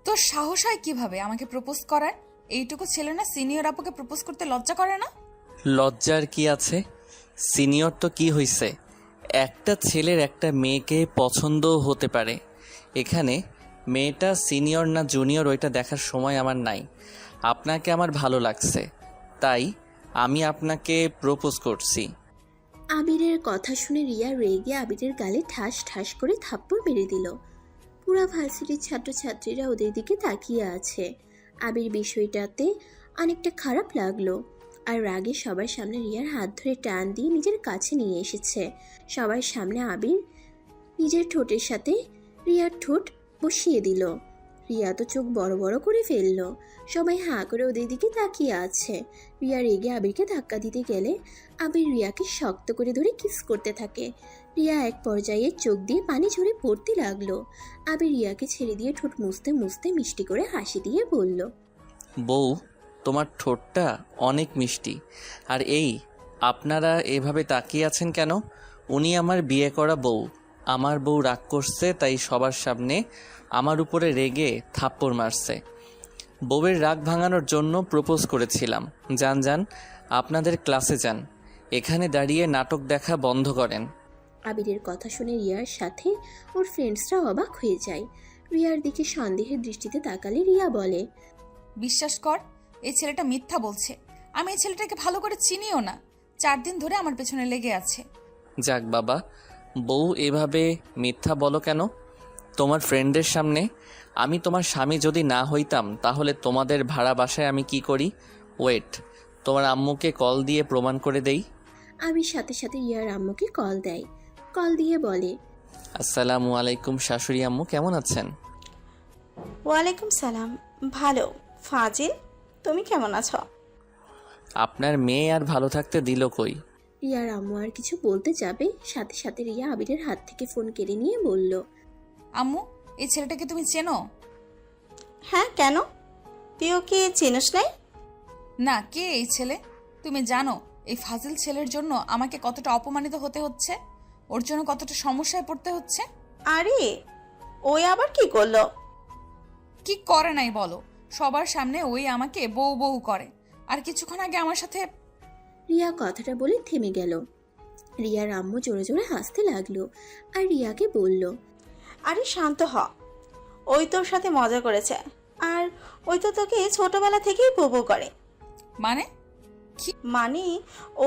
তোর সাহস হয় কিভাবে আমাকে প্রপোজ করার? এইটুকু ছেলে না সিনিয়র আপুকে প্রপোজ করতে লজ্জা করে না? লজ্জার কি আছে? সিনিয়র তো কি হইছে, একটা ছেলের একটা মেয়েকে পছন্দও হতে পারে। এখানে মেয়েটা সিনিয়র না জুনিয়র ওইটা দেখার সময় আমার নাই। আপনাকে আমার ভালো লাগছে, তাই আমি আপনাকে প্রপোজ করছি। আবিরের কথা শুনে রিয়া রেগে আবিরের গালে ঠাস ঠাস করে থাপ্পড় মেরে দিল। পুরা ভার্সিটির ছাত্রছাত্রীরা ওদের দিকে তাকিয়ে আছে। আবির বিষয়টাতে অনেকটা খারাপ লাগলো, আর রাগে সবার সামনে রিয়ার হাত ধরে টান দিয়ে নিজের কাছে নিয়ে এসেছে। সবার সামনে আবির নিজের ঠোঁটের সাথে রিয়ার ঠোঁট বসিয়ে দিল। রিয়া তো চোখ বড় বড় করে ফেললো। সবাই হাঁ করে ওদের দিকে তাকিয়ে আছে। রিয়া রেগে আবিরকে ধাক্কা দিতে গেলে আবির রিয়াকে শক্ত করে ধরে কিস করতে থাকে। রিয়া এক পর্যায়ে চোখ দিয়ে পানি ঝরে পড়তে লাগলো। আবির রিয়াকে ছেড়ে দিয়ে ঠোঁট মুছতে মুছতে মিষ্টি করে হাসি দিয়ে বলল, বউ, তোমার ঠোঁটটা অনেক মিষ্টি। আর এই, আপনারা এভাবে তাকিয়ে আছেন কেন? উনি আমার বিয়ে করা বউ। আমার বউ রাগ করছে, তাই সবার সামনে আমার উপরে রেগে থাপ্পড় মারছে। বউয়ের রাগ ভাঙানোর জন্য প্রপোজ করেছিলাম। যান যান, আপনাদের ক্লাসে যান। এখানে দাঁড়িয়ে নাটক দেখা বন্ধ করেন। আবিরের কথা শুনে রিয়ার সাথে ওর ফ্রেন্ডসরা অবাক হয়ে যায়। রিয়ার দিকে সন্দেহের দৃষ্টিতে তাকালে রিয়া বলে, বিশ্বাস কর, এই ছেলেটা মিথ্যা বলছে। আমি এই ছেলেটাকে ভালো করে চিনিও না। 4 দিন ধরে আমার পেছনে লেগে আছে। যাক বাবা, বউ এভাবে মিথ্যা বলো কেন তোমার ফ্রেন্ডের সামনে? আমি তোমার স্বামী যদি না হইতাম তাহলে তোমাদের ভাড়া বাসায় আমি কি করি? ওয়েট, তোমার আম্মুকে কল দিয়ে প্রমাণ করে দেই। আবির সাথে সাথে রিয়ার আম্মুকে কল দেয়। কল দিয়ে বলে, আসসালামু আলাইকুম শাশুড়ি আম্মু, কেমন আছেন? ওয়ালাইকুম সালাম। ভালো। ফাজিল, তুমি কেমন আছো? আপনার মেয়ে আর ভালো থাকতে দিল কই? রিয়ার আম্মু আর কিছু বলতে যাবে, সাথে সাথে রিয়া আবিরের হাত থেকে ফোন কেড়ে নিয়ে বলল, আম্মু, এই ছেলেটাকে তুমি চেনো? হ্যাঁ, কেন? তুই ওকে চিনিস নাই? না, কে এই ছেলে? তুমি জানো এই ফাজিল ছেলের জন্য আমাকে কতটা অপমানিত হতে হচ্ছে, ওর জন্য কতটা সমস্যায় পড়তে হচ্ছে। আরে, ওই আবার কি করলো? কি করে নাই বলো? সবার সামনে ওই আমাকে বউ বউ করে, আর কিছুক্ষণ আগে আমার সাথে। রিয়া কথাটা বলে থেমে গেল। রিয়ার আম্মু জোরে জোরে হাসতে লাগলো আর রিয়াকে বলল, আরে শান্ত হ। ওই তোর সাথে মজা করেছে, আর ওই তো তোকে ছোটবেলা থেকেই বউ বউ করে। মানে? মানে,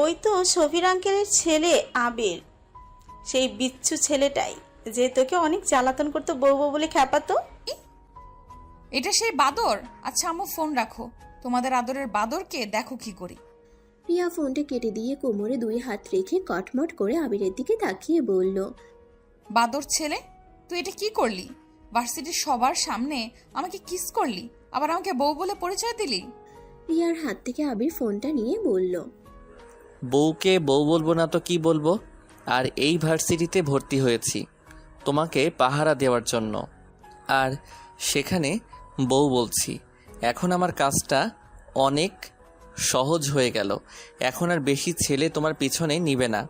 ওই তো শফির আঙ্কেলের ছেলে আবির, সেই বিচ্ছু ছেলেটাই যে তোকে অনেক জ্বালাতন করতো বউ বউ বলে খ্যাপাতো। এটা সেই বাদর? আচ্ছা আম্মু, ফোন রাখো। তোমাদের আদরের বাদরকে দেখো কি করি। রিয়া ফোনটা কেটে দিয়ে কোমরে 2 হাত রেখে কটমট করে আবিরের দিকে তাকিয়ে বলল, বাদর ছেলে, তুই এটা কি করলি? ভার্সিটির সবার সামনে আমাকে কিস করলি, আবার আমাকে বউ বলে পরিচয় দিলি। রিয়ার হাত থেকে আবির ফোনটা নিয়ে বলল, বউকে বউ বলবো না তো কি বলবো? আর এই ভার্সিটিতে ভর্তি হয়েছি তোমাকে পাহারা দেওয়ার জন্য, আর সেখানে বউ বলছি। এখন আমার কাজটা অনেক সহজ হয়ে গেল। এখন আর বেশি ছেলে তোমার পিছনে নিবে না।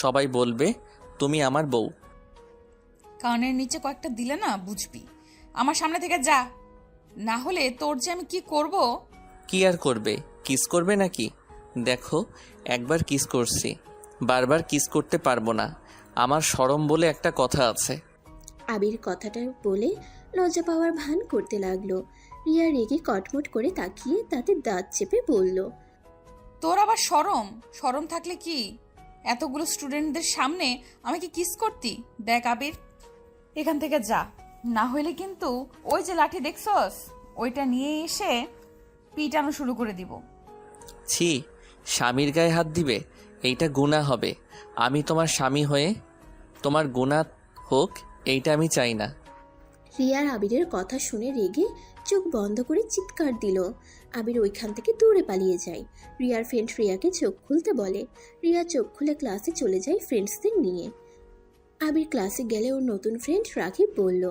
সবাই বলবে তুমি আমার বউ। কানের নিচে কয়েকটা দিলে না বুঝবি। আমার সামনে থেকে যা, না হলে তোর যে আমি কি করব। কি আর করবে? কিস করবে নাকি? দেখো, একবার কিস করছি, বারবার কিস করতে পারবো না। আমার শরম বলে একটা কথা আছে। আবির কথাটা বলে লজ্জা পাওয়ার ভান করতে লাগলো। রিয়া রেগে কটমট করে তাকিয়ে তাতে দাঁত চেপে বলল, তোর আবার শরম? শরম থাকলে কি এতগুলো স্টুডেন্টদের সামনে আমাকে কিস করতি? দেখ আবির, এখান থেকে যা, না হইলে কিন্তু ওই যে লাঠি দেখছস ওইটা নিয়ে এসে পিটানো শুরু করে দিব। ছি, স্বামীর গায়ে হাত দিবে? এইটা গুনাহ হবে। আমি তোমার স্বামী হয়ে তোমার গুনাহ হোক, এইটা আমি চাই না। রিয়ার আবিরের কথা শুনে রেগে চোখ বন্ধ করে চিৎকার দিল। আবির ওইখান থেকে দূরে পালিয়ে যায়। রিয়ার ফ্রেন্ড রিয়াকে চোখ খুলতে বলে। রিয়া চোখ খুলে ক্লাসে চলে যায় ফ্রেন্ডসদের নিয়ে। আবির ক্লাসে গেলে ওর নতুন ফ্রেন্ড রাকিব বলল,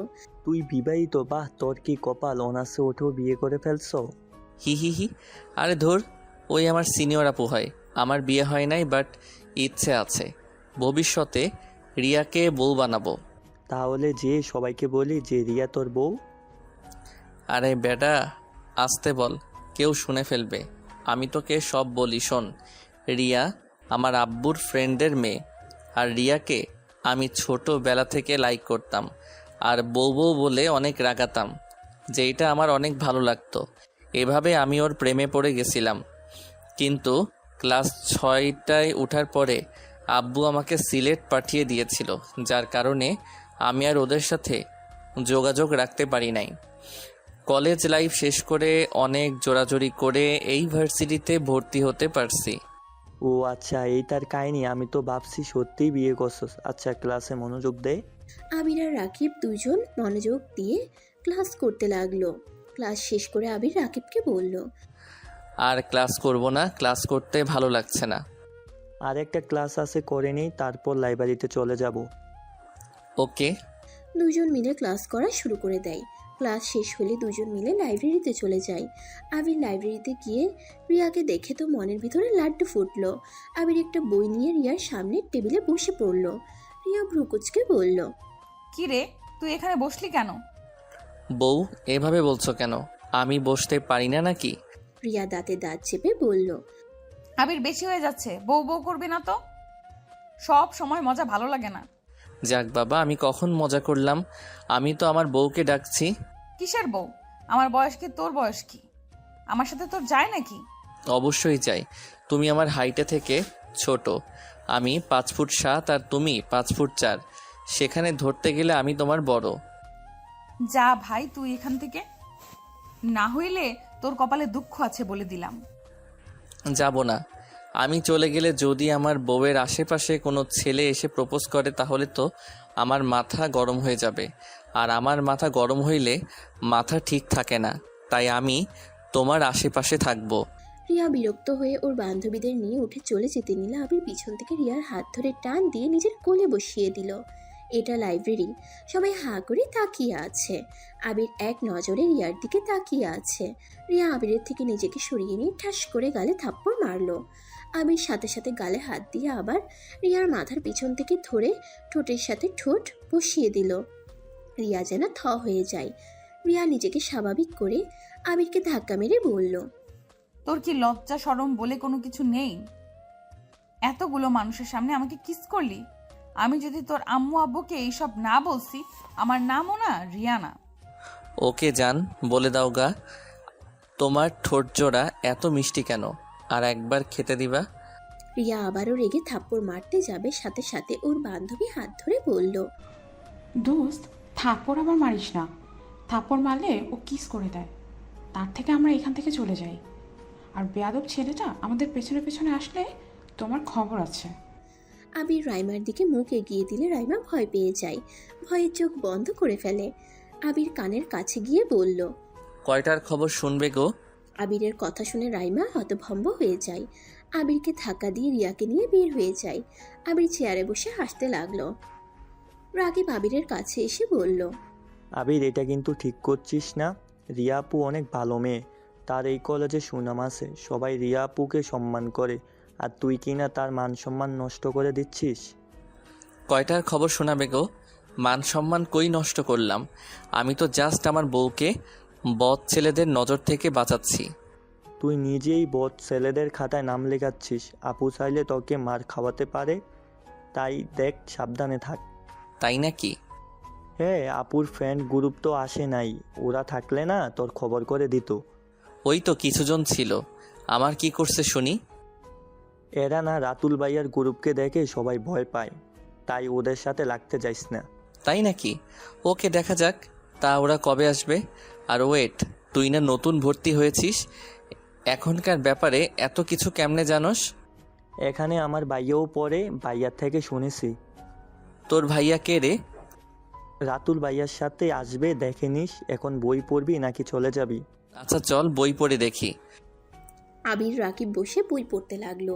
তুই বিবাহিত? বাহ, তোর কি কপাল, অনার্সে উঠেও বিয়ে করে ফেলছো। হি হি হি। আরে ধর, ওই আমার সিনিয়র আপু হয়। আমার বিয়ে হয় নাই, বাট ইচ্ছে আছে ভবিষ্যতে রিয়াকে বউ বানাবো। তাহলে যে সবাইকে বলি যে রিয়া তোর বউ। আরে বেটা, আসতে বল, কেউ শুনে ফেলবে। আমি তোকে সব বলি, শোন। রিয়া আমার আব্বুর ফ্রেন্ডের মেয়ে। আর রিয়াকে আমি ছোটোবেলা থেকে লাইক করতাম আর বউ বউ বলে অনেক রাগাতাম, যেইটা আমার অনেক ভালো লাগতো। এভাবে আমি ওর প্রেমে পড়ে গেছিলাম। কিন্তু ক্লাস 6টায় ওঠার পরে আব্বু আমাকে সিলেট পাঠিয়ে দিয়েছিল, যার কারণে আমি আর ওদের সাথে যোগাযোগ রাখতে পারি নাই। কলেজ লাইফ শেষ করে অনেক জোরাজোরি করে এই ভার্সিটিতে ভর্তি হতে পারছি। ও আচ্ছা, এই তার কাহিনী। আমি তো ভাবছি সত্যিই বিয়ে করছস। আচ্ছা, ক্লাসে মনোযোগ দে। আবির আর রাকিব দুজন মনোযোগ দিয়ে ক্লাস করতে লাগলো। ক্লাস শেষ করে আবির রাকিবকে বলল, আর ক্লাস করব না, ক্লাস করতে ভালো লাগছে না। আর একটা ক্লাস আছে, করে নেই, তারপর লাইব্রেরিতে চলে যাব। ওকে। দুজন মিলে ক্লাস করা শুরু করে দেয়। ক্লাস শেষ হলে দুজন মিলে লাইব্রেরিতে চলে যায়। আবির লাইব্রেরিতে গিয়ে রিয়াকে দেখে তো মনের ভিতরে লাড্ডু ফুটলো। আবির একটা বই নিয়ে রিয়ার সামনে টেবিলে বসে পড়ল। রিয়া ভ্রুকুচকে বলল, কি রে, তুই এখানে বসলি কেন? বউ, এভাবে বলছো কেন? আমি বসতে পারি না নাকি? রিয়া দাঁতে দাঁত চেপে বলল, আবির বেশি হয়ে যাচ্ছে, বউ বউ করবি না তো। সব সময় মজা ভালো লাগে না। যাক বাবা, আমি কখন মজা করলাম? আমি তো আমার বউকে ডাকছি। কিসের বউ? আমার বয়স কি তোর বয়স কি? আমার সাথে তোর যায় নাকি? অবশ্যই চাই। তুমি আমার হাইটে থেকে ছোট। আমি 5 ফুট 7 আর তুমি 5 ফুট 4। সেখানে ধরতে গেলে আমি তোমার বড়। যা ভাই তুই এখান থেকে, না হইলে তোর কপালে দুঃখ আছে বলে দিলাম। যাব না। আমি চলে গেলে যদি আমার বউয়ের আশেপাশে কোনো ছেলে এসে প্রপোজ করে তাহলে তো আমার মাথা গরম হয়ে যাবে। আর আমার মাথা গরম হইলে মাথা ঠিক থাকে না। তাই আমি তোমার আশেপাশে থাকবো। রিয়া বিরক্ত হয়ে ওর বান্ধবীদের নিয়ে উঠে চলে যেতে নিলে আবির পিছন থেকে রিয়ার হাত ধরে টান দিয়ে নিজের কোলে বসিয়ে দিল। এটা লাইব্রেরি, সবাই হাঁ করে তাকিয়ে আছে। আবির এক নজরে রিয়ার দিকে তাকিয়ে আছে। রিয়া আবিরের থেকে নিজেকে সরিয়ে নিয়ে ঠাস করে গালে থাপ্পড় মারলো। আবির সাথে সাথে গালে হাত দিয়ে আবার রিয়ার মাথার পিছন থেকে ধরে ঠোঁটের সাথে ঠোঁট বসিয়ে দিল। রিয়া যেন থ হয়ে যায়। রিয়া নিজেকে স্বাভাবিক করে আবিরকে ধাক্কা মেরে বলল, তোর কি লজ্জা শরম বলে কোনো কিছু নেই? এতগুলো মানুষের সামনে আমাকে কিস করলি। আমি যদি তোর আম্মু আব্বুকে এইসব না বলছি, আমার নামও না রিয়ানা। ওকে জান, বলে দাও গা, তোমার ঠোঁট জোড়া এত মিষ্টি কেন? আর একবার খেতে দিবা? রিয়া আবারও রেগে থাপ্পড় মারতে যাবে, সাথে সাথে ওর বান্ধবী হাত ধরে বলল, দোস্ত, থাপ্পড় আবার মারিস না। থাপ্পড় মারলে ও কিস করে দেয়। তার থেকে আমরা এখান থেকে চলে যাই। আর বেয়াদব ছেলেটা আমাদের পেছনে পেছনে আসলে তোমার খবর আছে। আবির রাইমার দিকে মুখ এগিয়ে দিলে রাইমা ভয় পেয়ে যায়। ভয়ে চোখ বন্ধ করে ফেলে। আবির কানের কাছে গিয়ে বলল, কয়টার খবর শুনবে গো? আবিরের কথা শুনে রাইমা হতভম্ব হয়ে যায়। আবিরকে ধাক্কা দিয়ে রিয়াকে নিয়ে বের হয়ে যায়। আবির চেয়ারে বসে হাসতে লাগলো। রাকিব আবিরের কাছে এসে বলল, আবির, এটা কিন্তু ঠিক করছিস না। রিয়া আপু অনেক ভালো মেয়ে, তার এই কলেজে সুনাম আছে, সবাই রিয়া আপুকে সম্মান করে, আর তুই কিনা তার মান সম্মান নষ্ট করে দিচ্ছিস। কয়টার খবর শোনাবে গো? মান সম্মান কই নষ্ট করলাম? আমি তো জাস্ট আমার বউকে বদ ছেলেদের নজর থেকে বাঁচাচ্ছি। তুই নিজেই বদ ছেলেদের খাতায় নাম লেখাচ্ছিস। আপু চাইলে তোকে মার খাওয়াতে পারে, তাই দেখ, সাবধানে থাক। তাই নাকি? হ্যাঁ, আপুর ফ্রেন্ড গ্রুপ তো আসে নাই, ওরা থাকলে না তোর খবর করে দিত। ওই তো কিছুজন ছিল। আমার কি করছে শুনি? এরা না রাতুল ভাইয়ার গ্রুপকে দেখে সবাই ভয় পায়, তাই ওদের সাথে লাগতে যাইস না। তাই নাকি? ওকে, দেখা যাক। তা ওরা কবে আসবে? আর ওয়েট, তুই না নতুন ভর্তি হয়েছিস, এখনকার ব্যাপারে এত কিছু কেমনে জানোস? এখানে আমার ভাইয়াও পড়ে, ভাইয়ার থেকে শুনেছি। তোর ভাইয়া কে রে? রাতুল ভাইয়ার সাথে আসবে, দেখে নিস। এখন বই পড়বি নাকি চলে যাবি? আচ্ছা চল, বই পড়ে দেখি। আবির রাকিব বসে বই পড়তে লাগলো।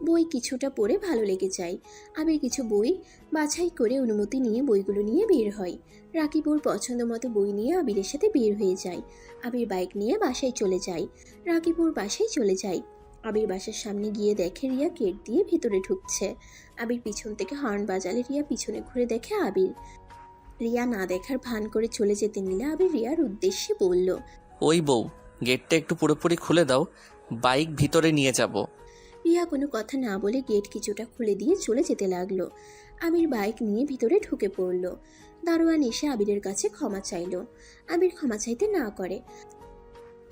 বই কিছুটা পড়ে ভালো লেগে যায়। আবির কিছু বই বাছাই করে অনুমতি নিয়ে বইগুলো নিয়ে বের হয়। রাকিব ওর পছন্দ মতো বই নিয়ে আবিরের সাথে বের হয়ে যায়। আবির বাইক নিয়ে বাসায় চলে যায়। রাকিব ওর বাসায় চলে যায়। আবির বাসার সামনে গিয়ে দেখে রিয়া গেট দিয়ে ভিতরে ঢুকছে। আবির পিছন থেকে হর্ন বাজালে রিয়া পিছনে ঘুরে দেখে আবির। রিয়া না দেখার ভান করে চলে যেতে নিলে আবির রিয়ার উদ্দেশ্যে বলল, ওই বউ, গেটটা একটু পুরোপুরি খুলে দাও, বাইক ভিতরে নিয়ে যাব। রিয়া কোনো কথা না বলে গেট কিছুটা খুলে দিয়ে চলে যেতে লাগলো। আবির বাইক নিয়ে ভিতরে ঢুকে পড়ল। দারোয়ান এসে আবিরের কাছে ক্ষমা চাইল। আবির ক্ষমা চাইতে না করে।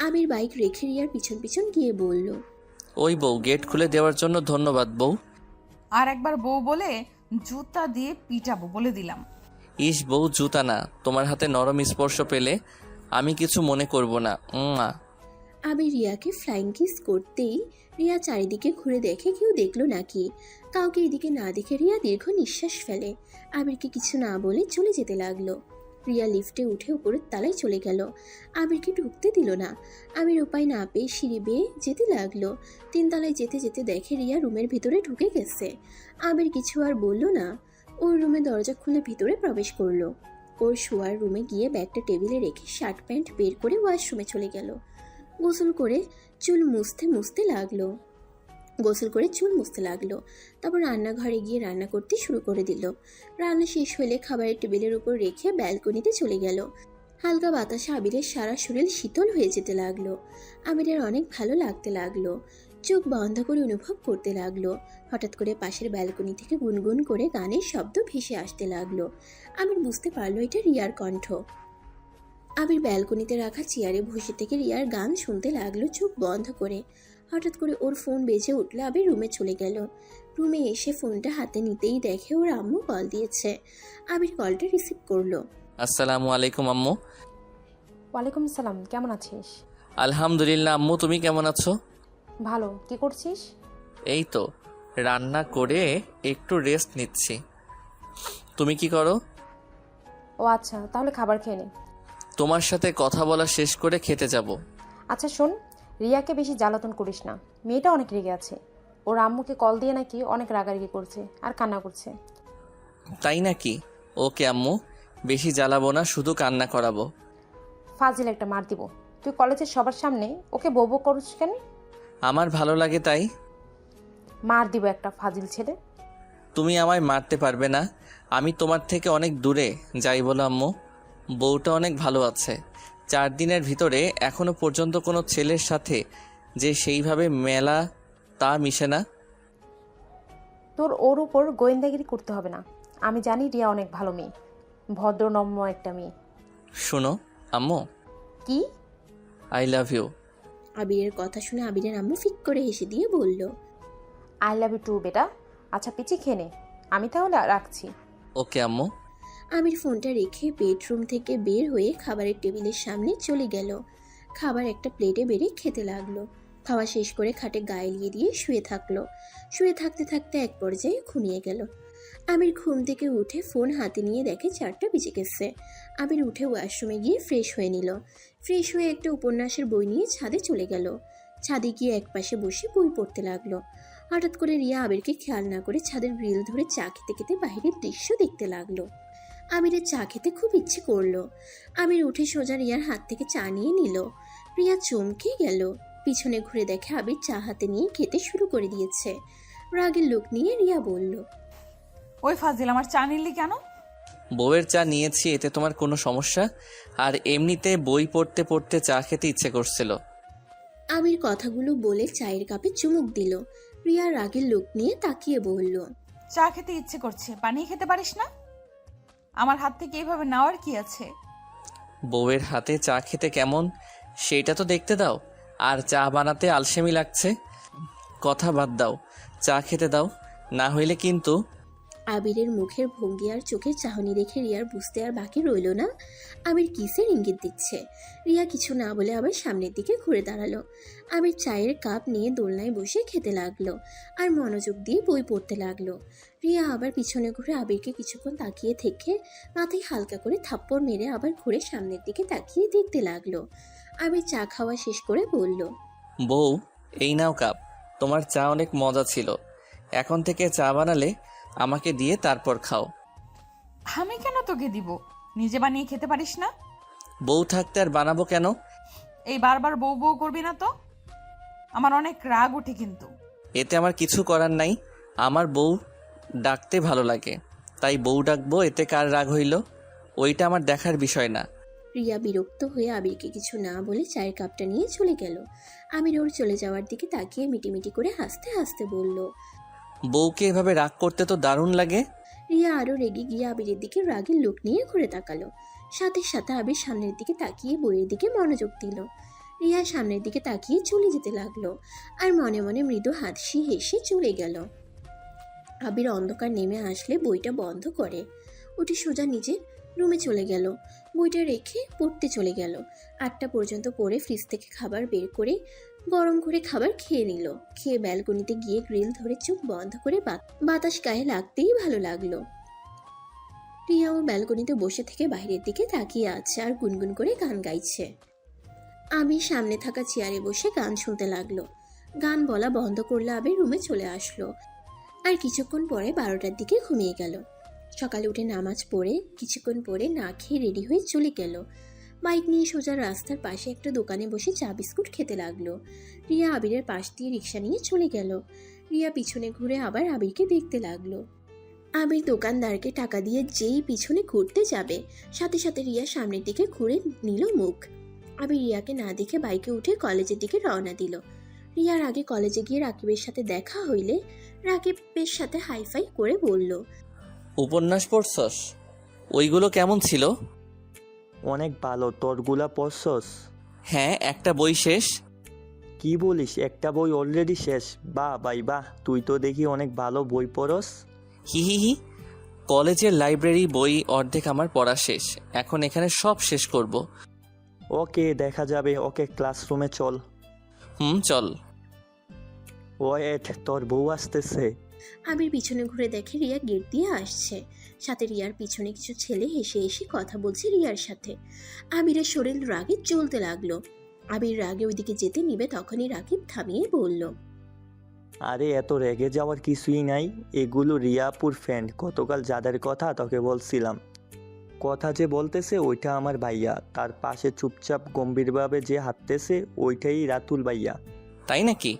আবির বাইক রেখে রিয়ার পিছন পিছন গিয়ে বলল, ওই বউ, গেট খুলে দেওয়ার জন্য ধন্যবাদ বউ। আর একবার বউ বলে জুতা দিয়ে পিটাবো বলে দিলাম। ইস বউ, জুতা না, তোমার হাতে নরম স্পর্শ পেলে আমি কিছু মনে করব না। আবির রিয়াকে ফ্লাইং কিস করতেই রিয়া চারিদিকে ঘুরে দেখে কেউ দেখলো নাকি। কাউকে এদিকে না দেখে রিয়া দীর্ঘ নিঃশ্বাস ফেলে। আবিরকে কিছু না বলে চলে যেতে লাগলো। রিয়া লিফটে উঠে উপরের তলায় চলে গেল। আবিরকে ঢুকতে দিল না। আবির উপায় না পেয়ে সিঁড়ি বেয়ে যেতে লাগলো। 3 তলায় যেতে যেতে দেখে রিয়া রুমের ভিতরে ঢুকে গেছে। আবির কিছু আর বলল না। ওর রুমে দরজা খুলে ভিতরে প্রবেশ করলো। ওর শোয়ার রুমে গিয়ে ব্যাগটা টেবিলে রেখে শার্ট প্যান্ট বের করে ওয়াশরুমে চলে গেল। গোসল করে চুল মুছতে লাগলো। তারপর রান্নাঘরে গিয়ে রান্না করতে শুরু করে দিল। রান্না শেষ হলে খাবারের টেবিলের উপর রেখে ব্যালকনিতে চলে গেল। হালকা বাতাসে আবিরের সারা শরীর শীতল হয়ে যেতে লাগলো। আবিরের অনেক ভালো লাগতে লাগলো। চোখ বন্ধ করে অনুভব করতে লাগলো। হঠাৎ করে পাশের ব্যালকনি থেকে গুনগুন করে গানের শব্দ ভেসে আসতে লাগলো। আবির বুঝতে পারলো এটা রিয়ার কণ্ঠ। আবির ব্যালকনিতে রাখা চেয়ারে বসে থেকে রিয়ার গান শুনতে লাগলো চোখ বন্ধ করে। হঠাৎ করে ওর ফোন বেজে উঠলে আবির রুমে চলে গেল। রুমে এসে ফোনটা হাতে নিতেই দেখে ওর আম্মু কল দিয়েছে। আবির কলটা রিসিভ করলো। আসসালামু আলাইকুম আম্মু। ওয়ালাইকুম সালাম, কেমন আছিস? আলহামদুলিল্লাহ আম্মু, তুমি কেমন আছো? ভালো। কি করছিস? এই তো রান্না করে একটু রেস্ট নিচ্ছি। তুমি কি করো? ও আচ্ছা, তাহলে খাবার খেয়ে নে। তোমার সাথে কথা বলা শেষ করে খেতে যাব। আচ্ছা শোন, রিয়াকে বেশি জ্বালাতন করিস না। মেয়েটা অনেক রেগে আছে। ওর আম্মুকে কল দিয়ে নাকি অনেক রাগারাগি করছে আর কান্না করছে। তাই নাকি? ওকে আম্মু, বেশি জ্বালাবো না, শুধু কান্না করাবো। ফাজিল একটা মার দিব। তুই কলেজের সবার সামনে ওকে বউ বউ করিস কেন? আমার ভালো লাগে তাই। মার দিব একটা, ফাজিল ছেলে। তুমি আমায় মারতে পারবে না, আমি তোমার থেকে অনেক দূরে। যাই বলো আম্মু, বউটা অনেক ভালো আছে। 4 দিনের ভিতরে এখনো পর্যন্ত কোনো ছেলের সাথে যে সেইভাবে মেলা তা মিশে না। তোর ওর উপর গোয়েন্দাগিরি করতে হবে না। আমি জানি রিয়া অনেক ভালো মেয়ে, ভদ্রনম্য একটা মেয়ে। শোনো আম্মু, কি? I love you. আবিরের কথা শুনে আবিরের আম্মু ফিক করে হেসে দিয়ে বলল, আই লাভ ইউ টু বেটা। আচ্ছা পিচি খেয়ে নে, আমি তাহলে রাখছি। ওকে আম্মু। আবির ফোনটা রেখে বেডরুম থেকে বের হয়ে খাবারের টেবিলের সামনে চলে গেল। খাবার একটা প্লেটে বেড়ে খেতে লাগলো। খাওয়া শেষ করে খাটে গায়ে লিয়ে দিয়ে শুয়ে থাকলো। শুয়ে থাকতে থাকতে এক পর্যায়ে ঘুমিয়ে গেল। আবির ঘুম থেকে উঠে ফোন হাতে নিয়ে দেখে 4টা বেজে গেছে। আবির উঠে ওয়াশরুমে গিয়ে ফ্রেশ হয়ে নিল। ফ্রেশ হয়ে একটা উপন্যাসের বই নিয়ে ছাদে চলে গেল। ছাদে গিয়ে একপাশে বসে বই পড়তে লাগলো। হঠাৎ করে রিয়া আবিরকে খেয়াল না করে ছাদের গ্রিল ধরে চা খেতে খেতে বাইরের দৃশ্য দেখতে লাগলো। আবিরের চা খেতে খুব ইচ্ছে করলো। আবির উঠে সোজা রিয়ার হাত থেকে চা নিয়ে নিল। রিয়া চমকে গেল। পিছনে ঘুরে দেখে আবির চা হাতে নিয়ে খেতে শুরু করে দিয়েছে। রাগের লোক নিয়ে রিয়া বলল, ওই ফাজিল, আমার চা নিলি কেন? বউয়ের চা নিয়েছি, এতে তোমার কোনো সমস্যা? আর এমনিতে বই পড়তে পড়তে চা খেতে ইচ্ছে করছিল। আবির কথাগুলো বলে চায়ের কাপে চুমুক দিল। রিয়া রাগের লোক নিয়ে তাকিয়ে বলল, চা খেতে ইচ্ছে করছে, বানিয়ে খেতে পারিস না? আমার হাত থেকে এইভাবে নেওয়ার কি আছে? বউয়ের হাতে চা খেতে কেমন সেটা তো দেখতে দাও। আর চা বানাতে আলসেমি লাগছে। কথা বাদ দাও, চা খেতে দাও, না হইলে কিন্তু। আবিরের মুখের ভঙ্গি আর চোখের চাহনি দেখে রিয়ার বুঝতে আর বাকি রইল না আবির কিসের ইঙ্গিত দিচ্ছে। রিয়া কিছু না বলে আবার সামনের দিকে ঘুরে দাঁড়ালো। আবির চায়ের কাপ নিয়ে দোলনায় বসে খেতে লাগলো আর মনোযোগ দিয়ে বই পড়তে লাগলো। রিয়া আবার পিছনে ঘুরে আবিরকে কিছুক্ষণ তাকিয়ে থেকে মাথায় হালকা করে থাপ্পড় মেরে আবার ঘুরে সামনের দিকে তাকিয়ে দেখতে লাগলো। আবির চা খাওয়া শেষ করে বলল, বউ, এই নাও কাপ, তোমার চা অনেক মজা ছিল। এখন থেকে চা বানালে আমাকে দিয়ে তারপর খাও। আমি কেন তোকে দিব? নিজে বানিয়ে খেতে পারিস না? বউ থাকতে আর বানাবো কেন? এই বারবার বউ বউ করবি না তো, আমার অনেক রাগ ওঠে কিন্তু। এতে আমার কিছু করার নাই। আমার বউ ডাকতে ভালো লাগে, তাই বউ ডাকবো, এতে কার রাগ হইল? ওইটা আমার দেখার বিষয় না। রিয়া বিরক্ত হয়ে আবিরকে কিছু না বলে চায়ের কাপটা নিয়ে চলে গেল। আবির ওর চলে যাওয়ার দিকে তাকিয়ে মিটিমিটি করে হাসতে হাসতে বলল। বউকে এভাবে রাগ করতে তো দারুণ লাগে। রিয়া আরো রেগে গিয়ে আবিরের দিকে রাগের লোক নিয়ে ঘুরে তাকালো। সাথে সাথে আবির সামনের দিকে তাকিয়ে বইয়ের দিকে মনোযোগ দিল। রিয়া সামনের দিকে তাকিয়ে চলে যেতে লাগলো আর মনে মনে মৃদু হাসি হেসে চলে গেল। আবির অন্ধকার নেমে আসলে বইটা বন্ধ করে উঠে সোজা নিজের রুমে চলে গেল। বইটা রেখে পড়তে চলে গেল। 8টা পর্যন্ত পড়ে ফ্রিজ থেকে খাবার বের করে গরম করে খাবার খেয়ে নিল। খেয়ে ব্যালকনিতে গিয়ে গ্রিল ধরে চোখ বন্ধ করে বাতাস গায়ে লাগতেই ভালো লাগলো। রিয়াও ব্যালকনিতে বসে থেকে বাইরের দিকে তাকিয়ে আছে আর গুনগুন করে গান গাইছে। আমি সামনে থাকা চেয়ারে বসে গান শুনতে লাগলো। গান বলা বন্ধ করলে আবির রুমে চলে আসলো আর কিছুক্ষণ পরে 12টার দিকে ঘুমিয়ে গেল। সকালে উঠে নামাজ পড়ে কিছুক্ষণ পরে না খেয়ে রেডি হয়ে চলে গেল। বাইক নিয়ে সোজা রাস্তার পাশে একটা দোকানে বসে চা বিস্কুট খেতে লাগলো। রিয়া আবিরের পাশ দিয়ে রিক্সা নিয়ে চলে গেল। রিয়া পিছনে ঘুরে আবার আবিরকে দেখতে লাগলো। আবির দোকানদারকে টাকা দিয়ে যেই পিছনে ঘুরতে যাবে সাথে সাথে রিয়া সামনের দিকে ঘুরে নিল মুখ। আবির রিয়াকে না দেখে বাইকে উঠে কলেজের দিকে রওনা দিল। রিয়ার আগে কলেজে গিয়ে রাকিবের সাথে দেখা হইলে রাকিবের সাথে হাইফাই করে বলল। উপন্যাস পড়ছস? ওইগুলো কেমন ছিল? অনেক ভালো, তোরগুলা পড়ছস? হ্যাঁ, একটা বই শেষ। কি বলিস, একটা বই অলরেডি শেষ? বাহ ভাই বাহ, তুই তো দেখি অনেক ভালো বই পড়স। হি হি হি। কলেজের লাইব্রেরি বই অর্ধেক আমার পড়া শেষ, এখন এখানে সব শেষ করব। ওকে, দেখা যাবে। ওকে, ক্লাসরুমে চল। চল। ওয়েট, তোর বউ আসতেছে। আবির পিছনে ঘুরে দেখে রিয়া গেট দিয়ে আসছে। সাথে রিয়ার পিছনে কিছু ছেলে হেসে হেসে কথা বলছে রিয়ার সাথে। আবিরের শরীর রাগে জ্বলতে লাগলো। আবির রাগে ওইদিকে যেতে নিবে তখনই রাকিব থামিয়ে বলল। আরে এত রেগে যাওয়ার কিছুই নাই, এগুলো রিয়াপুর ফ্রেন্ড। গতকাল যাদের কথা তোকে বলছিলাম, কথা যে বলতেছে ওইটা আমার ভাইয়া। তার পাশে চুপচাপ গম্ভীরভাবে যে হাঁটতেছে ওইটাই রাতুল ভাইয়া। তাই নাকি?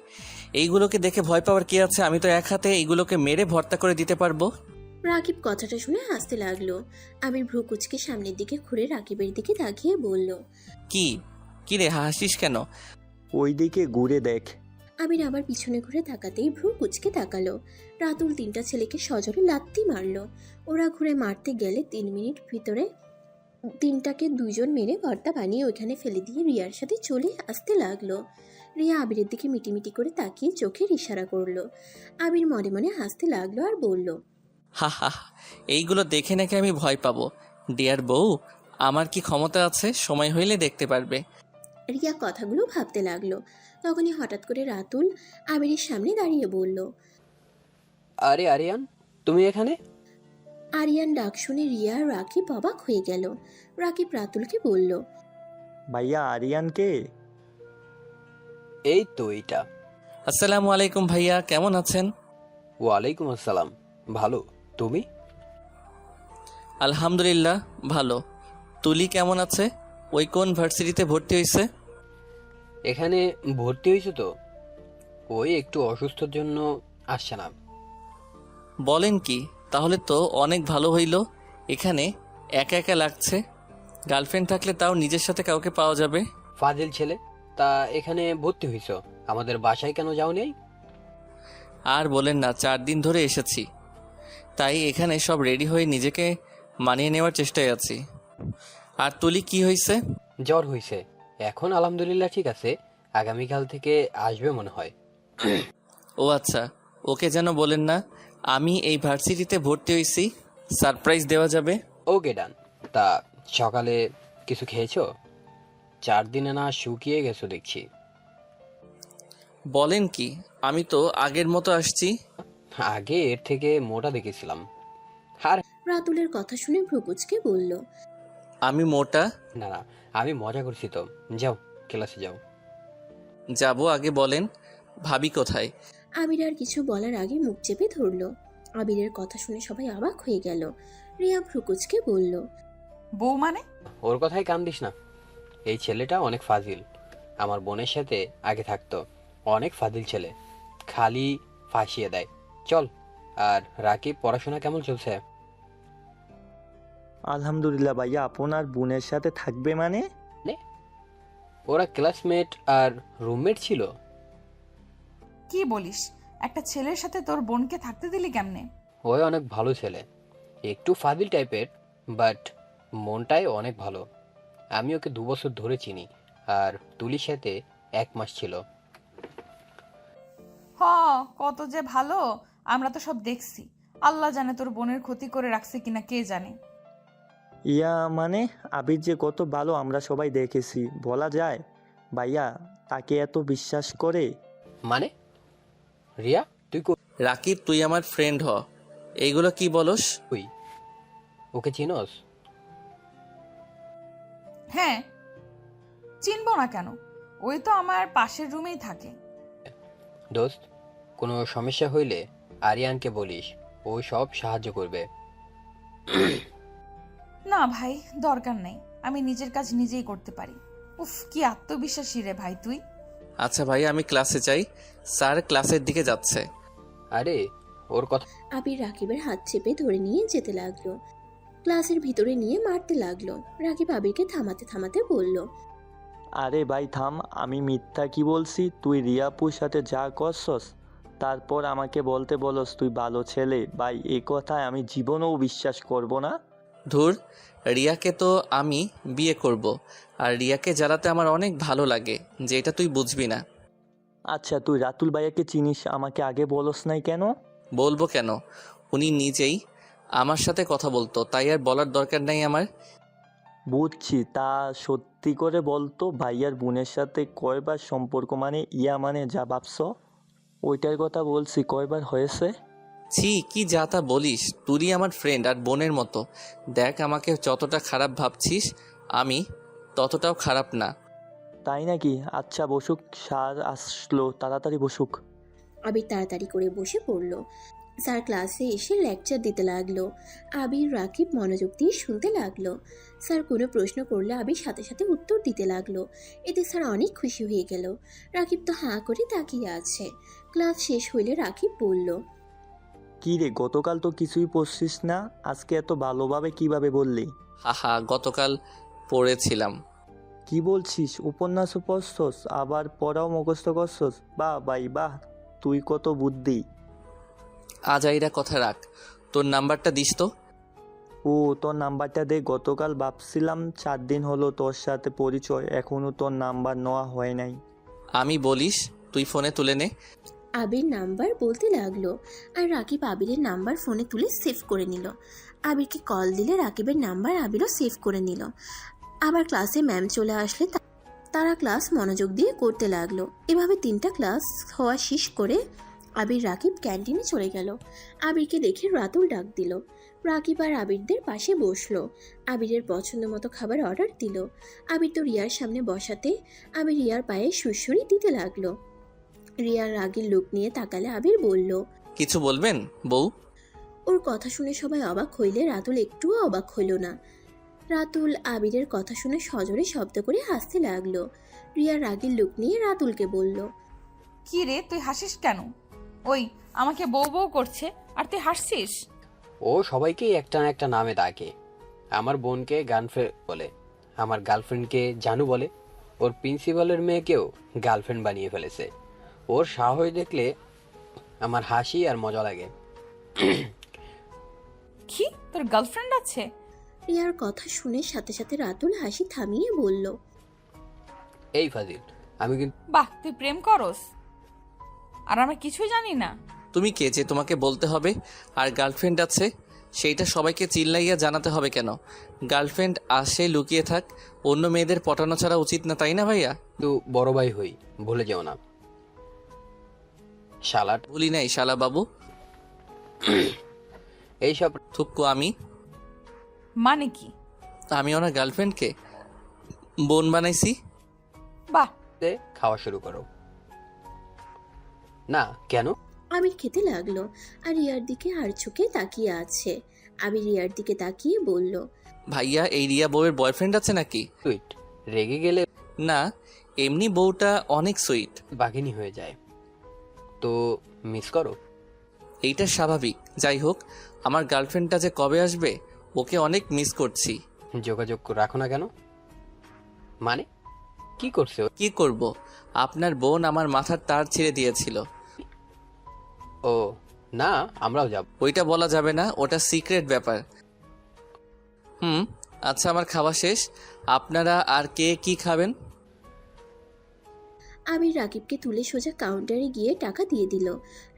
এইগুলোকে দেখে ভয় পাওয়ার কি আছে? আমি তো এক হাতে এইগুলোকে মেরে ভর্তা করে দিতে পারবো। রাকিব কথাটা শুনে হাসতে লাগলো। আবির ভ্রু কুচকে সামনের দিকে ঘুরে রাকিবের দিকে তাকিয়ে বলল। কি রে, হাসিস কেন? ওইদিকে ঘুরে দেখ। আবির আবার পিছনে ঘুরে তাকাতেই ভ্রু কুচকে তাকালো। রাতুল 3টা ছেলেকে সজোরে লাত্তি মারলো। ওরা ঘুরে মারতে গেলে 3 মিনিট ভিতরে 3টাকে 2জন মেরে ভর্তা বানিয়ে ওইখানে ফেলে দিয়ে রিয়ার সাথে চলে আসতে লাগলো। রিয়া আবিরের দিকে মিটিমিটি করে তাকিয়ে চোখের ইশারা করলো। আবির মনে মনে হাসতে লাগলো আর বলল। হা হা, এইগুলো দেখে নাকি আমি ভয় পাবো? ডিয়ার বউ, আমার কি ক্ষমতা আছে? সময় হইলে দেখতে পারবে। রিয়া কথাগুলো ভাবতে লাগলো। তখনই হঠাৎ করে রাতুল আবিরের সামনে দাঁড়িয়ে বলল। আরে আরিয়ান, তুমি এখানে? আরিয়ান ডাক শুনে রিয়া আর রাকিব অবাক হয়ে গেল। রাকিব রাতুলকে বলল। ভাইয়া, আরিয়ানকে? এই তো এইটা। আসসালামু আলাইকুম ভাইয়া, কেমন আছেন? ওয়ালাইকুম আসসালাম। ভালো, তুমি? আলহামদুলিল্লাহ ভালো। তুলি কেমন আছে? ওই কোন ভার্সিটিতে ভর্তি হয়েছে? এখানে ভর্তি হয়েছো তো? ওই একটু অসুস্থর জন্য আসছে না। বলেন কি? তাহলে তো অনেক ভালো হইল। এখানে একা একা লাগছে। গার্লফ্রেন্ড থাকলে তাও নিজের সাথে কাউকে পাওয়া যাবে। ফাজিল ছেলে, তা এখানে ভর্তি হয়েছো? আমাদের বাসায় কেন যাও নেই? আর বলেন না, 4 দিন ধরে এসেছি, তাই এখানে সব রেডি হয়ে নিজেকে মানিয়ে নেওয়ার চেষ্টায় আছি। আর তুলি কি হয়েছে? জ্বর হয়েছে, এখন আলহামদুলিল্লাহ ঠিক আছে। আগামীকাল থেকে আসবে মনে হয়। ও আচ্ছা, ওকে যেন বলেন না আমি এই ভার্সিটিতে ভর্তি হয়েছি, সারপ্রাইজ দেওয়া যাবে। ওকে ডান। তা সকালে কিছু খেয়েছো? 4 দিনে না শুকিয়ে গেছো দেখছি। বলেন কি? আমি তো আগের মতো আসছি। আগে এর থেকে মোটা দেখেছিলাম। আর রাতুলের কথা শুনে ভ্রুকুচকে বলল। আমি মোটা? না না, আমি মজা করছি তো। যাও, ক্লাসে যাও। যাব, আগে বলেন ভাবি কোথায়? আবির আর কিছু বলার আগে মুখ চেপে ধরল। আবিরের কথা শুনে সবাই অবাক হয়ে গেল। রিয়া ভ্রুকুচকে বলল। বউ মানে? ওর কথাই কান দিস না। এই ছেলেটা অনেক ফাজিল। আমার বোনের সাথে আগে থাকতো। অনেক ফাজিল ছেলে, খালি ফাঁসিয়ে দেয়। চল। আর রাকিব, পড়াশোনা কেমন চলছে? আলহামদুলিল্লাহ ভাইয়া, আপনার বোনের সাথে থাকবে মানে? নে, ওরা ক্লাসমেট আর রুমমেট ছিল। কি বলিস? একটা ছেলের সাথে তোর বোনকে থাকতে দিলি কেমনে? ওই অনেক ভালো ছেলে, একটু ফাজিল টাইপের, বাট মনটাই অনেক ভালো। আমি ওকে 2 বছর ধরে চিনি, আর তুলির সাথে 1 মাস ছিল। হ, কত যে ভালো, আমরা তো সব দেখছি। আল্লাহ জানে তোর বোনের ক্ষতি করে রাখছে কিনা, কে জানে। ইয়া মানে আবির যে কত ভালো আমরা সবাই দেখেছি, বলা যায়? ভাইয়া তাকে এত বিশ্বাস করে? মানে রিয়া, তুই রাকিব, তুই আমার ফ্রেন্ড হ। এইগুলো কি বলস? কই? ওকে চিনস? হ্যাঁ, চিনবো না কেন? ওই তো আমার পাশের রুমেই থাকে। দোস্ত, কোনো সমস্যা হইলে আরিয়ানকে বলিস, ও সব সাহায্য করবে। না ভাই, দরকার নেই, আমি নিজের কাজ নিজেই করতে পারি। উফ, কি আত্মবিশ্বাসী রে ভাই তুই। আচ্ছা ভাই, আমি ক্লাসে যাই, স্যার ক্লাসের দিকে যাচ্ছে। আরে ওর কথা। আবির রাকিবের হাত চেপে ধরে নিয়ে যেতে লাগলো। ক্লাসের ভিতরে নিয়ে মারতে লাগলো। রাকিব আবিরকে থামাতে থামাতে বলল, আরে ভাই থাম, আমি মিথ্যা কি বলছি? তুই রিয়াপুর সাথে যা করছস তারপর আমাকে বলতে বলস তুই ভালো ছেলে। ভাই এই কথায় আমি জীবনেও বিশ্বাস করব না। ধুর, রিয়াকে তো আমি বিয়ে করব, আর রিয়াকে জ্বালাতে আমার অনেক ভালো লাগে, যেটা তুই বুঝবি না। আচ্ছা তুই রাতুল ভাইয়াকে চিনিস, আমাকে আগে বলস নাই কেন? বলবো কেন? উনি নিজেই আমার সাথে কথা বলতো, তাই আর বলার দরকার নাই আমার। বুঝছি, তা সত্যি করে বলতো ভাইয়ার বোনের সাথে কয়বার সম্পর্ক, মানে ইয়া মানে যা ভাবছ ওইটার কথা বলছি, কয়বার হয়েছে? ছি, কি যা তা বলিস? তুই আমার ফ্রেন্ড আর বোনের মতো। দেখ, আমাকে যতটা খারাপ ভাবছিস আমি ততটাও খারাপ না। তাই নাকি? আচ্ছা বসুক, স্যার আসলো, তাড়াতাড়ি বসুক। আবির তাড়াতাড়ি করে বসে পড়ল। স্যার ক্লাসে এসে লেকচার দিতে লাগলো। আবির রাকিব মনোযোগ দিয়ে শুনতে লাগলো। স্যার কোনো প্রশ্ন করলে আবির সাথে সাথে উত্তর দিতে লাগলো। এতে স্যার অনেক খুশি হয়ে গেল। রাকিব তো হাঁ করে তাকিয়ে আছে। ক্লাস শেষ হইলে রাকিব বলল, কি রে, গতকাল তো কিছুই পড়ছিস না, আজকে এত ভালোভাবে কিভাবে বললি? হাহা, গতকাল পড়েছিলাম। কি বলছিস? উপন্যাসও পড়ছস, আবার পড়াও মুখস্থ করছস? বাহ ভাই বাহ, তুই কত বুদ্ধি। আজাইরা কথা রাখ, তোর নাম্বারটা দিস তো। ও তোর নাম্বারটা দে, গতকাল ভাবছিলাম 4 দিন হলো তোর সাথে পরিচয়, এখনো তোর নাম্বার নেওয়া হয় নাই। আমি বলিস, তুই ফোনে তুলে নে। আবির নাম্বার বলতে লাগলো, আর রাকিব আবিরের নাম্বার ফোনে তুলে সেভ করে নিল। আবিরকে কল দিলে রাকিবের নাম্বার আবিরও সেভ করে নিল। আবার ক্লাসে ম্যাম চলে আসলে তারা ক্লাস মনোযোগ দিয়ে করতে লাগলো। এভাবে 3টা ক্লাস হওয়া শেষ করে আবির রাকিব ক্যান্টিনে চলে গেল। আবিরকে দেখে রাতুল ডাক দিল। রাকিব আর আবিরদের পাশে বসলো। আবিরের পছন্দ মতো খাবার অর্ডার দিল। আবির তো রিয়ার সামনে বসাতে আবির রিয়ার পায়ে সুড়সুড়ি দিতে লাগলো। রিয়ার রাগের লুক নিয়ে তাকালে আবির বলল, কিছু বলবেন বউ? ওর কথা শুনে সবাই অবাক হইলে রাতুল একটুও অবাক হইল না। রাতুল আবিরের কথা শুনে সজোরে শব্দ করে হাসতে লাগলো। রিয়া রাগের লুক নিয়ে রাতুলকে বলল, কি রে, তুই হাসিস কেন? ওই আমাকে বউ বউ করছে আর তুই হাসছিস? ও সবাইকেই একটা না একটা নামে ডাকে। আমার বোনকে গার্লফ্রেন্ড বলে, আমার গার্লফ্রেন্ডকে জানু বলে, ওর প্রিন্সিপালের মেয়েকেও গার্লফ্রেন্ড বানিয়ে ফেলেছে। ওর সাহস দেখলে আমার হাসি আর মজা লাগে। কি, তোর গার্লফ্রেন্ড আছে? রিয়ার কথা শুনে সাথে সাথে রাতুল হাসি থামিয়ে বলল, এই ফাজিল, আমি কিন্তু বাহ, তুই প্রেম করস আর আমরা কিছুই জানি না? তুমি কে যে তোমাকে বলতে হবে? আর গার্লফ্রেন্ড আছে সেইটা সবাইকে চিল্লাইয়া জানাতে হবে কেন? গার্লফ্রেন্ড আসে লুকিয়ে থাক, অন্য মেয়েদের পটানো ছাড়া উচিত না, তাই না ভাইয়া? বড় ভাই হই, ভুলে যেও না। শালাট, ভুলি নাই শালা বাবু। এইসব থুক্কু আমি মানে কি? আমি ওনার গার্লফ্রেন্ডকে বোন বানাইছি। বাহ, খাওয়া শুরু করো না কেন? আবির খেতে লাগলো আর রিয়ার দিকে আর চোখে তাকিয়ে আছে। আবির রিয়ার দিকে তাকিয়ে বলল, ভাইয়া, এই রিয়া বউয়ের বয়ফ্রেন্ড আছে নাকি? সুইট, রেগে গেলে না, এমনি বউটা অনেক সুইট। বাঘিনী হয়ে যায়, তো মিস করো। এইটা স্বাভাবিক। যাই হোক, আমার গার্লফ্রেন্ডটা যে কবে আসবে ওকে অনেক মিস করছি। যোগাযোগ রাখো না কেন? মানে কি করছে ও? কি করব, আপনার বোন আমার মাথার তার ছিঁড়ে দিয়েছিল। ও না, আমরাও যাব। ওইটা বলা যাবে না, ওটা সিক্রেট ব্যাপার। আচ্ছা, আমার খাওয়া শেষ। আপনারা আর কে কি খাবেন? আবির রাকিবকে তুলে সোজা কাউন্টারে গিয়ে টাকা দিয়ে দিল।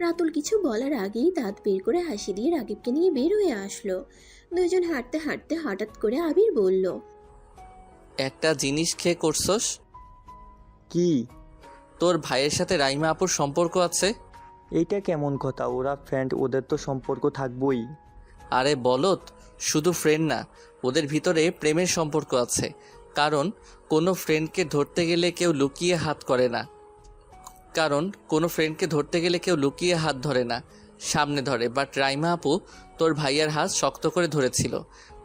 রাতুল কিছু বলার আগেই দাঁত বের করে হাসি দিয়ে রাকিবকে নিয়ে বের হয়ে আসলো। দুইজন হাঁটতে হাঁটতে হঠাৎ করে আবির বলল, একটা জিনিস খেয়ে করছস? কি? তোর ভাইয়ের সাথে রাইমা আপুর সম্পর্ক আছে? এইটা কেমন কথা? ওরা ফ্রেন্ড, ওদের তো সম্পর্ক থাকবই। আরে বলত, শুধু ফ্রেন্ড না, ওদের ভিতরে প্রেমের সম্পর্ক আছে। কারণ কোনো ফ্রেন্ডকে ধরতে গেলে কেউ লুকিয়ে হাত ধরে না, সামনে ধরে। বাট রাইমা আপু তোর ভাইয়ার হাত শক্ত করে ধরেছিল।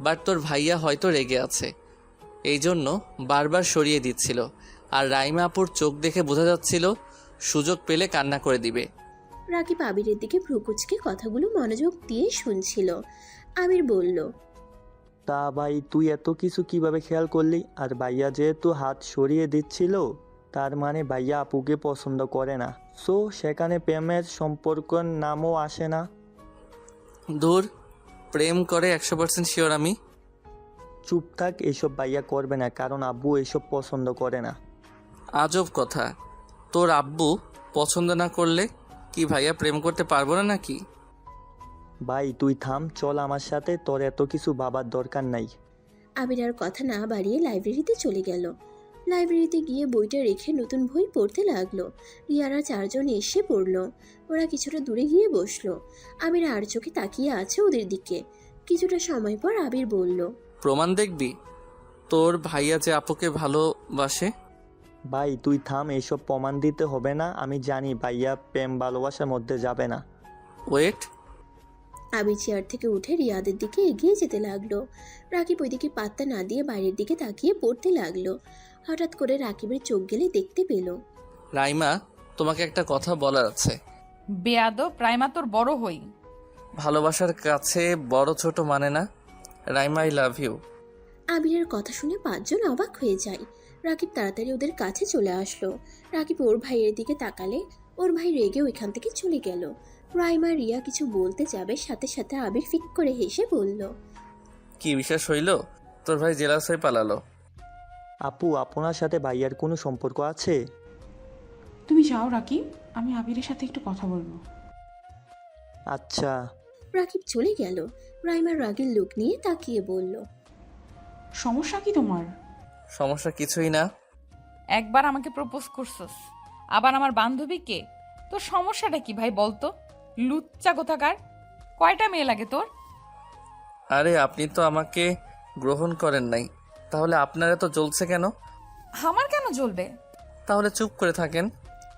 বাট তোর ভাইয়া হয়তো রেগে আছে, এই জন্য বারবার সরিয়ে দিচ্ছিল। আর রাইমা আপুর চোখ দেখে বোঝা যাচ্ছিল সুযোগ পেলে কান্না করে দিবে। রাকিব আবিরের দিকে ভ্রুকুচকে কথাগুলো মনোযোগ দিয়ে শুনছিল। আবির বলল, তা ভাই, তুই এত কিছু কিভাবে খেয়াল করলি? আর ভাইয়া যেহেতু হাত সরিয়ে দিচ্ছিল, তার মানে ভাইয়া আপুকে পছন্দ করে না। সো সেখানে প্রেমের সম্পর্কের নামও আসে না। দূর, প্রেম করে 100% শিওর আমি। চুপ থাক, এসব ভাইয়া করবে না, কারণ আব্বু এসব পছন্দ করে না। আজব কথা, তোর আব্বু পছন্দ না করলে কি ভাইয়া প্রেম করতে পারবো না নাকি? ভাই তুই থাম, চল আমার সাথে, তোর এত কিছু ভাবার দরকার নাই। আবির আর কথা না বাড়িয়ে লাইব্রেরিতে চলে গেল। লাইব্রেরিতে গিয়ে বইটা রেখে নতুন বই পড়তে লাগলো। রিয়ারা চারজন এসে পড়লো। ওরা কিছুটা দূরে গিয়ে বসলো। আবির আর চোখে তাকিয়ে আছে ওদের দিকে। কিছুটা সময় পর আবির বলল, প্রমাণ দেখবি তোর ভাইয়া যে আপুকে ভালোবাসে? ভাই তুই থাম, এসব প্রমাণ দিতে হবে না। আমি জানি ভাইয়া প্রেম ভালোবাসার মধ্যে যাবে না। ওয়েট। আবির চেয়ার থেকে উঠে রিয়াদের দিকে এগিয়ে যেতে লাগলো। রাকিব ওইদিকে পাত্তা না দিয়ে বাইরের দিকে তাকিয়ে পড়তে লাগলো। হঠাৎ করে রাকিবের চোখ গেলে দেখতে পেল। রাইমা, তোমাকে একটা কথা বলার আছে। বেয়াদব, রাইমা তোর বড় হই। ভালোবাসার কাছে বড় ছোট মানে না। Raima, I love you. আবিরের কথা শুনে পাঁচজন অবাক হয়ে যায়। রাকিব তাড়াতাড়ি ওদের কাছে চলে আসলো। রাকিব ওর ভাইয়ের দিকে তাকালে ওর ভাই রেগে ওইখান থেকে চলে গেল। রাইমা রিয়া কিছু বলতে যাবে, সাথে সাথে আবির ফিক করে হেসে বলল, কি বিশ্বাস হইল? তোর ভাই জেলাস হয়ে পালালো। আপু, আপনার সাথে ভাইয়ার কোনো সম্পর্ক আছে? তুমি যাও রাকিব, আমি আবিরের সাথে একটু কথা বলবো। আচ্ছা। রাকিব চলে গেল। রাইমার রাগের লোক নিয়ে তাকিয়ে বলল, সমস্যা কি তোমার? সমস্যা কিছুই না। একবার আমাকে প্রপোজ করছস, আবার আমার বান্ধবীকে। তোর সমস্যাটা কি ভাই বলতো? লুচ্চা কোথাকার। কয়টা মেয়ে লাগে তোর? আরে আপনি তো আমাকে গ্রহণ করেন নাই, তাহলে আপনারা তো জ্বলছে কেন? আমার কেন জ্বলবে? তাহলে চুপ করে থাকেন।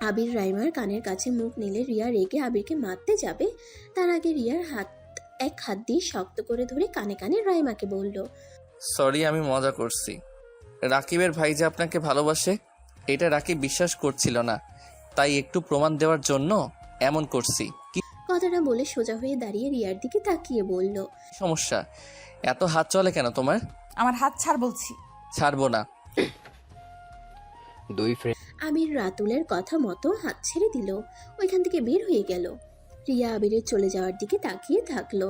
আবির রাইমার কানের কাছে মুখ নিলে রিয়া রেগে আবিরকে মারতে যাবে। তার আগে রিয়ার এক হাত দিয়ে শক্ত করে ধরে কানে কানে রাইমাকে বলল, সরি, আমি মজা করছি। রাকিবের ভাই যে আপনাকে ভালোবাসে এটা রাকিব বিশ্বাস করছিল না, তাই একটু প্রমাণ দেওয়ার জন্য এমন করছি। কি কথাটা বলে সোজা হয়ে দাঁড়িয়ে রিয়ার দিকে তাকিয়ে বলল, সমস্যা? এত হাত চলে কেন তোমার? আমার হাত ছাড় বলছি। ছাড়বো না। দুই ফ্রেন্ড আবির রাতুলের কথা মতো হাত ছেড়ে দিল। ওইখান থেকে বের হয়ে গেল। রিয়া আবিরের চলে যাওয়ার দিকে তাকিয়ে থাকলো।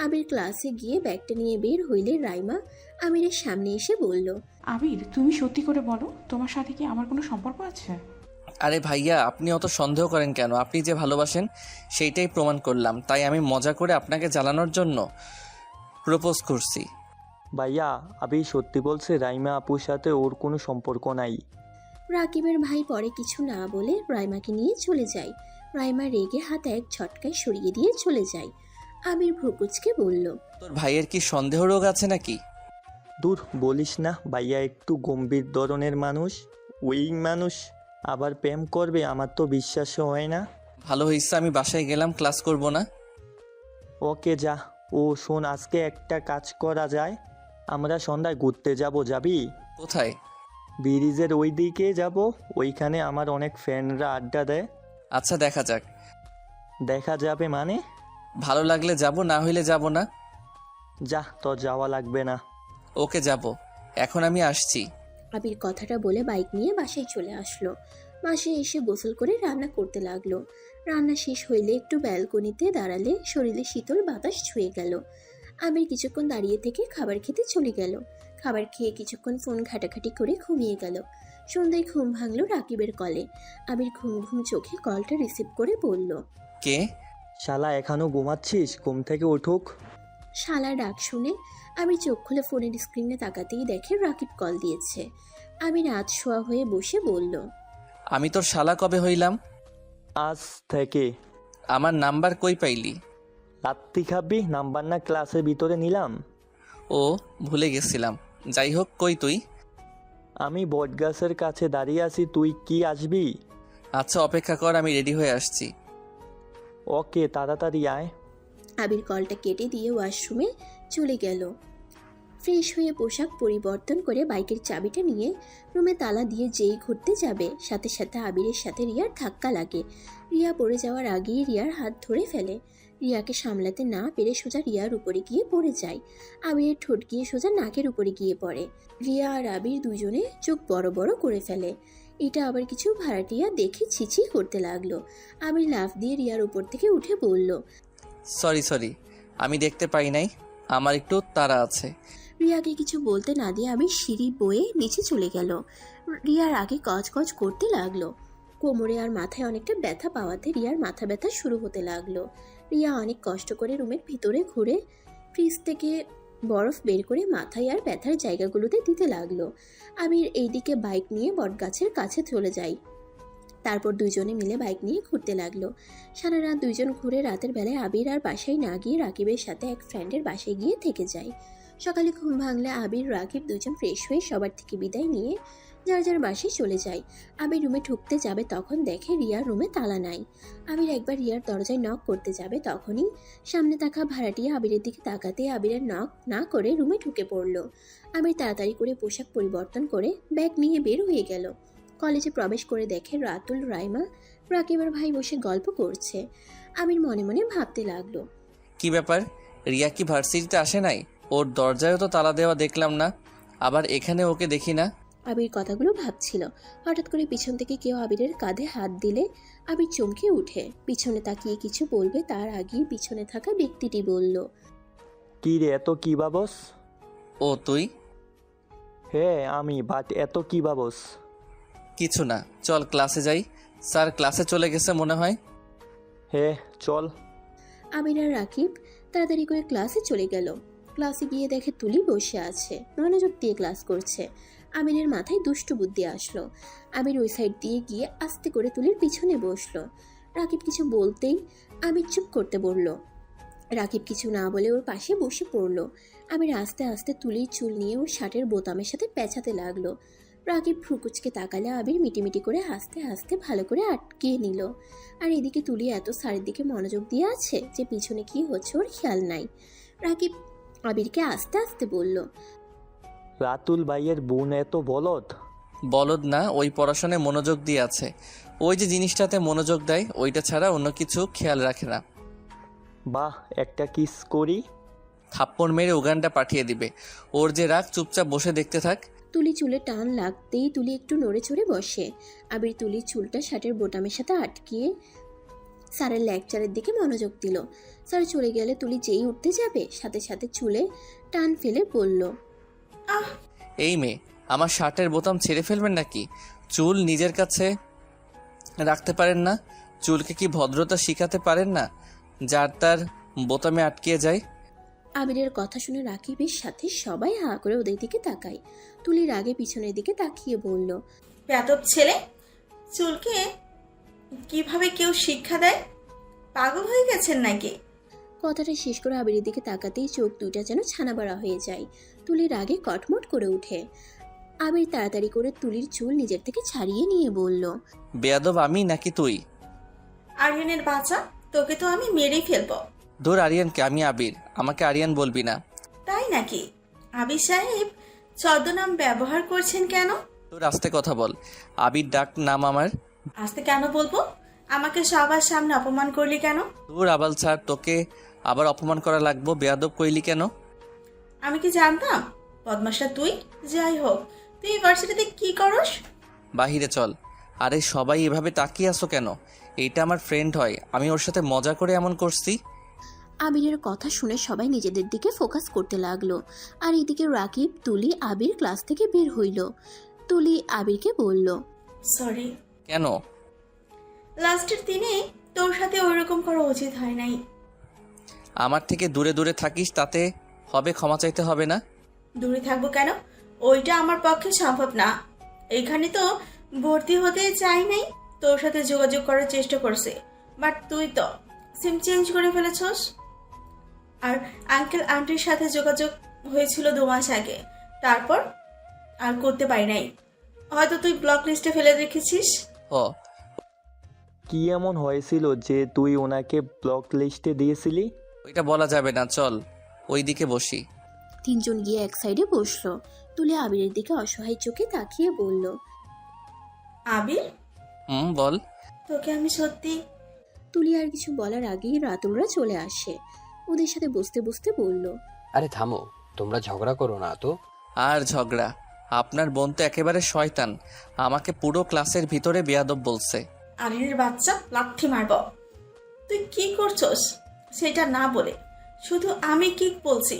আবির ক্লাসে গিয়ে ব্যাগটা নিয়ে বের হইলে রাইমা আবিরের সামনে এসে বলল, আবির, তুমি সত্যি করে বলো, তোমার সাথে কি আমার কোনো সম্পর্ক আছে? আরে ভাইয়া, আপনি অত সন্দেহ করেন কেন? আপনি যে ভালোবাসেন সেইটাই প্রমাণ করলাম, তাই আমি মজা করে আপনাকে জ্বালানোর জন্য প্রপোজ করছি। ভাইয়া, আবি সত্যি বলছে, রাইমা আপুর সাথে ওর কোনো সম্পর্ক নাই। রাকিবের ভাই পরে কিছু না বলে রাইমাকে নিয়ে চলে যায়। রাইমা রেগে হাত এক ঝটকায় সরিয়ে দিয়ে চলে যায়। আবির ভ্রুকুচকে বলল, তোর ভাইয়ের কি সন্দেহ রোগ আছে নাকি? দূর, বলিস না, ভাইয়া একটু গম্ভীর ধরনের মানুষ। ওই মানুষ আবার প্রেম করবে, আমার তো বিশ্বাসও হয় না। ভালো হয়েছে আমি বাসায় গেলাম, ক্লাস করব না। ওকে যা। ও শোন, আজকে একটা কাজ করা যায়, আমরা সন্ধ্যায় ঘুরতে যাব, যাবি? কোথায়? ব্রিজের ওই দিকে যাব, ওইখানে আমার অনেক ফ্রেন্ডরা আড্ডা দেয়। আচ্ছা, দেখা যাক। দেখা যাবে মানে? ভালো লাগলে যাব, না হইলে যাব না। যা, তোর যাওয়া লাগবে না। ওকে যাব, এখন আমি আসছি। আবির কথাটা বলে বাইক নিয়ে বাসায় চলে আসলো। বাসায় এসে গোসল করে রান্না করতে লাগলো। রান্না শেষ হইলে একটু ব্যালকনিতে দাঁড়ালে শরীরে শীতল বাতাস ছুঁয়ে গেল। আবির কিছুক্ষণ দাঁড়িয়ে থেকে খাবার খেতে চলে গেল। খাবার খেয়ে কিছুক্ষণ ফোন ঘাটাঘাটি করে ঘুমিয়ে গেল। সন্ধ্যায় ঘুম ভাঙলো রাকিবের কলে। আবির ঘুম ঘুম চোখে কলটা রিসিভ করে বলল, কে? শালা এখনও ঘুমাচ্ছিস? ঘুম থেকে উঠুক। শালা ডাক শুনে আবির চোখ খুলে ফোনের স্ক্রিনে তাকাতেই দেখে রাকিব কল দিয়েছে। আবির আজ শোয়া হয়ে বসে বলল, আমি তোর শালা কবে হইলাম? আজ থেকে। আমার নাম্বার কই পাইলি? রাত্রি খাবি? নাম্বার না ক্লাসের ভিতরে নিলাম। ও, ভুলে গেছিলাম। যাই হোক, কই তুই? আমি বটগাছের কাছে দাঁড়িয়ে আছি, তুই কি আসবি? আচ্ছা, অপেক্ষা কর, আমি রেডি হয়ে আসছি। ওকে, তাড়াতাড়ি আয়। আবির কলটা কেটে দিয়ে ওয়াশরুমে চলে গেল। ফ্রেশ হয়ে পোশাক পরিবর্তন করে বাইকের চাবিটা নিয়ে রুমে তালা দিয়ে যেই ঘুরতে যাবে, সাথে সাথে আবিরের সাথে রিয়ার ধাক্কা লাগে। রিয়া পড়ে যাওয়ার আগেই রিয়ার হাত ধরে ফেলে। রিয়াকে সামলাতে না পেরে সোজা রিয়ার উপরে গিয়ে পড়ে যায়। আবিরের ঠোঁট গিয়ে সোজা নাকের উপরে গিয়ে পড়ে। রিয়া আর আবির দুজনে চোখ বড় বড় করে ফেলে। এটা আবার কিছু ভাড়াটিয়া দেখে ছিছি করতে লাগলো। আবির লাফ দিয়ে রিয়ার উপর থেকে উঠে বলল, সরি, আমি দেখতে পাই নাই, আমার একটু তাড়া আছে। রিয়াকে কিছু বলতে না দিয়ে আমি সিঁড়ি বয়ে নিচে চলে গেল। রিয়ার আগে কচ করতে লাগলো। কোমরে আর মাথায় অনেকটা ব্যথা পাওয়াতে রিয়ার মাথা ব্যথা শুরু হতে লাগলো। রিয়া অনেক কষ্ট করে রুমের ভিতরে ঘুরে ফ্রিজ থেকে বরফ বের করে মাথায় আর ব্যথার জায়গাগুলোতে দিতে লাগলো। আবির এইদিকে বাইক নিয়ে বটগাছের কাছে চলে যাই। তারপর দুজনে মিলে বাইক নিয়ে ঘুরতে লাগলো। সারা রাত দুইজন ঘুরে রাতের বেলায় আবির আর বাসায় না গিয়ে রাকিবের সাথে এক ফ্রেন্ডের বাসায় গিয়ে থেকে যায়। সকালে ঘুম ভাঙলে আবির রাকিব দুজন ফ্রেশ হয়ে সবার থেকে বিদায় নিয়ে যার যার বাসায় চলে যায়। আবির রুমে ঢুকতে যাবে তখন দেখে রিয়ার রুমে তালা নাই। আবির একবার রিয়ার দরজায় নক করতে যাবে তখনই সামনে থাকা ভাড়াটিয়া আবিরের দিকে তাকাতে আবিরের নক না করে রুমে ঢুকে পড়ল। আবির তাড়াতাড়ি করে পোশাক পরিবর্তন করে ব্যাগ নিয়ে বের হয়ে গেল। কলেজে প্রবেশ করে দেখে রাতুল, রাইমা, রাকিবের ভাই বসে গল্প করছে। আবির মনে মনে ভাবতে লাগলো, কি ব্যাপার, রিয়া কি ভার্সিটিতে আসে নাই? ওর দরজায়ও তো তালা দেওয়া দেখলাম না, আবার এখানে ওকে দেখি না। আবির কথাগুলো ভাবছিল। হঠাৎ করে পিছন থেকে কেউ আবিরের কাঁধে হাত দিলে আবির চমকে উঠে পিছনে তাকিয়ে কিছু বলবে তার আগেই পিছনে থাকা ব্যক্তিটি বলল, কি রে, এত কি ভাবস? ও তুই? হ্যাঁ আমি, বাট এত কি ভাবস? কিছু না, চল ক্লাসে যাই। স্যার ক্লাসে চলে গেছে মনে হয়। হ্যাঁ চল। আবির আর রাকিব তাড়াতাড়ি করে ক্লাসে চলে গেল। ক্লাসে গিয়ে দেখে তুলি বসে আছে, মনোযোগ দিয়ে ক্লাস করছে। আবিরের মাথায় দুষ্টু বুদ্ধি আসলো। আবির ওই সাইড দিয়ে গিয়ে আস্তে করে তুলির পিছনে বসলো। রাকিব কিছু বলতেই আবির চুপ করতে বলল। রাকিব কিছু না বলে ওর পাশে বসে পড়লো। আবির আস্তে আস্তে তুলির চুল নিয়ে ওর শার্টের বোতামের সাথে পেঁচাতে লাগলো। রাকিব ভ্রুকুচকে তাকালে আবির মিটিমিটি করে হাসতে হাসতে ভালো করে আটকিয়ে নিল। আর এদিকে তুলি এত শাড়ির দিকে মনোযোগ দিয়ে আছে যে পিছনে কি হচ্ছে ওর খেয়াল নাই। রাকিব আবিরকে আস্তে আস্তে বলল, রাতুল ভাইয়ের বোন এত বলদ? বলদ না, ওই পড়াশোনায় মনোযোগ দিয়ে আছে। ওই যে জিনিসটাতে মনোযোগ দেয় ওইটা ছাড়া অন্য কিছু খেয়াল রাখে না। বাহ, একটা কিস করি? থাপ্পড় মেরে উগানটা পাঠিয়ে দিবে। ওর যে রাগ, চুপচাপ বসে দেখতে থাক। তুলি চুলে টান লাগতেই তুলি একটু নড়ে চড়ে বসে। আবির তুলির চুলটা শার্টের বোতামের সাথে আটকিয়ে স্যারের লেকচারের দিকে মনোযোগ দিল। স্যার চলে গেলে তুলি যেই উঠতে যাবে সাথে সাথে চুলে টান ফেলে বলল, এই মেয়ে, আমার শার্টের বোতাম ছেড়ে ফেলবেন নাকি? চুল নিজের কাছে রাখতে পারেন না? চুলকে কি ভদ্রতা শিখাতে পারেন না, যার তার বোতামে আটকিয়ে যায়? আবিরের কথা শুনে রাকিবের সাথে সবাই হা করে ওদের দিকে তাকায়। তুলির আগে পিছনের দিকে তাকিয়ে বলল, বেয়াদব ছেলে, চুলকে কিভাবে কেউ শিক্ষা দেয়? পাগল হয়ে গেছেন নাকি? কথাটা শেষ করে আবিরের দিকে তাকাতেই চোখ দুইটা যেন ছানা বড়া হয়ে যায়। তুলির আগে কটমট করে ওঠে। আবির তাড়াতাড়ি করে তুলির চুল নিজের থেকে ছাড়িয়ে নিয়ে বলল, বেয়াদব আমি নাকি তুই? আরিয়ানের বাচ্চা, তোকে তো আমি মেরেই ফেলবো। ধর আরিয়ানকে, আমি আবির, আমাকে আরিয়ান বলবি না। তাই নাকি? আবির সাহেব ছদ্মনাম ব্যবহার করছেন কেন? তোর আস্তে কথা বল। আবির ডাক নাম আমার। আস্তে কেন বলবো? আমাকে সবার সামনে অপমান করলি কেন? তোর আবাল ছাড়, তোকে আবার অপমান করা লাগবো? বেয়াদব কইলি কেন? আমি কি জানতাম বদমাশটা তুই? যাই হোক, তুই ইউনিভার্সিটিতে কি করস? বাহিরে চল। আরে সবাই এভাবে তাকিয়ে আছো কেন? এইটা আমার ফ্রেন্ড হয়, আমি ওর সাথে মজা করে এমন করছি। আবিরের কথা শুনে সবাই নিজেদের দিকে ফোকাস করতে লাগলো। আর এদিকে রাকিব, তুলি, আবির ক্লাস থেকে বের হইল। তুলি আবিরকে বলল, সরি, কেন? লাস্টের দিনে তোর সাথে ওইরকম করা উচিত হয় নাই। আমার থেকে দূরে দূরে থাকিস, তাতে হবে ক্ষমা চাইতে হবে না? দূরে থাকবো কেন? ওইটা আমার পক্ষে সম্ভব না। এইখানে তো ভর্তি হতে চাই নাই, তোর সাথে যোগাযোগ করার চেষ্টা করছে, বাট তুই তো সিম চেঞ্জ করে ফেলেছস। আর আঙ্কেল আন্টির সাথে যোগাযোগ হয়েছিল 2 মাস আগে, তারপর আর করতে পারি নাই। হয়তো তুই ব্লক লিস্টে ফেলে রেখেছিস। ও, কি এমন হয়েছিল যে তুই ওনাকে ব্লক লিস্টে দিয়েছিলি? ওইটা বলা যাবে না, চল ওই দিকে বসি। তিনজন গিয়ে এক সাইডে বসলো। তুলি আবিরের দিকে অসহায় চোখে তাকিয়ে বলল, আবির, বল। তোকে আমি সত্যি। তুলি আর কিছু বলার আগেই রাতুলরা চলে আসে। ওদের সাথে বসতে বসতে বলল, আরে থামো, তোমরা ঝগড়া করো না তো। আর ঝগড়া? আপনার বোন তো একেবারে শয়তান, আমাকে পুরো ক্লাসের ভিতরে বেয়াদব বলছে। আরিনের বাচ্চা, লাথি মারব। তুই কি করছস সেটা না বলে শুধু আমি কি বলছি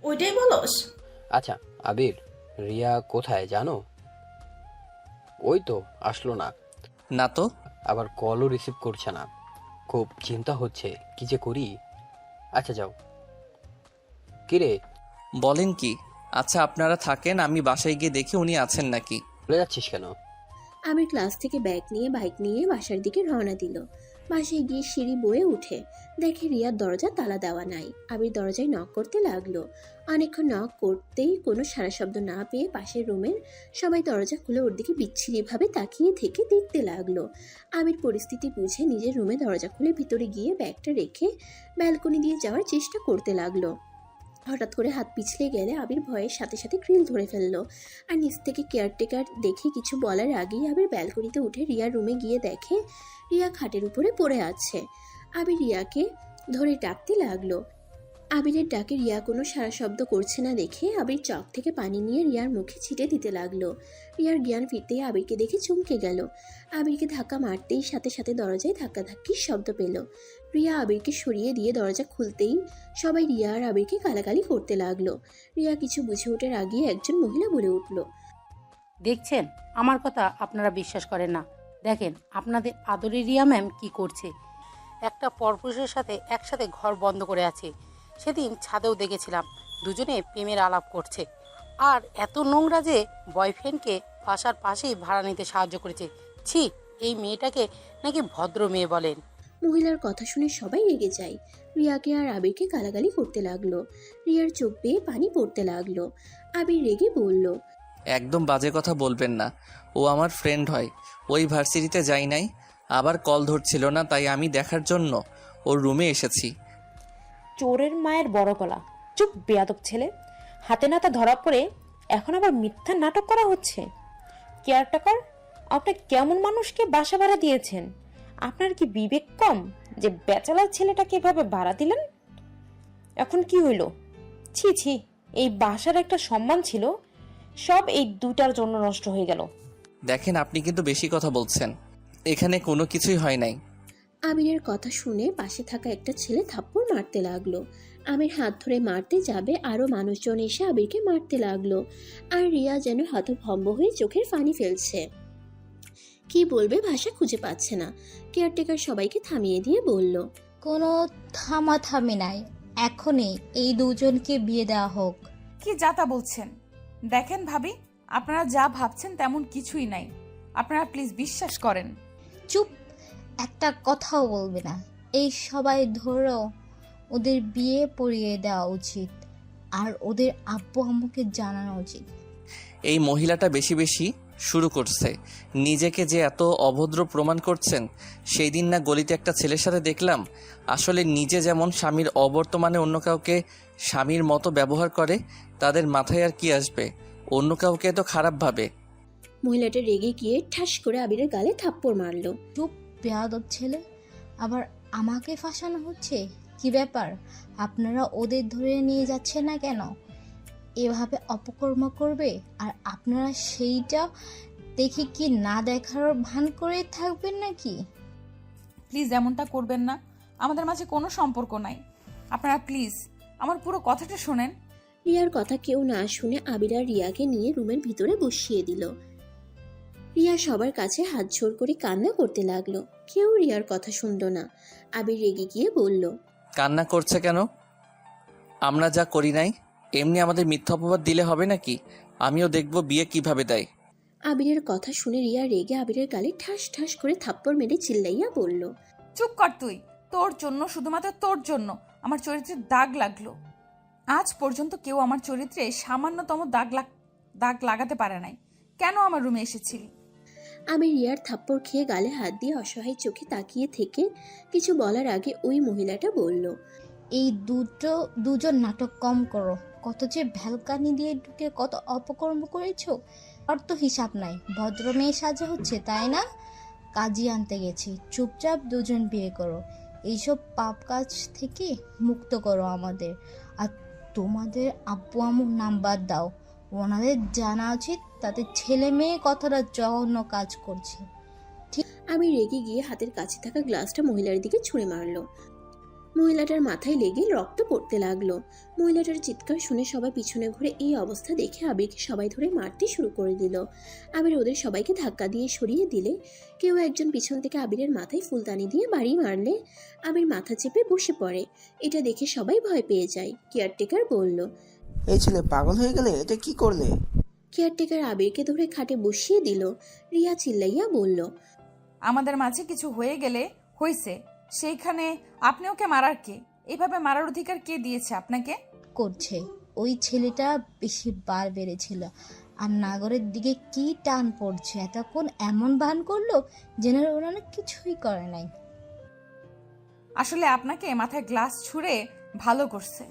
ওইটাই বলস? আচ্ছা আবির, রিয়া কোথায় জানো? ওই তো আসলো না, না তো। আবার কলও রিসিভ করছে না। খুব চিন্তা হচ্ছে, কি যে করি। আচ্ছা যাও। কিরে, বলেন কি? আচ্ছা আপনারা থাকেন, আমি বাসায় গিয়ে দেখি উনি আছেন নাকি। চলে যাচ্ছিস কেন? আবির ক্লাস থেকে ব্যাগ নিয়ে বাইক নিয়ে বাসার দিকে রওনা দিল। বাসায় গিয়ে সিঁড়ি বয়ে উঠে দেখে রিয়ার দরজা তালা দেওয়া নাই। আবির দরজায় নক করতে লাগলো। অনেকক্ষণ নক করতেই কোনো সারা শব্দ না পেয়ে পাশের রুমের সবাই দরজা খুলে ওর দিকে বিচ্ছিরিভাবে তাকিয়ে থেকে দেখতে লাগলো। আবির পরিস্থিতি বুঝে নিজের রুমে দরজা খুলে ভিতরে গিয়ে ব্যাগটা রেখে ব্যালকনি দিয়ে যাওয়ার চেষ্টা করতে লাগলো। হঠাৎ করে হাত পিছলে গেলে আবির ভয়ের সাথে সাথে গ্রিল ধরে ফেললো। আর নিচ থেকে কেয়ারটেকার দেখে কিছু বলার আগেই আবির ব্যালকনিতে উঠে রিয়ার রুমে গিয়ে দেখে রিয়া খাটের উপরে পড়ে আছে। আবির রিয়াকে ধরে ডাকতে লাগলো। আবিরের ডাকে রিয়া কোনো সারা শব্দ করছে না দেখে আবির চক থেকে পানি নিয়ে রিয়ার মুখে ছিটে দিতে লাগলো। রিয়ার জ্ঞান ফিরতেই আবিরকে দেখে চমকে গেল। আবিরকে ধাক্কা মারতেই সাথে সাথে দরজায় ধাক্কাধাক্কির শব্দ পেল। রিয়া আবিরকে সরিয়ে দিয়ে দরজা খুলতেই সবাই রিয়া আর আবিরকে গালাগালি করতে লাগলো। রিয়া কিছু বুঝে ওঠার আগেই একজন মহিলা বলে উঠল, দেখছেন, আমার কথা আপনারা বিশ্বাস করেন না। দেখেন আপনাদের আদরের রিয়া ম্যাম কি করছে। একটা পরপুরুষের সাথে একসাথে ঘর বন্ধ করে আছে। সেদিন ছাদেও দেখেছিলাম দুজনে প্রেমের আলাপ করছে। আর এত নোংরা যে বয়ফ্রেন্ডকে বাসার পাশেই ভাড়া নিতে সাহায্য করেছে। ছি, এই মেয়েটাকে নাকি ভদ্র মেয়ে বলেন। মহিলার কথা শুনে সবাই রেগে যায়। রিয়াকে আর আবিরকে গালাগালি করতে লাগলো। রিয়ার চোখ বেয়ে পানি পড়তে লাগলো। আবির রেগে বলল, একদম বাজে কথা বলবেন না, ও আমার ফ্রেন্ড হয়। ওই ভার্সিটিতে যাই নাই, আবার কল ধরছিল না, তাই আমি দেখার জন্য ওর রুমে এসেছি। চোরের মায়ের বড় গলা। চুপ বেয়াদব ছেলে, হাতে নাতা ধরা পড়ে এখন আবার মিথ্যা নাটক করা হচ্ছে। কেয়ারটেকার, আপনি কেমন মানুষকে বাসা ভাড়া দিয়েছেন? আপনার কি বিবেক কম যে ব্যাচেলার ছেলেটাকে এভাবে ভাড়া দিলেন? এখন কি হইল? ছি ছি, এই বাসার একটা সম্মান ছিল, সব এই দুটার জন্য নষ্ট হয়ে গেল। দেখেন আপনি কিন্তু বেশি কথা বলছেন, এখানে কোনো কিছুই হয় নাই। আমিরের কথা শুনে পাশে থাকা একটা ছেলে থাপ্পড় মারতে লাগলো। আমির হাত ধরে মারতে যাবে, আরো মানুষজন এসে আবিরকে মারতে লাগলো। আর রিয়া যেন হতভম্ব হয়ে চোখের পানি ফেলছে। কি বলবে ভাষা খুঁজে পাচ্ছে না। কেয়ারটেকার সবাইকে থামিয়ে দিয়ে বলল, কোনো থামাথামি নাই, এখনই এই দুজনকে বিয়ে দেওয়া হোক। কি যাতা বলছেন? দেখেন ভাবি, আপনারা যা ভাবছেন তেমন কিছুই নাই। আপনারা প্লিজ বিশ্বাস করেন। চুপ, একটা কথাও বলবে না। এই সবাই ধরো ওদের বিয়ে পড়িয়ে দেওয়া উচিত, আর ওদের আব্বু আম্মুকে জানানো উচিত। এই মহিলাটা বেশি বেশি শুরু করছে। নিজেকে যে এত অভদ্র প্রমাণ করছেন, সেই দিন না গলিতে একটা ছেলের সাথে দেখলাম। আসলে নিজে যেমন স্বামীর অবর্তমানে অন্য কাউকে স্বামীর মতো ব্যবহার করে, তাদের মাথায় আর কি আসবে অন্য কাউকে তো খারাপ ভাবে। মহিলাটা রেগে গিয়ে ঠাস করে আবিরের গালে থাপ্পড় মারলো। চুপ বেয়াদব ছেলে, আবার আমাকে ফাঁসানো হচ্ছে। কি ব্যাপার, আপনারা ওদের ধরে নিয়ে যাচ্ছেন না কেন? এভাবে অপকর্ম করবে, আর আপনারা সেইটা দেখে কি না দেখার ভান করে থাকবেন নাকি? প্লিজ এমনটা করবেন না, আমাদের মাঝে কোনো সম্পর্ক নাই। আপনারা প্লিজ আমার পুরো কথাটা শোনেন। রিয়ার কথা কেউ না শুনে আবির আর রিয়াকে নিয়ে রুমের ভিতরে বসিয়ে দিল। রিয়া সবার কাছে হাত জোড় করে কান্না করতে লাগলো। কেউ রিয়ার কথা শুনলো না। আবির রেগে গিয়ে বলল, কান্না করছে কেন? আমরা যা করি নাই এমনি আমাদের মিথ্যা অপবাদ দিলে হবে নাকি? আমিও দেখব বিয়ে কিভাবে দেয়। আবিরের কথা শুনে রিয়া রেগে আবিরের গালে ঠাস ঠাস করে থাপ্পড় মেরে চিল্লাইয়া বলল, চুপ কর তুই। তোর জন্য, শুধুমাত্র তোর জন্য আমার চরিত্রে দাগ লাগলো। আজ পর্যন্ত কেউ আমার চরিত্রে সামান্যতম দাগ লাগাতে পারে নাই। কেন আমার রুমে এসেছিলি? আমি রিয়ার থাপ্পড় খেয়ে গালে হাত দিয়ে অসহায় চোখে তাকিয়ে থেকে কিছু বলার আগে ওই মহিলাটা বলল, এই দুজন নাটক কম করো। কত যে ভ্যালকানি দিয়ে ঢুকে কত অপকর্ম করেছো, আর তো হিসাব নাই। ভদ্র মেয়ে সাজা হচ্ছে, তাই না? কাজী আনতে গেছি, চুপচাপ দুজন বিয়ে করো। এইসব পাপ কাজ থেকে মুক্ত করো আমাদের। আর তোমাদের আব্বু আম্মুর নাম বাদ দাও। ওনাদের জানা উচিত তাদের ছেলে মেয়ে কতটা জঘন্য কাজ করছে। আমি রেগে গিয়ে হাতের কাছে থাকা গ্লাসটা মহিলার দিকে ছুঁড়ে মারলো। মহিলাটার মাথায় লেগে রক্ত পড়তে লাগলো। মহিলাটার চিৎকার শুনে সবাই পিছনে ঘুরে এই অবস্থা দেখে আবিরকে সবাই ধরে মারতে শুরু করে দিল। আবির ওদের সবাইকে ধাক্কা দিয়ে সরিয়ে দিলে কেউ একজন পিছন থেকে আবিরের মাথায় ফুলদানি দিয়ে বাড়ি মারলে আবির মাথা চেপে বসে পড়ে। এটা দেখে সবাই ভয় পেয়ে যায়। কেয়ারটেকার বলল, এই ছেলে পাগল হয়ে গেলে, এটা কি করলে? কেয়ারটেকার আবিরকে ধরে খাটে বসিয়ে দিল। রিয়া চিল্লাইয়া বলল, আমাদের মাঝে কিছু হয়ে গেলে হয়েছে, সেইখানে আপনি ওকে মারার কে? এইভাবে মারার অধিকার কে দিয়েছে আপনাকে? করছে ওই ছেলেটা বেশি বার বেড়েছিল, আর নাগরের দিকে কি টান পড়ছে। এতক্ষণ এমন ভান করলো যেন ওনারা কিছুই করে নাই। আসলে আপনাকে মাথায় গ্লাস ছুঁড়ে ভালো করছে।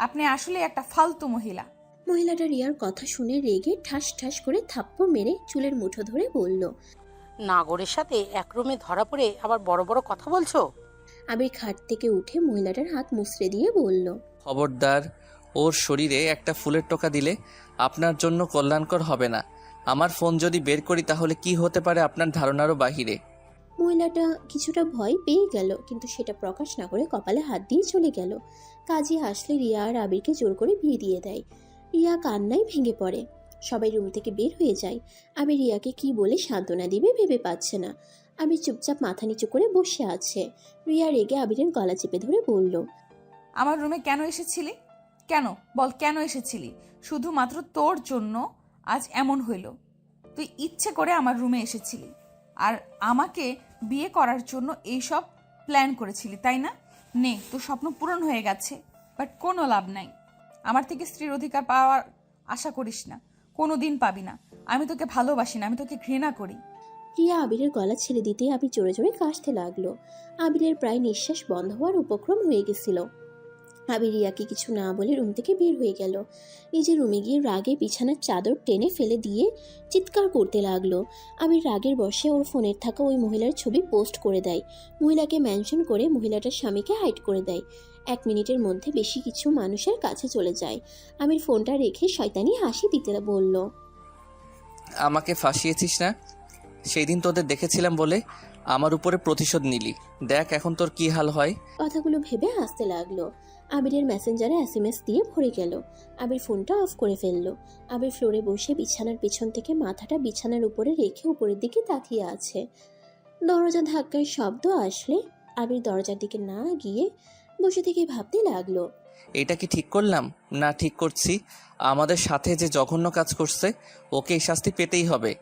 আপনি আসলে একটা ফালতু মহিলা। মহিলাটা রিয়ার কথা শুনে রেগে ঠাস ঠাস করে থাপ্পড় মেরে চুলের মুঠো ধরে বলল, নাগরের সাথে এক রুমে ধরা পড়ে আবার বড় বড় কথা বলছো? আবির খাট থেকে উঠে মহিলাটার হাত মুচড়ে দিয়ে বলল, খবরদার, ওর শরীরে একটা ফুলের টোকা দিলে আপনার জন্য কল্যাণকর হবে না। আমার ফোন যদি বের করি তাহলে কি হতে পারে আপনার ধারণারও বাহিরে। মহিলাটা কিছুটা ভয় পেয়ে গেল, কিন্তু সেটা প্রকাশ না করে কপালে হাত দিয়ে চলে গেল। কাজী আসলে রিয়া আর আবিরকে জোর করে বিয়ে দিয়ে দেয়। রিয়া কান্নায় ভেঙে পড়ে। সবাই রুম থেকে বের হয়ে যায়। আবির রিয়াকে কি বলে সান্ত্বনা দিবে ভেবে পাচ্ছে না। আবির চুপচাপ মাথা নিচু করে বসে আছে। রিয়া রেগে আবিরের গলা চেপে ধরে বলল, আমার রুমে কেন এসেছিলি? কেন বল, কেন এসেছিলি? শুধুমাত্র তোর জন্য আজ এমন হইল। তুই ইচ্ছে করে আমার রুমে এসেছিলি আর আমাকে বিয়ে করার জন্য এইসব প্ল্যান করেছিলি, তাই না? নে, তোর স্বপ্ন পূরণ হয়ে গেছে, বাট কোনো লাভ নাই। আমার থেকে স্ত্রীর অধিকার পাওয়ার আশা করিস না, কোনো দিন পাবি না। আমি তোকে ভালোবাসি না, আমি তোকে ঘৃণা করি। রিয়া আবিরের গলা ছেড়ে দিতে আবির জোরে জোরে কাশতে লাগলো। আবিরের প্রায় নিঃশ্বাস বন্ধ হওয়ার উপক্রম হয়ে গেছিল। আবির রিয়াকে কিছু না বলে রুম থেকে বের হয়ে গেল। নিজের রুমে গিয়ে রাগে বিছানার চাদর টেনে ফেলে দিয়ে চিৎকার করতে লাগলো। আবির রাগের বশে ওর ফোনের থাকা ওই মহিলার ছবি পোস্ট করে দেয়। মহিলাকে মেনশন করে মহিলাটার স্বামীকে হাইড করে দেয়। 1 মিনিটের মধ্যে বেশি কিছু মানুষের কাছে চলে যায়। আবির ফোনটা রেখে শয়তানি হাসি দিতে বলল, আমাকে ফাঁসিয়েছিস না? সেই দিন তোদের দেখেছিলাম বলে আমার উপরে প্রতিশোধ নিলি। দেখ এখন তোর কি হাল হয়। কথাগুলো ভেবে হাসতে লাগলো। আবিরের মেসেঞ্জারে SMS দিয়ে ভরে গেল। আবির ফোনটা অফ করে ফেললো। আবির ফ্লোরে বসে বিছানার পিছন থেকে মাথাটা বিছানার উপরে রেখে উপরের দিকে তাকিয়ে আছে। দরজা ধাক্কার শব্দ আসলে আবির দরজার দিকে না গিয়ে বসে থেকে ভাবতে লাগলো, এটা কি ঠিক করলাম না ঠিক করছি? আমাদের সাথে যে জঘন্য কাজ করছে ওকে এই শাস্তি পেতেই হবে।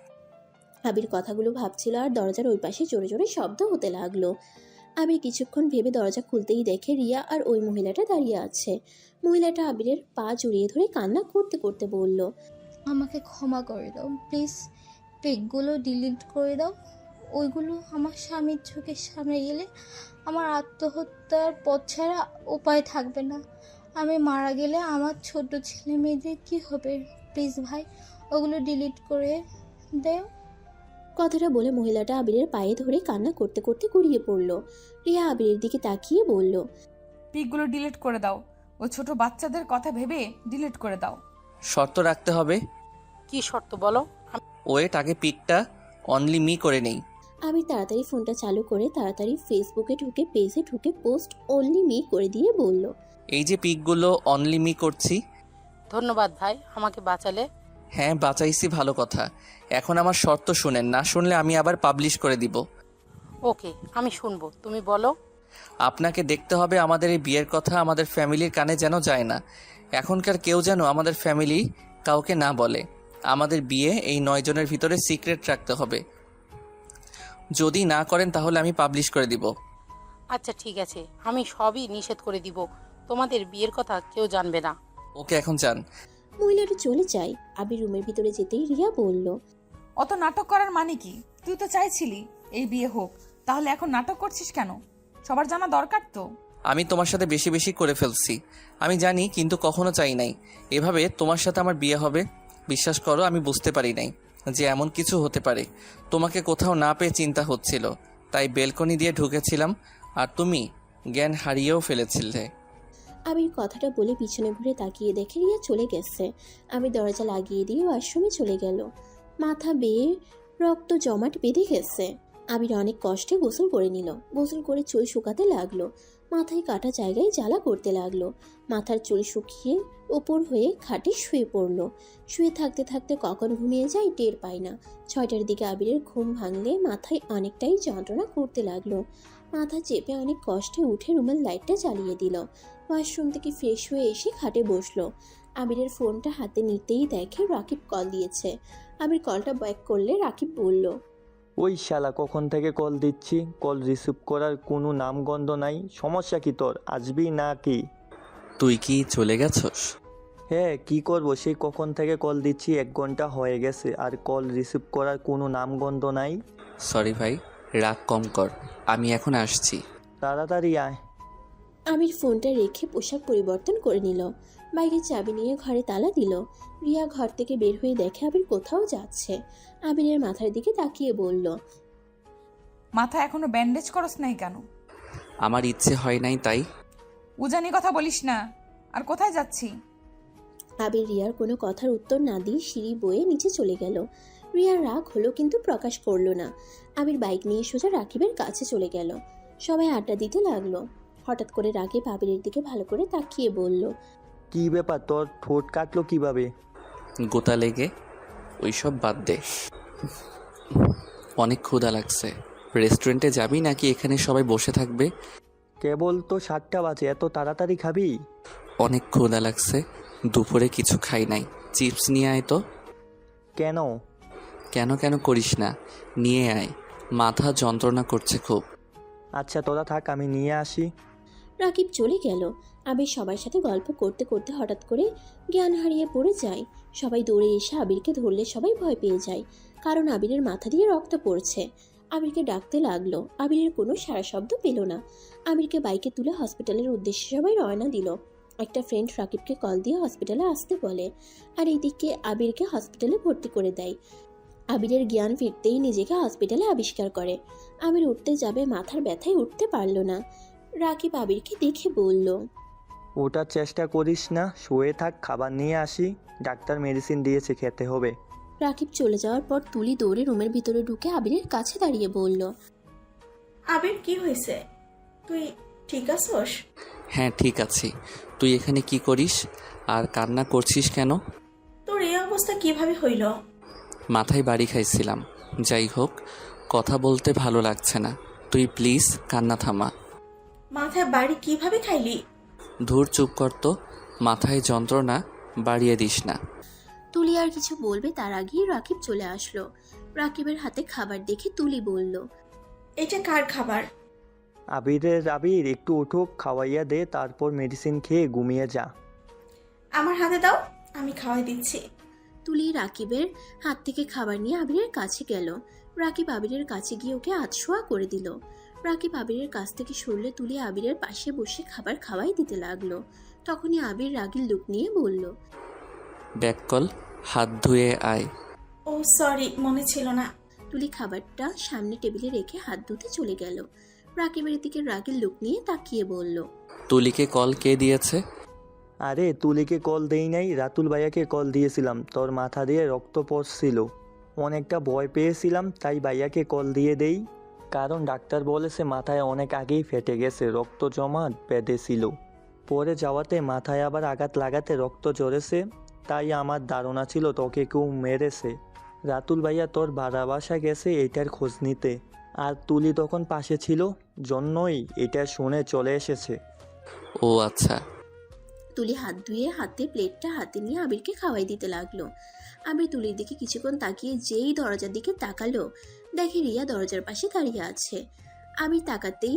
আবির কথাগুলো ভাবছিল আর দরজার ওই পাশে জোরে জোরে শব্দ হতে লাগলো। আবির কিছুক্ষণ ভেবে দরজা খুলতেই দেখে রিয়া আর ওই মহিলাটা দাঁড়িয়ে আছে। মহিলাটা আবিরের পা জড়িয়ে ধরে কান্না করতে করতে বলল, আমাকে ক্ষমা করে দাও প্লিজ। পেকগুলো ডিলিট করে দাও। ওইগুলো আমার স্বামীর চোখের সামনে গেলে আমার আত্মহত্যার পথ ছাড়া উপায় থাকবে না। আমি মারা গেলে আমার ছোট ছেলে মেয়েদের কী হবে? প্লিজ ভাই, ওগুলো ডিলিট করে দেও। কথাটা বলে মহিলাটা আবিরের পায়ে ধরে কান্না করতে করতে গড়িয়ে পড়ল। রিয়া আবিরের দিকে তাকিয়ে বলল, পিকগুলো ডিলিট করে দাও। ওই ছোট বাচ্চাদের কথা ভেবে ডিলিট করে দাও। শর্ত রাখতে হবে। কি শর্ত বলো? ওয়েট, আগে পিকটা অনলি মি করে নেই। আবির তাড়াতাড়ি ফোনটা চালু করে তাড়াতাড়ি ফেসবুকে ঢুকে পেজে ঢুকে পোস্ট অনলি মি করে দিয়ে বলল, এই যে পিকগুলো অনলি মি করছি। ধন্যবাদ ভাই, আমাকে বাঁচালে। হ্যাঁ বাঁচাইছি, ভালো কথা। এখন আমার শর্ত শুনেন, না শুনলে আমি আবার পাবলিশ করে দিব। ওকে, আমি শুনবো, তুমি বলো। আপনাকে দেখতে হবে আমাদের এই বিয়ের কথা আমাদের ফ্যামিলির কানে যেন যায় না। এখনকার কেউ যেন আমাদের ফ্যামিলি কাউকে না বলে। আমাদের বিয়ে এই 9 জনের ভিতরে সিক্রেট রাখতে হবে। যদি না করেন তাহলে আমি পাবলিশ করে দিব। আচ্ছা ঠিক আছে, আমি সবই নিষেধ করে দিব। তোমাদের বিয়ের কথা কেউ জানবে না। ওকে, এখন যান। মহিলাটা চলে যায়। আবির রুমের ভিতরে যেতেই রিয়া বলল, অত নাটক করার মানে কি? তুই তো চাইছিলি এই বিয়ে হোক, তাহলে এখন নাটক করছিস কেন? সবার জানা দরকার তো। আমি তোমার সাথে বেশি বেশি করে ফেলছি, আমি জানি, কিন্তু কখনো চাই নাই এভাবে তোমার সাথে আমার বিয়ে হবে। বিশ্বাস করো, আমি বুঝতে পারি নাই যে এমন কিছু হতে পারে। তোমাকে কোথাও না পেয়ে চিন্তা হচ্ছিল, তাই বেলকনি দিয়ে ঢুকেছিলাম, আর তুমি জ্ঞান হারিয়েও ফেলেছিলে। আবির কথাটা বলে পিছনে ঘুরে তাকিয়ে দেখে রিয়া চলে গেছে। আমি দরজা লাগিয়ে দিয়ে ওয়াশরুমে চলে গেল। মাথা বেয়ে রক্ত জমাট বেঁধে গেছে। আবির অনেক কষ্টে গোসল করে নিল। গোসল করে চুল শুকাতে লাগলো। মাথায় কাটা জায়গায় জ্বালা করতে লাগলো। মাথার চুল শুকিয়ে উপর হয়ে খাটে শুয়ে পড়লো। শুয়ে থাকতে থাকতে কখন ঘুমিয়ে যায় টের পায় না। 6টার দিকে আবিরের ঘুম ভাঙলে মাথায় অনেকটাই যন্ত্রণা করতে লাগলো। মাথা চেপে অনেক কষ্টে উঠে রুমের লাইটটা জ্বালিয়ে দিল। ওয়াশরুম থেকে ফ্রেশ হয়ে এসে খাটে বসলো। আবিরের ফোনটা হাতে নিতেই দেখে রাকিব কল দিয়েছে। আবির কলটা ব্যাক করলে রাকিব বলল, ওই শালা কখন থেকে কল দিচ্ছি, কল রিসিভ করার কোনো নামগন্ধ নাই। সমস্যা কি তোর, আসবি না কি? তুই কি চলে গেছস? হ্যাঁ, কি করব, সেই কখন থেকে কল দিচ্ছি, 1 ঘন্টা হয়ে গেছে, আর কল রিসিভ করার কোনো নামগন্ধ নাই। সরি ভাই, রাগ কম কর, আমি এখন আসছি। তাড়াতাড়ি আয়। আমির ফোনটা রেখে পোশাক পরিবর্তন করে নিল। বাইরের চাবি নিয়ে ঘরে তালা দিল। রিয়া ঘর থেকে বের হয়ে দেখে আবির কোথাও যাচ্ছে। আবিরের মাথার দিকে তাকিয়ে বলল, মাথা এখনো ব্যান্ডেজ করস নাই কেন? আমার ইচ্ছে হয় নাই তাই। উজানি কথা বলিস না। আর কোথায় যাচ্ছি? আবির রিয়ার কোনো কথার উত্তর না দিয়ে সিঁড়ি বয়ে নিচে চলে গেল। রিয়ার রাগ হলো কিন্তু প্রকাশ করলো না। আবির বাইক নিয়ে সোজা রাকিবের কাছে চলে গেল। সবাই আড্ডা দিতে লাগলো। হঠাৎ করে রাকিব আবিরের দিকে ভালো করে তাকিয়ে বলল, কি ব্যাপার, তোর ঠোঁট কাটলো কিভাবে? গোতা লেগে। ওইসব বাদ দে, অনেক ক্ষুধা লাগছে। রেস্টুরেন্টে যাবি নাকি এখানে সবাই বসে থাকবে? কেবল তো 7টা বাজে, এত তাড়াতাড়ি খাবি? অনেক ক্ষুধা লাগছে, দুপুরে কিছু খাই নাই। চিপস নিয়ে আয় তো। কেন? কেন কেন করিস না, নিয়ে আয়, মাথা যন্ত্রণা করছে খুব। আচ্ছা তোরা থাক, আমি নিয়ে আসি। রাকিব চলে গেল। আবির সবার সাথে গল্প করতে করতে হঠাৎ করে জ্ঞান হারিয়ে পড়ে যায়। সবাই দৌড়ে এসে আবিরকে ধরলে সবাই ভয় পেয়ে যায়, কারণ আবিরের মাথা দিয়ে রক্ত পড়ছে। আবিরকে ডাকতে লাগলো, আবিরের কোনো সারা শব্দ পেল না। আবিরকে বাইকে তুলে হসপিটালের উদ্দেশ্যে সবাই রওনা দিল। একটা ফ্রেন্ড রাকিবকে কল দিয়ে হসপিটালে আসতে বলে, আর এইদিকে আবিরকে হসপিটালে ভর্তি করে দেয়। আবিরের জ্ঞান ফিরতেই নিজেকে হসপিটালে আবিষ্কার করে। আবির উঠতে যাবে, মাথার ব্যথায় উঠতে পারল না। রাকিব আবিরকে দেখে বলল, ওটার চেষ্টা করিস না, শুয়ে থাক, খাবার নিয়ে আসি। ডাক্তার মেডিসিন দিয়েছে, খেতে হবে। রাকিব চলে যাওয়ার পর তুলি দৌড়ে রুমের ভিতরে ঢুকে আবিরের কাছে দাঁড়িয়ে বলল, আবির কি হয়েছে? তুই ঠিক আছোস? হ্যাঁ ঠিক আছি। তুই এখানে কি করিস আর কান্না করছিস কেন? তোর এই অবস্থা কিভাবে হইল? মাথায় বাড়ি খাইছিলাম। যাই হোক, কথা বলতে ভালো লাগছে না, তুই প্লিজ কান্না থামা। মাথায় বাড়ি কিভাবে খাইলি? ধুর চুপ কর তো, মাথায় যন্ত্রণা বাড়িয়ে দিস না। তুলি আর কিছু বলবে তার আগেই রাকিব চলে আসলো। রাকিবের হাতে খাবার দেখে তুলি বলল, এটা কার খাবার? আবির একটু উঠুক, খাওয়াইয়া দে, তারপর মেডিসিন খেয়ে ঘুমিয়ে যা। আমার হাতে দাও, আমি খাওয়াই দিচ্ছি। তুলি রাকিবের হাত থেকে খাবার নিয়ে আবিরের কাছে গেল। রাকিব আবিরের কাছে গিয়ে ওকে আধশোয়া করে দিল। রাকিব আবিরের কাছ থেকে সরলে তুলি আবিরের পাশে বসে খাবার খাওয়াই দিতে লাগলো। তখনই আবির রাগির লুক নিয়ে বলল, ব্যাক কল, হাত ধুয়ে আয়। ও সরি, মনে ছিল না। তুলি খাবারটা সামনে টেবিলে রেখে হাত ধুতে চলে গেল। রাকিবের দিকে রাগির লুক নিয়ে তাকিয়ে বলল, তুলিকে কল কে দিয়েছে? আরে তুলিকে কল দেই নাই, রাতুল ভাইয়াকে কল দিয়েছিলাম, তোর মাথা দিয়ে রক্ত পড়ছিল, অনেকটা ভয় পেয়েছিলাম, তাই ভাইয়াকে কল দিয়ে দেই। কারণ ডাক্তার বলেছে মাথায় অনেক আগেই ফেটে গেছে, রক্ত জমা বেঁধেছিল, পরে যাওয়াতে মাথায় আবার আঘাত লাগাতে রক্ত ঝরেছে, তাই আমার ধারণা ছিল তোকে কেউ মেরেছে। রাতুল ভাইয়া তোর ভাড়া বাসা গেছে এটার খোঁজ নিতে, আর তুলি তখন পাশে ছিল, জন্যই এটা শুনে চলে এসেছে। ও আচ্ছা। তুলি হাত ধুয়ে হাতে প্লেটটা হাতে নিয়ে আবিরকে খাওয়াই দিতে লাগলো। আবির তুলির দিকে কিছুক্ষণ তাকিয়ে যেই দরজার দিকে তাকালো, দেখে রিয়া দরজার পাশে দাঁড়িয়ে আছে। আবির তাকাতেই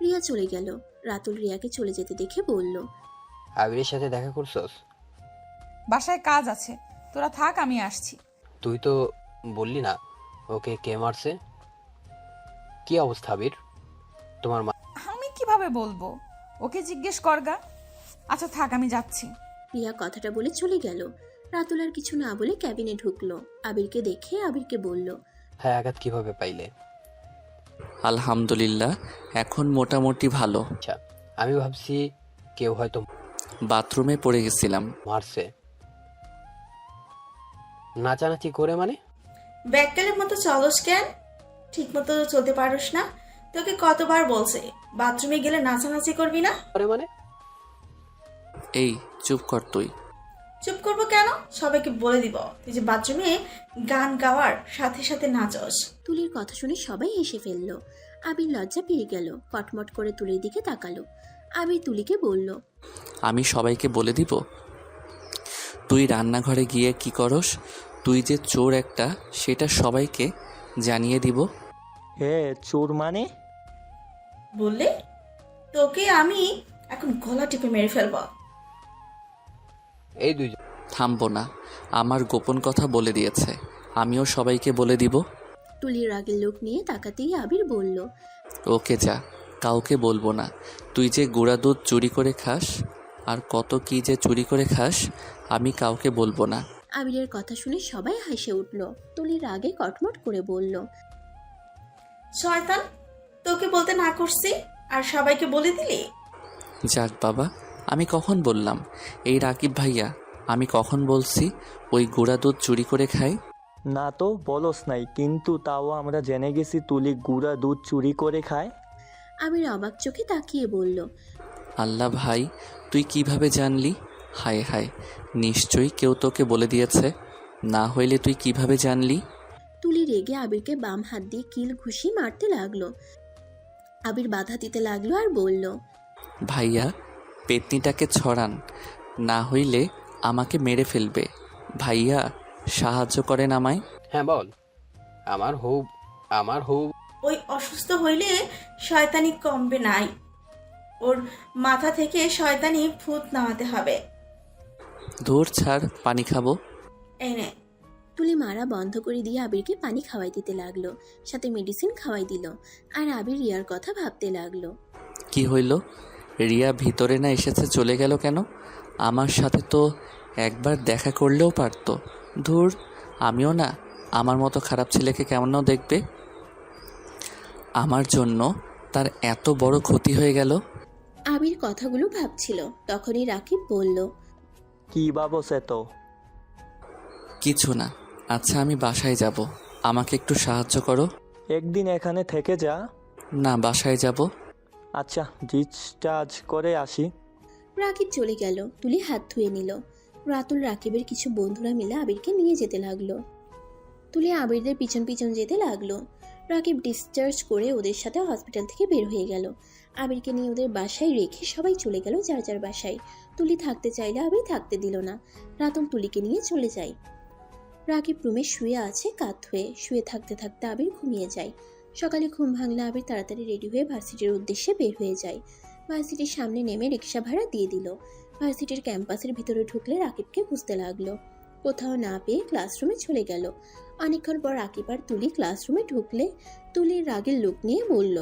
রিয়া চলে গেল। রাতুল রিয়াকে চলে যেতে দেখে বলল, আবিরের সাথে দেখা করছস? বাসায় কাজ আছে, তোরা থাক, আমি আসছি। তুই তো বললি না ওকে কে মারছে। কি অবস্থা আবির? তোমার মা? আমি কিভাবে বলবো, ওকে জিজ্ঞেস করগা। আচ্ছা থাক, আমি যাচ্ছি। রিয়া কথাটা বলে চলে গেল। রাতুল আর কিছু না বলে ক্যাবিনে ঢুকলো। আবিরকে দেখে আবিরকে বলল, হ্যাঁ, আঘাত কিভাবে পাইলে? আলহামদুলিল্লাহ, এখন মোটামুটি ভালো। আচ্ছা, আমি ভাবছি কেউ হয়তো বাথরুমে পড়ে গেছিলাম। মারছে। নাচানাচি করে মানে? ব্যাককালের মতো চলস কেন? ঠিক মতো চলতে পারোস না? তোকে কতবার বলছে বাথরুমে গেলে নাচানাচি করবি না? করে মানে? এই চুপ কর তুই। চুপ করবো কেন? সবাইকে বলে দিব তুই যে বাথরুমে গান গাওয়ার সাথে সাথে নাচস। তুলির কথা শুনে সবাই হেসে ফেলল। আবির লজ্জা পেয়ে গেল, কটমট করে তুলির দিকে তাকালো। আবির তুলিকে বলল, আমি সবাইকে বলে দিব? তুই রান্নাঘরে গিয়ে কি করস? তুই যে চোর একটা, সেটা সবাইকে জানিয়ে দিব। হ্যাঁ, চোর মানে? বললে তোকে আমি এখন গলা টিপে মেরে ফেলবো। এই দুইজন থামবো না, আমার গোপন কথা বলে দিয়েছে, আমিও সবাইকে বলে দিব। তুলির রাগের লোক নিয়ে তাকাতেই আবির বলল, ওকে যা, কাউকে বলবো না। তুই যে গুঁড়া দুধ চুরি করে খাস, আর কত কি যে চুরি করে খাস, আমি কাউকে বলবো না। আবিরের কথা শুনে সবাই হেসে উঠল। তুলির রাগে কটমট করে বলল, শয়তান, তোকে বলতে না করছি আর সবাইকে বলে দিলি। যাক বাবা, আমি কখন বললাম? এই রাকিব ভাইয়া, আমি কখন বলছি ওই গুঁড়া দুধ চুরি করে খাই? না তো বলস নাই, কিন্তু তাও আমরা জেনে গেছি তুলি গুঁড়া দুধ চুরি করে খায়। আবির অবাক চোখে তাকিয়ে বলল, আল্লাহ ভাই, তুই কিভাবে জানলি? হায় হায়, নিশ্চয়ই কেউ তোকে বলে দিয়েছে, না হইলে তুই কিভাবে জানলি? তুলি রেগে আবিরকে বাম হাত দিয়ে কিল ঘুষি মারতে লাগলো। আবির বাধা দিতে লাগলো আর বলল, ভাইয়া, পেতনিটাকে ছড়ান, না হইলে আমাকে মেরে ফেলবে। ভাইয়া, সাহায্য করেন আমায়। হ্যাঁ বল। আমার হৌ ওই অসুস্থ হইলে শয়তানি কমবে নাই, ওর মাথা থেকে শয়তানি ভূত নামাতে হবে। ধুর ছাড়, পানি খাবো। এই নে। তুলি মারা বন্ধ করে দিয়ে আবিরকে পানি খাওয়াই দিতে লাগলো, সাথে মেডিসিন খাওয়াই দিল। আর আবির রিয়ার কথা ভাবতে লাগলো। কি হইল? রিয়া ভিতরে না এসেছে, চলে গেল কেন? আমার সাথে তো একবার দেখা করলেও পারতো। ধুর, আমিও না আমার মতো খারাপ ছেলেকে কেমনও দেখবে। আমার জন্য তার এত বড় ক্ষতি হয়ে গেল। আবির কথাগুলো ভাবছিল, তখনই রাকিব বলল, কি ভাবছে তো? কিছু না। আচ্ছা, আমি বাসায় যাব, আমাকে একটু সাহায্য করো। একদিন এখানে থেকে যা। না, বাসায় যাব। আচ্ছা, ডিসচার্জ করে আসি। রাকিব চলে গেল। তুলি হাত ধুয়ে নিল। রাতুল রাকিবের কিছু বন্ধুরা মিলে আবিরকে নিয়ে যেতে লাগলো। তুলি আবিরদের পিছন পিছন যেতে লাগলো। রাকিব ডিসচার্জ করে ওদের সাথে হসপিটাল থেকে বের হয়ে গেল। আবিরকে নিয়ে ওদের বাসায় রেখে সবাই চলে গেল যার যার বাসায়। তুলি থাকতে চাইলে আবির থাকতে দিল না। রাতুল তুলিকে নিয়ে চলে যায়। রাকিব রুমে শুয়ে আছে কাত হয়ে। শুয়ে থাকতে থাকতে আবির ঘুমিয়ে যায়। সকালে ঘুম ভাঙলে আবির তাড়াতাড়ি রেডি হয়ে ভার্সিটির উদ্দেশ্যে বের হয়ে যায়। ভার্সিটির সামনে নেমে রিক্সা ভাড়া দিয়ে দিল। ভার্সিটির ক্যাম্পাসের ভিতরে ঢুকলে রাকিবকে খুঁজতে লাগলো। কোথাও না পেয়ে ক্লাসরুমে চলে গেল। অনেকক্ষণ পর রাকিব আর তুলি ক্লাসরুমে ঢুকলে তুলির রাগের লুক নিয়ে বলল,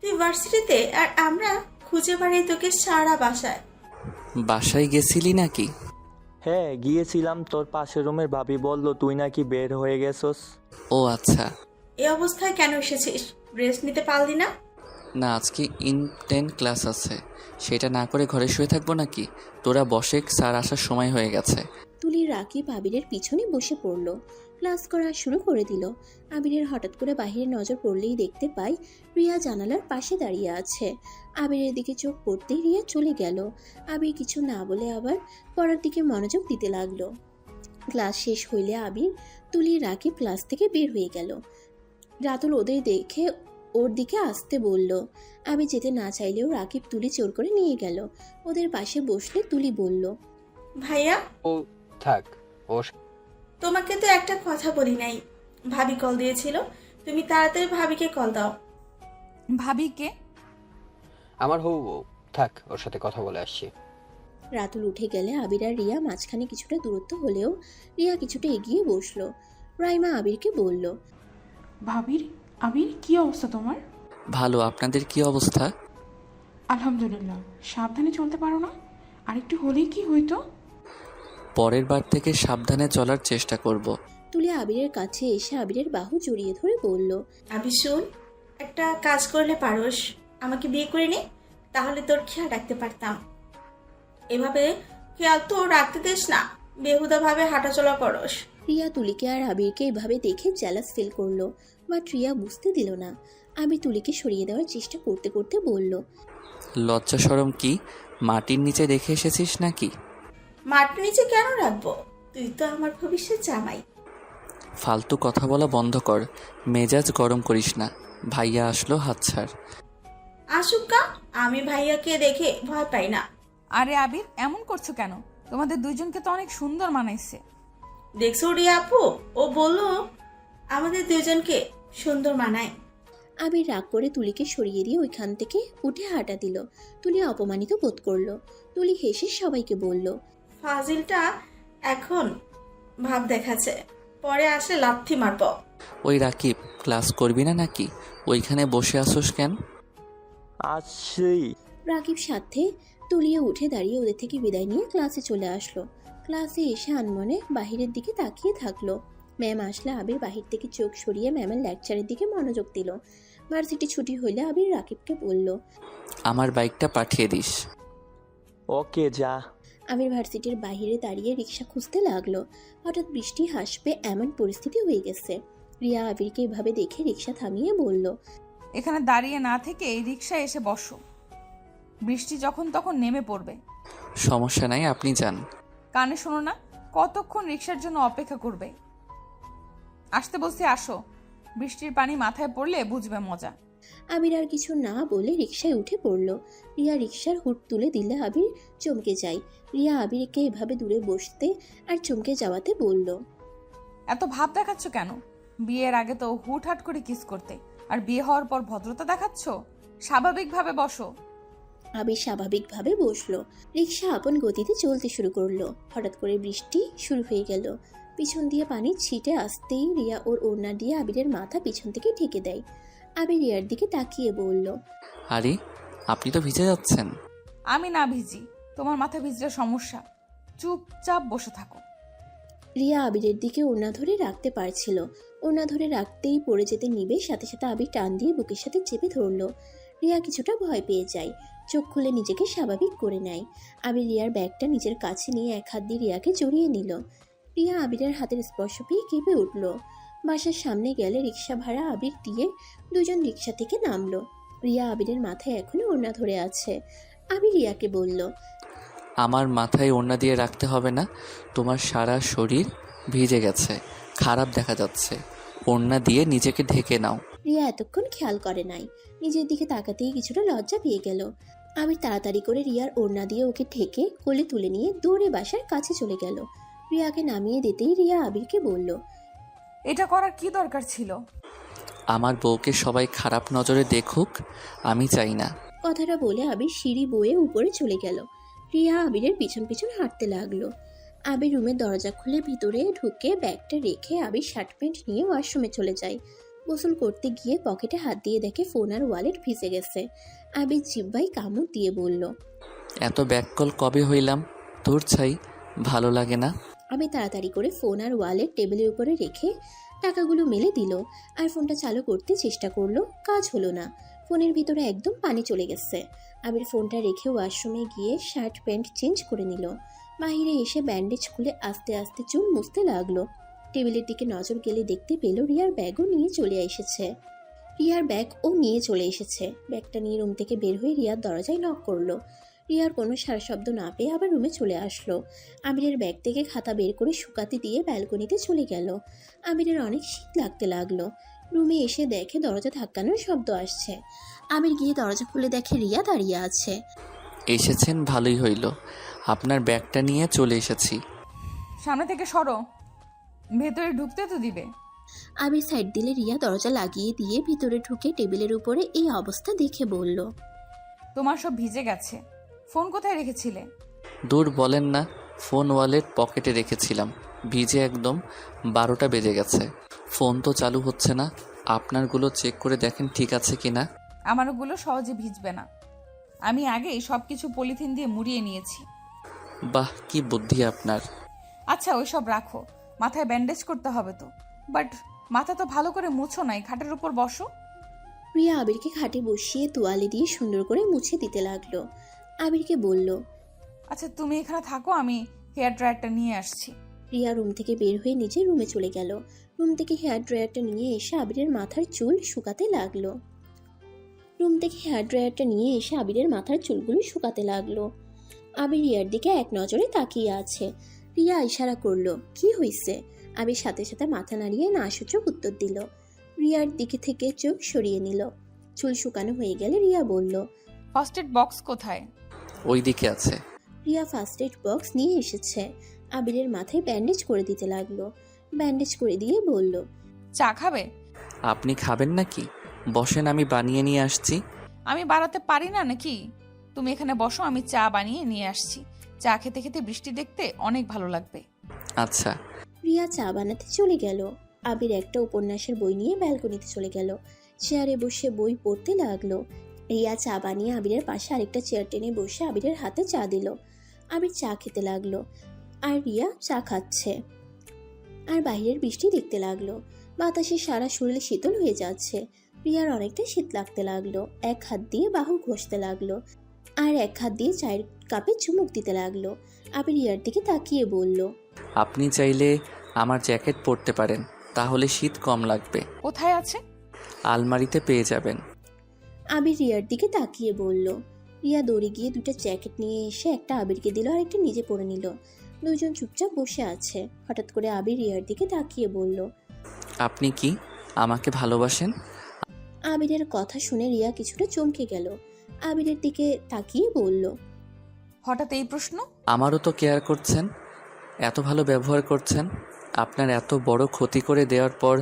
তুই ভার্সিটিতে আর আমরা খুঁজে বেড়াই তোকে সারা বাসায়। বাসায় গেছিলি নাকি? হ্যাঁ গিয়েছিলাম, তোর পাশের রুমের ভাবি বলল তুই নাকি বের হয়ে গেছস। ও আচ্ছা। এই অবস্থায় কেন এসেছিস? রেস্ট নিতে পারলি না? না, আজকে ইনটেন ক্লাস আছে, সেটা না করে ঘরে শুয়ে থাকবো নাকি? তোরা বসে, স্যার আসার সময় হয়ে গেছে। তুলি রাকিব আবিরের পিছনে বসে পড়ল। ক্লাস করা শুরু করে দিল। আবিরের হঠাৎ করে বাহিরে নজর পড়লেই দেখতে পায় রিয়া জানালার পাশে দাঁড়িয়ে আছে। আবিরের দিকে চোখ পড়তেই রিয়া চলে গেল। আবির কিছু না বলে আবার পড়ার দিকে মনোযোগ দিতে লাগলো। ক্লাস শেষ হইলে আবির, তুলি, রাকিব ক্লাস থেকে বের হয়ে গেল। রাতুল ওদের দেখে ওর দিকে আসতে বলল। আবির যেতে না চাইলেও রাকিব তুলি জোর করে নিয়ে গেল। ওদের পাশে বসলে তুলি বলল, ভাইয়া, ও থাক, ও তোমাকে তো একটা কথা বলি নাই। ভাবি কল দিয়েছিল, তুমি তাড়াতাড়ি ভাবিকে কল দাও। ভাবিকে? আমার হবু বউ, থাক, ওর সাথে কথা বলে আসছি। রাতুল উঠে গেলে আবির আর রিয়া মাঝখানে কিছুটা দূরত্ব হলেও রিয়া কিছুটা এগিয়ে বসলো। রাইমা আবিরকে বলল, আবির কি অবস্থা তোমার? ভালো, আপনাদের কি অবস্থা? আলহামদুলিল্লাহ। সাবধানে চলতে পারো না? আরেকটু হলেই কি হইতো? পরের বার থেকে সাবধানে চলার চেষ্টা করব। তুলি আবিরের কাছে এসে আবিরের বাহু জড়িয়ে ধরে বলল, আবি শুন, একটা কাজ করলে পারোস, আমাকে বিয়ে করে নে, তাহলে তোর খেয়াল রাখতে পারতাম। এভাবে খেয়াল তো রাখতে দিস না, বেহুদা ভাবে হাঁটাচলা করস। রিয়া তুলিকে আর আবিরকে এভাবে দেখে জ্যালাস ফিল করলো, বাট রিয়া বুঝতে দিল না। আবির তুলিকে সরিয়ে দেওয়ার চেষ্টা করতে করতে বলল, লজ্জা শরম কি? মাটির নিচে রেখে এসেছিস নাকি? মাটির নিচে কেন রাখবো? তুই তো আমার ভবিষ্যৎ জামাই। ফালতু কথা বলা বন্ধ কর, মেজাজ গরম করিস না। ভাইয়া আসলো, হাত ছাড়। আসুকা, আমি ভাইয়াকে দেখে ভয় পাই না। আরে আবির, এমন করছো কেন? তোমাদের দুইজনকে তো অনেক সুন্দর মানাইছে। দেখছো রিয়া আপু, ও বললো আমাদের দুজনকে সুন্দর মানায়। আবির রাগ করে তুলিকে সরিয়ে দিয়ে ওইখান থেকে উঠে হাঁটা দিল। তুলি অপমানিত বোধ করলো। তুলি হেসে সবাইকে বলল, ফাজিলটা এখন ভাব দেখাচ্ছে, পরে আসলে লাথি মারব। ওই রাকিব, ক্লাস করবি না নাকি? ওইখানে বসে আসোস কেন? আসছি। রাকিব সাথে তুলিয়ে উঠে দাঁড়িয়ে ওদের থেকে বিদায় নিয়ে ক্লাসে চলে আসলো। ক্লাসে এসে আনমনে বাহিরের দিকে তাকিয়ে থাকলো। ম্যাম আসলে আবির বাহির থেকে চোখ সরিয়ে ম্যামের লেকচারের দিকে মনোযোগ দিল। ভার্সিটি ছুটি হইলে আবির রাকিবকে বলল, আমার বাইকটা পাঠিয়ে দিস। ওকে, যা। আবির ভার্সিটির বাইরে দাঁড়িয়ে রিক্সা খুঁজতে লাগলো। হঠাৎ বৃষ্টি হাসবে এমন পরিস্থিতি হয়ে গেছে। রিয়া আবিরকে এভাবে দেখে রিক্সা থামিয়ে বলল, এখানে দাঁড়িয়ে না থেকে এই রিক্সায় এসে বসো, বৃষ্টি যখন তখন নেমে পড়বে। সমস্যা নাই, আপনি যান। কানে শোনো না, কতক্ষণ রিক্সার জন্য অপেক্ষা করবে? আসতে বলছি আসো, বৃষ্টির পানি মাথায় পড়লে বুঝবে মজা। আবির আর কিছু না বলে রিক্সায় উঠে পড়ল। রিয়া রিক্সার হুড তুলে দিলে আবির চমকে যায়। রিয়া আবিরকে এভাবে দূরে বসতে আর চমকে যাওয়াতে বলল, এত ভাব দেখাচ্ছ কেন? বিয়ের আগে তো হুটহাট করে কিস করতে, আর বিয়ে হওয়ার পর ভদ্রতা দেখাচ্ছ। স্বাভাবিকভাবে বসো। আবির স্বাভাবিকভাবে বসলো। রিক্সা আপন গতিতে চলতে শুরু করলো। হঠাৎ করে বৃষ্টি শুরু হয়ে গেল। পিছন দিয়ে পানি ছিটে আসতেই রিয়া ওর ওড়না দিয়ে আবিরের মাথা পিছন থেকে ঢেকে দেয়। আবির রিয়ার দিকে তাকিয়ে বলল, আরে, আপনি তো ভিজে যাচ্ছেন। আমি না ভিজি, তোমার মাথা ভিজলে সমস্যা। চুপচাপ বসে থাকো। রিয়া আবিরের দিকে ওড়না ধরে রাখতে পারছিল। ওড়না ধরে রাখতেই পড়ে যেতে নিবে, সাথে সাথে আবির টান দিয়ে বুকের সাথে চেপে ধরলো। রিয়া কিছুটা ভয় পেয়ে যায়। চোখ খুলে নিজেকে স্বাভাবিক করে নেয়। আবির রিয়ার ব্যাগটা নিজের কাছে নিয়ে এক হাত দিয়ে রিয়াকে জড়িয়ে নিল। রিয়া আবিরের হাতের স্পর্শ পেয়ে কেঁপে উঠল। বাসার সামনে গেলে রিক্সা ভাড়া আবির দিয়ে দুজন রিক্সা থেকে নামলো। রিয়া আবিরের মাথায় এখনো ওড়না ধরে আছে। আবির রিয়াকে বলল, আমার মাথায় ওড়না দিয়ে রাখতে হবে না, তোমার সারা শরীর ভিজে গেছে, খারাপ দেখা যাচ্ছে। ওড়না দিয়ে নিজেকে ঢেকে নাও। রিয়া এতক্ষণ খেয়াল করে নাই। নিজের দিকে তাকাতেই কিছুটা লজ্জা পেয়ে গেল। আবির তাড়াতাড়ি করে রিয়ার ওড়না দিয়ে ওকে ঢেকে কোলে তুলে নিয়ে দৌড়ে বাসার কাছে চলে গেল। রিয়াকে নামিয়ে দিতেই রিয়া আবিরকে বলল, এটা করার কি দরকার ছিল? আমার বউকে সবাই খারাপ নজরে দেখুক, আমি চাই না। কথাটা বলে আবির সিঁড়ি বয়ে উপরে চলে গেল। রিয়া আবিরের পিছন পিছন হাঁটতে লাগলো। আবির রুমের দরজা খুলে ভিতরে ঢুকে ব্যাগটা রেখে আবির শার্ট প্যান্ট নিয়ে ওয়াশরুমে চলে যায়। গোসল করতে গিয়ে পকেটে হাত দিয়ে দেখে ফোন আর ওয়ালেট ভিজে গেছে। আবির জিব্বায় কামড় দিয়ে বলল, এত ব্যাককল কবে হইলাম? তোর ছাই, ভালো লাগে না। আমি তাড়াতাড়ি করে ফোন আর ওয়ালেট টেবিলের উপরে রেখে টাকাগুলো মেলে দিল। আর ফোনটা চালু করতে চেষ্টা করলো, কাজ হলো না। ফোনের ভিতরে একদম পানি চলে গেছে। আবির ফোনটা রেখে ওয়াশরুমে গিয়ে শার্ট প্যান্ট চেঞ্জ করে নিল। বাহিরে এসে ব্যান্ডেজ খুলে আস্তে আস্তে চুল মুছতে লাগলো। টেবিলের দিকে নজর গেলে দেখতে পেল রিয়ার ব্যাগও নিয়ে চলে এসেছে। ব্যাগটা নিয়ে রুম থেকে বের হয়ে রিয়ার দরজায় নক করলো। রিয়ার কোনো সারা শব্দ না পেয়ে আবার রুমে চলে আসলো। আমিরের ব্যাগ থেকে খাতা বের করে শুকাতে দিয়ে ব্যালকনিতে চলে গেল। আমিরের অনেক শীত লাগতে লাগলো। রুমে এসে দেখে দরজা ধাক্কানোর শব্দ আসছে। আমির গিয়ে দরজা খুলে দেখে রিয়া দাঁড়িয়ে আছে। এসেছেন, ভালোই হইল। আপনার ব্যাগটা নিয়ে চলে এসেছি। সামনে থেকে সরো, ভেতরে ঢুকতে তো দিবে। আমির সাইড দিলে রিয়া দরজা লাগিয়ে দিয়ে ভিতরে ঢুকে টেবিলের উপরে এই অবস্থা দেখে বলল, তোমার সব ভিজে গেছে। ফোন কোথায় রেখেছিলে? দূর বলেন না, ফোন ওয়ালেট পকেটে রেখেছিলাম। ভিজে একদম 12টা বেজে গেছে। ফোন তো চালু হচ্ছে না। আপনারগুলো চেক করে দেখেন ঠিক আছে কি না। আমারগুলো সহজে ভিজবে না, আমি আগেই সব কিছু পলিথিন দিয়ে মুড়িয়ে নিয়েছি। বাহ, কি বুদ্ধি আপনার। আচ্ছা ওইসব রাখো, মাথায় ব্যান্ডেজ করতে হবে তো। বাট মাথা তো ভালো করে মুছো নাই, খাটের উপর বসো। রিয়া আবিরকে খাটে বসিয়ে তোয়ালে দিয়ে সুন্দর করে মুছে দিতে লাগলো। আবিরকে বলল, আচ্ছা তুমি এখানে থাকো, আমি হেয়ার ড্রায়ারটা নিয়ে আসছি। রিয়া রুম থেকে বের হয়ে নিজের রুমে চলে গেল। রুম থেকে হেয়ার ড্রায়ারটা নিয়ে এসে আবিরের মাথার চুলগুলো শুকাতে লাগলো। আবির রিয়ার দিকে এক নজরে তাকিয়ে আছে। রিয়া ইশারা করলো, কি হইছে? আবির সাথে সাথে মাথা নাড়িয়ে না সূচক উত্তর দিল। রিয়ার দিকে থেকে চোখ সরিয়ে নিল। চুল শুকানো হয়ে গেলে রিয়া বলল, ফার্স্ট এড বক্স কোথায়? ওই দিকে আছে। রিয়া ফার্স্ট এড বক্স নিয়ে এসেছে। আবিরের মাথায় ব্যান্ডেজ করে দিতে লাগলো। ব্যান্ডেজ করে দিয়ে বলল, চা খাবে? আপনি খাবেন নাকি? বসেন, আমি বানিয়ে নিয়ে আসছি। আমি বাড়াতে পারি না নাকি? তুমি এখানে বসো, আমি চা বানিয়ে নিয়ে আসছি। চা খেতে খেতে বৃষ্টি দেখতে অনেক ভালো লাগবে। আচ্ছা। রিয়া চা বানাতে চলে গেল। আবির একটা উপন্যাসের বই নিয়ে ব্যালকনিতে চলে গেল। চেয়ারে বসে বই পড়তে লাগলো। রিয়া চা বানিয়ে আবিরের পাশে আরেকটা চেয়ার টেনে বসে আবিরের হাতে চা দিল। আবির চা খেতে লাগলো আর রিয়া চা খাচ্ছে আর বাইরের বৃষ্টি দেখতে লাগলো। বাতাসে সারা শরীর শীতল হয়ে যাচ্ছে। রিয়ার অনেকটা শীত লাগতে লাগলো। এক হাত দিয়ে বাহু ঘষতে লাগলো আর এক হাত দিয়ে চায়ের কাপে চুমুক দিতে লাগলো। আবির রিয়ার দিকে তাকিয়ে বলল, আপনি চাইলে আমার জ্যাকেট পরতে পারেন, তাহলে শীত কম লাগবে। কোথায় আছে? আলমারিতে পেয়ে যাবেন। আবির রিয়ার দিকে তাকিয়ে বলল। রিয়া দৌড়ে গিয়ে দুটো জ্যাকেট নিয়ে এসে একটা আবিরকে দিল আর একটা নিজে পরে নিল। দুজন চুপচাপ বসে আছে। হঠাৎ করে আবির রিয়ার দিকে তাকিয়ে বলল, আপনি কি আমাকে ভালোবাসেন? আবিরের কথা শুনে রিয়া কিছুটা চমকে গেল। আবিরের দিকে তাকিয়ে বলল, হঠাৎ এই প্রশ্ন? আমারও তো কেয়ার করছেন, এত ভালো ব্যবহার করছেন। আপনার এত বড় ক্ষতি করে দেওয়ার পর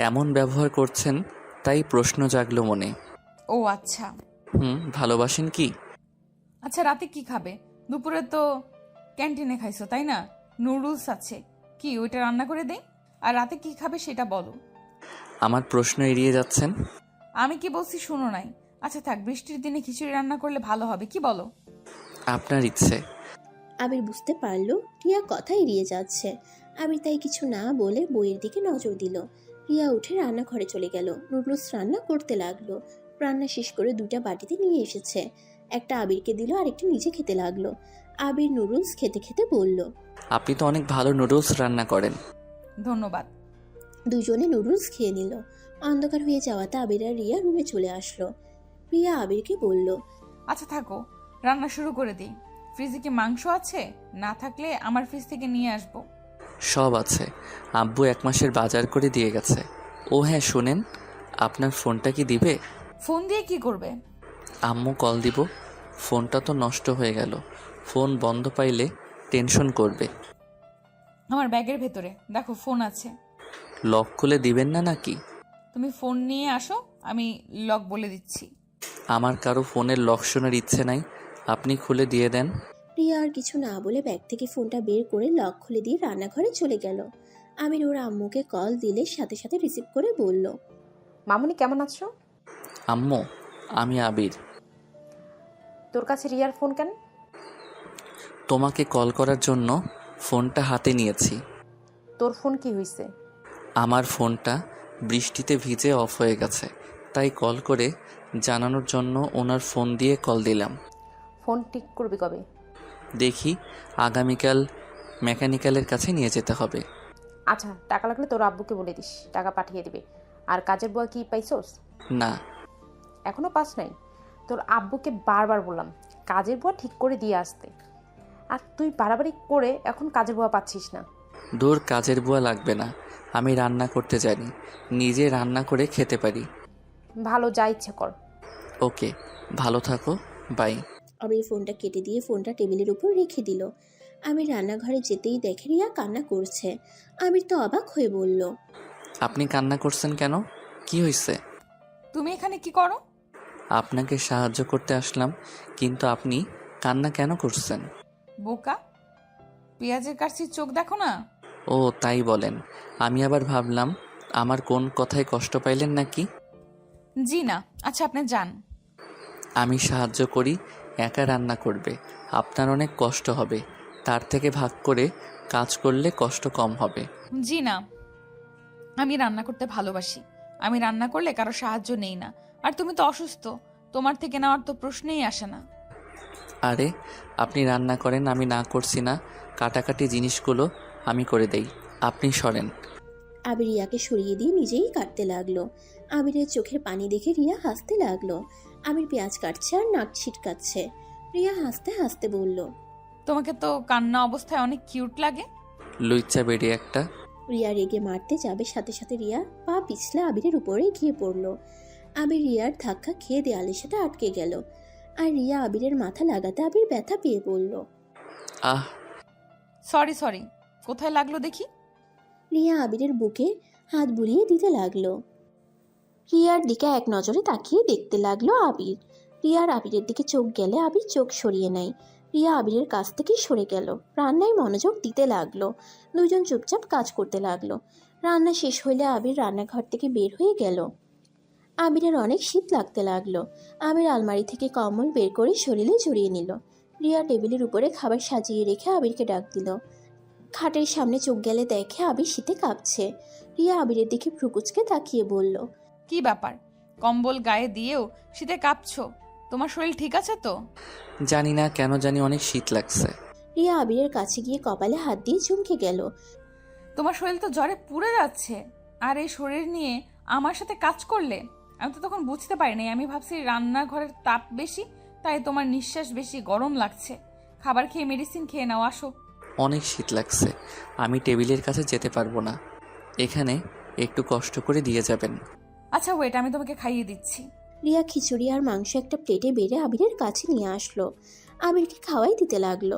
এমন ব্যবহার করছেন, তাই প্রশ্ন জাগলো মনে। ও আচ্ছা। ভালোবাসেন কি? আচ্ছা রাতে কি খাবে? দুপুরে তো ক্যান্টিনে খাইছো তাই না? নুডলস আছে, কি ওইটা রান্না করে দেই? আর রাতে কি খাবে সেটা বলো। আমার প্রশ্ন এড়িয়ে যাচ্ছেন। আমি কি বলছি শুনো নাই? আচ্ছা থাক, বৃষ্টির দিনে খিচুড়ি রান্না করলে ভালো হবে, কি বলো? আপনার ইচ্ছে। আবির বুঝতে পারলো রিয়া কথা এড়িয়ে যাচ্ছে। আবির তাই কিছু না বলে বইয়ের দিকে নজর দিল। রিয়া উঠে রান্নাঘরে চলে গেল। নুডলস রান্না করতে লাগলো। রান্না শেষ করে দুটা বাটিতে নিয়ে এসেছে। একটা আবিরকে দিল আর একটা নিজে খেতে লাগলো। আবির নুডলস খেতে খেতে বলল, আপনি তো অনেক ভালো নুডলস রান্না করেন। ধন্যবাদ। দুজনে নুডলস খেয়ে নিল। অন্ধকার হয়ে যাওয়াতে আবির আর রিয়া রুমে চলে আসলো। রিয়া আবিরকে বলল, আচ্ছা থাকো, রান্না শুরু করে দিই। ফ্রিজে কি মাংস আছে? না থাকলে আমার ফ্রিজ থেকে নিয়ে আসবো। সব আছে, আব্বু 1 মাসের বাজার করে দিয়ে গেছে। ও হ্যাঁ শুনেন, আপনার ফোনটা কি দিবে? ফোন দিয়ে কি করবে? আম্মু কল দিব। ফোনটা তো নষ্ট হয়ে গেল, ফোন বন্ধ পাইলে টেনশন করবে। আমার ব্যাগের ভেতরে দেখো ফোন আছে। লক খুলে দিবেন না নাকি? তুমি ফোন নিয়ে আসো, আমি লক বলে দিচ্ছি। আমার কারো ফোনের লক শোনার ইচ্ছে নাই, আপনি খুলে দিয়ে দেন। রিয়া আর কিছু না বলে ব্যাগ থেকে ফোনটা বের করে লক খুলে দিয়ে রান্নাঘরে চলে গেল। আমির ওর আম্মুকে কল দিলে সাথে সাথে রিসিভ করে বলল, মামুনি কেমন আছো? আম্মু, আমি আবির। তোর কাছে রিয়ার ফোন কেন? তোমাকে কল করার জন্য ফোনটা হাতে নিয়েছি। তোর ফোন কি হয়েছে? আমার ফোনটা বৃষ্টিতে ভিজে অফ হয়ে গেছে, তাই কল করে জানানোর জন্য ওনার ফোন দিয়ে কল দিলাম। ফোন ঠিক করবি কবে? দেখি, আগামীকাল মেকানিক্যালের কাছে নিয়ে যেতে হবে। আচ্ছা, টাকা লাগলে তোর আব্বুকে বলে দিস, টাকা পাঠিয়ে দিবে। আর কাজের বুয়া কি পাইছোস? না। এখনো পাস নাই? তোর আব্বুকে বারবার বললাম কাজের বুয়া ঠিক করে দিয়ে আসতে, আর তুই বাড়াবাড়ি করে এখন কাজের বুয়া পাচ্ছিস না। দূর, কাজের বুয়া লাগবে না, আমি রান্না করতে জানি, নিজে রান্না করে খেতে পারি। ভালো, যা ইচ্ছে কর। ওকে, ভালো থাকো, বাই। আবির ফোনটা কেটে দিয়ে ফোনটা টেবিলের উপর রেখে দিল। আবির রান্নাঘরে যেতেই দেখে রিয়া কান্না করছে। আবির তো অবাক হয়ে বলল, আপনি কান্না করছেন কেন? কি হয়েছে? তুমি এখানে কি করো? আপনাকে সাহায্য করতে আসলাম, কিন্তু আপনি কান্না কেন করছেন? বোকা, পেঁয়াজের কাছে চোখ দেখো না। ও তাই বলেন। আমি আবার ভাবলাম আমার কোন কথায় কষ্ট পাইলেন নাকি। জি না। আচ্ছা, আপনি যান। আমি সাহায্য করি, একা রান্না করবে, আপনার অনেক কষ্ট হবে, তার থেকে ভাগ করে কাজ করলে কষ্ট কম হবে। জি না, আমি রান্না করতে ভালোবাসি। আমি রান্না করলে কারো সাহায্য নেই না। আর তুমি তো অসুস্থ, তোমার থেকে নেওয়ার তো প্রশ্নই আসে না। আরে, আপনি রান্না করেন, আমি না করছি না। কাটাকাটি জিনিসগুলো আমি করে দেই, আপনি সরেন। আবির রিয়াকে সরিয়ে দিয়ে নিজেই কাটতে লাগলো। আবিরের চোখের পানি দেখে রিয়া হাসতে লাগলো। আবির পেঁয়াজ কাটছে আর নাক ছিটকাচ্ছে। রিয়া হাসতে হাসতে বলল, তোমাকে তো কান্না অবস্থায় অনেক কিউট লাগে। লুইচ্চা বেরিয়ে একটা। রিয়া রেগে মারতে যাবে, সাথে সাথে রিয়া পা পিছলে আবিরের উপরে গিয়ে পড়লো। আবির রিয়ার ধাক্কা খেয়ে দেয়ালের সাথে আটকে গেল। আর রিয়া আবিরের মাথা লাগাতে আবির ব্যথা পেয়ে পড়ল। আহ, সরি, কোথায় লাগলো দেখি। রিয়া আবিরের বুকে হাত বুলিয়ে দিতে লাগলো। রিয়ার দিকে এক নজরে তাকিয়ে দেখতে লাগলো আবির। রিয়ার আবিরের দিকে চোখ গেলে আবির চোখ সরিয়ে নেয়। রিয়া আবিরের কাছ থেকে সরে গেল, রান্নায় মনোযোগ দিতে লাগলো। দুজন চুপচাপ কাজ করতে লাগলো। রান্না শেষ হইলে আবির রান্নাঘর থেকে বের হয়ে গেল। আবিরের অনেক শীত লাগতে লাগলো। আবির আলমারি থেকে কম্বল বের করে শরীরে জড়িয়ে নিল। রিয়া টেবিলের উপরে খাবার সাজিয়ে রেখে আবিরকে ডাক দিল। খাটের সামনে চোখ গেলে দেখে আবির শীতে কাঁপছে। রিয়া আবিরের দিকে ভ্রুকুচকে তাকিয়ে বলল, কি ব্যাপার, কম্বল গায়ে দিয়েও শীতে কাঁপছো? তোমার শরীর ঠিক আছে তো? জানি না কেন জানি অনেক শীত লাগছে। রিয়া আবিরের কাছে গিয়ে কপালে হাত দিয়ে চমকে গেল। তোমার শরীর তো জ্বরে পুড়ে যাচ্ছে, আর এই শরীর নিয়ে আমার সাথে কাজ করলে? আমি তো তখন বুঝতে পারিনি, আমি ভাবছি রান্নাঘরের তাপ বেশি, তাই তোমার নিঃশ্বাস বেশি, গরম লাগছে। খাবার খেয়ে মেডিসিন খেয়ে নাও, আসো। অনেক শীত লাগছে, আমি টেবিলের কাছে যেতে পারবো না, এখানে একটু কষ্ট করে দিয়ে যাবেন। আচ্ছা ওয়েট, আমি তোমাকে খাইয়ে দিচ্ছি। রিয়া খিচুড়ি আর মাংস একটা প্লেটে বেড়ে আবিরের কাছে নিয়ে আসলো। আবিরকে খাওয়াই দিতে লাগলো।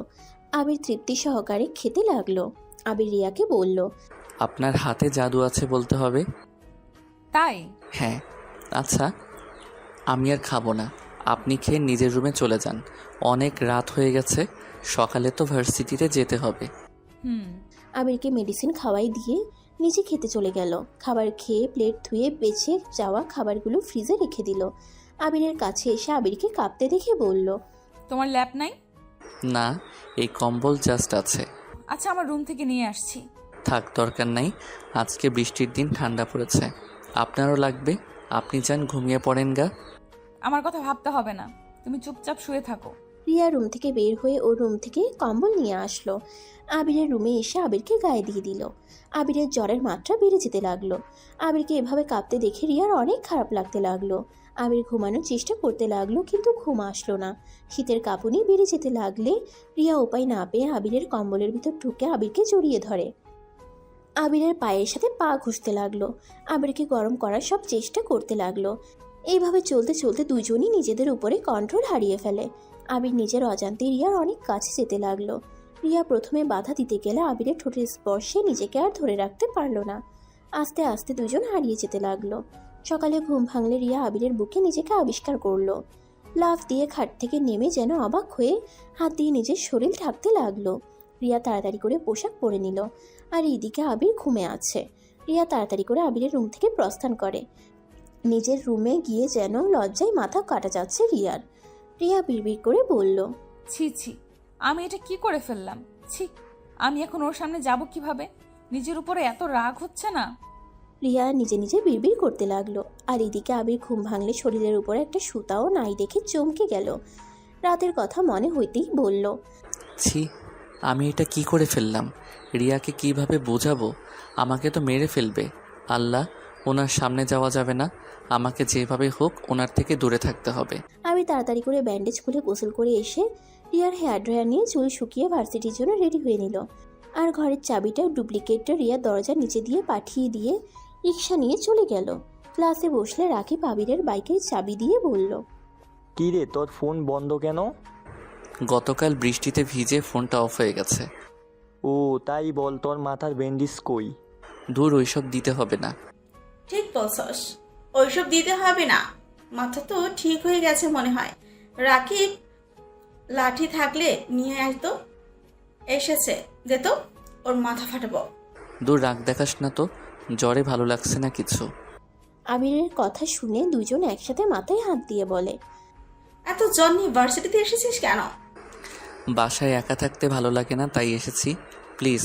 আবির তৃপ্তি সহকারে খেতে লাগলো। আবির রিয়াকে বলল, আপনার হাতে জাদু আছে বলতে হবে। তাই? হ্যাঁ। আচ্ছা, আমি আর খাবো না, আপনি খেয়ে নিজের রুমে চলে যান, অনেক রাত হয়ে গেছে, সকালে তো ভার্সিটিতে যেতে হবে। আবিরকে মেডিসিন খাওয়াই দিয়ে নিজে খেতে চলে গেল। খাবার খেয়ে প্লেট ধুয়ে বেছে যাওয়া খাবারগুলো ফ্রিজে রেখে দিল। আবিরের কাছে এসে আবিরকে কাঁপতে দেখে বলল, তোমার ল্যাপ নাই? না, এই কম্বল জাস্ট আছে। আচ্ছা, আমার রুম থেকে নিয়ে আসছি। থাক, দরকার নাই, আজকে বৃষ্টির দিন, ঠান্ডা পড়েছে, আপনারও লাগবে, আপনি যান ঘুমিয়ে পড়েন গা। আমার কথা ভাবতে হবে না, তুমি চুপচাপ শুয়ে থাকো। রিয়া রুম থেকে বের হয়ে ওর রুম থেকে কম্বল নিয়ে আসলো। আবিরের রুমে এসে আবিরকে গায়ে দিয়ে দিল। আবিরের জ্বরের মাত্রা বেড়ে যেতে লাগলো। আবিরকে এভাবে কাঁপতে দেখে রিয়ার অনেক খারাপ লাগতে লাগলো। আবির ঘুমানোর চেষ্টা করতে লাগলো, কিন্তু ঘুম আসলো না। শীতের কাঁপুনি বেড়ে যেতে লাগলে রিয়া উপায় না পেয়ে আবিরের কম্বলের ভিতর ঢুকে আবিরকে জড়িয়ে ধরে। আবিরের পায়ের সাথে পা ঘুষতে লাগলো। আবিরকে গরম করার সব চেষ্টা করতে লাগলো। এইভাবে চলতে চলতে দুজনই নিজেদের উপরে কন্ট্রোল হারিয়ে ফেলে। আবির নিজের অজান্তে রিয়ার অনেক কাছে যেতে লাগলো। রিয়া প্রথমে বাধা দিতে গেলে আবিরের ঠোঁটের স্পর্শে নিজেকে আর ধরে রাখতে পারলো না। আস্তে আস্তে দুজন হারিয়ে যেতে লাগলো। সকালে ঘুম ভাঙলে রিয়া আবিরের বুকে নিজেকে আবিষ্কার করলো। লাফ দিয়ে খাট থেকে নেমে যেন অবাক হয়ে হাত দিয়ে নিজের শরীর ঢাকতে লাগলো। রিয়া তাড়াতাড়ি করে পোশাক পরে নিল। আর এইদিকে আবির ঘুমে আছে। রিয়া তাড়াতাড়ি করে আবিরের রুম থেকে প্রস্থান করে। নিজের রুমে গিয়ে যেন লজ্জায় মাথা কাটা যাচ্ছে রিয়ার। রিয়া বিড়বিড় করে বলল, ছি ছি, আমি এটা কি করে ফেললাম? ছি, আমি এখন ওর সামনে যাব কিভাবে? নিজের উপরে এত রাগ হচ্ছে না? রিয়া নিজে নিজে বিড়বিড় করতে লাগলো। আর এদিকে আবির ঘুম ভাঙলে শরীরের উপর একটা সুতাও নাই দেখে চমকে গেল। রাতের কথা মনে হইতেই বলল, ছি, আমি এটা কি করে ফেললাম? রিয়াকে কিভাবে বোঝাবো? আমাকে তো মেরে ফেলবে। আল্লাহ, ওনার সামনে যাওয়া যাবে না। আমাকে যেভাবে হোক ওনার থেকে দূরে থাকতে হবে। আমি তাড়াতাড়ি করে ব্যান্ডেজ খুলে গোসল করে এসে রিয়ার হেয়ার ড্রায়ার নিয়ে চুল শুকিয়ে ভার্সিটির জন্য রেডি হয়ে নিল। আর ঘরের চাবিটা ডুপ্লিকেটটা রিয়ার দরজার নিচে দিয়ে পাঠিয়ে দিয়ে রিক্সা নিয়ে চলে গেল। ক্লাসে বসলে রাকিব আবিরের বাইকের চাবি দিয়ে বলল, কী রে, তোর ফোন বন্ধ কেন? গতকাল বৃষ্টিতে ভিজে ফোনটা অফ হয়ে গেছে। ও তাই বল, তোর মাথার ব্যান্ডেজ কই? দূর, ওইসব দিতে হবে না। ঠিক বলছস, ওইসব দিতে হবে না। মাথা তো ঠিক হয়ে গেছে মনে হয়। রাকিব, লাঠি থাকলে নিয়ে আসতো। এসেছে, দে তো, ওর মাথা ফাটাবো। দূর, রাগ দেখাস না তো, জ্বরে ভালো লাগছে না কিছু। আবিরের কথা শুনে দুজন একসাথে মাথায় হাত দিয়ে বলে, এত জ্বর নিয়ে ভার্সিটিতে এসেছিস কেন? বাসায় একা থাকতে ভালো লাগে না, তাই এসেছি। প্লিজ,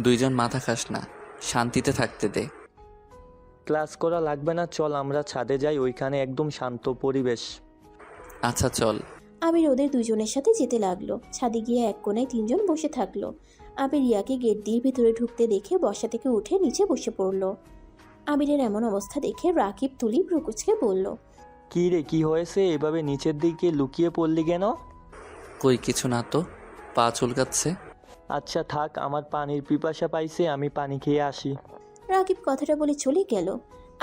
দুইজন মাথা খাস না, শান্তিতে থাকতে দে। ক্লাস করা লাগবে না, চল আমরা ছাদে যাই, ওইখানে একদম শান্ত পরিবেশ। আচ্ছা চল। আবির ওদের দুজনের সাথে যেতে লাগলো। ছাদে গিয়ে এক কোণায় তিনজন বসে থাকলো। আবির রিয়াকে গেট দিয়ে ভিতরে ঢুকতে দেখে বসা থেকে উঠে নিচে বসে পড়লো। আবিরের এমন অবস্থা দেখে রাকিব তুলি ভ্রুকুচকে বলল, কী রে, কি হয়েছে? এভাবে নিচের দিকে লুকিয়ে পড়লি কেন? কই কিছু না তো, পা চুলকাচ্ছে। আচ্ছা থাক, আমার পানির পিপাসা পাইছে, আমি পানি খেয়ে আসি। রাকিব কথাটা বলে চলে গেল।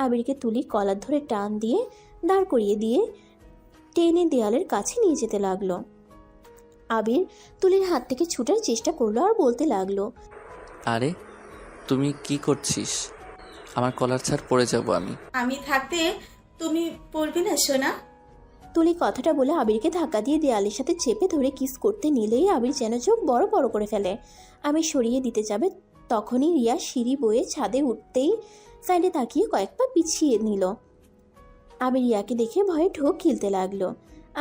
আবিরকে তুলি কলার ধরে টান দিয়ে দাঁড় করিয়ে দিয়ে টেনে দেয়ালের কাছে নিয়ে যেতে লাগলো। আবির তুলির হাত থেকে ছুটার চেষ্টা করলো আর বলতে লাগলো, আরে তুমি কি করছিস? আমার কলার ছাড়, পড়ে যাব আমি। আমি থাকতে তুমি পড়বি না সোনা? তুলি কথাটা বলে আবিরকে ধাক্কা দিয়ে দেয়ালের সাথে চেপে ধরে কিস করতে নিলেই আবির যেন চোখ বড় বড় করে ফেলে। আবির সরিয়ে দিতে যাবে, তখনই রিয়া সিঁড়ি বয়ে ছাদে উঠতেই সাইডে তাকিয়ে কয়েক পা পিছিয়ে নিল। আবির রিয়াকে দেখে ভয়ে ঢোক গিলতে লাগলো।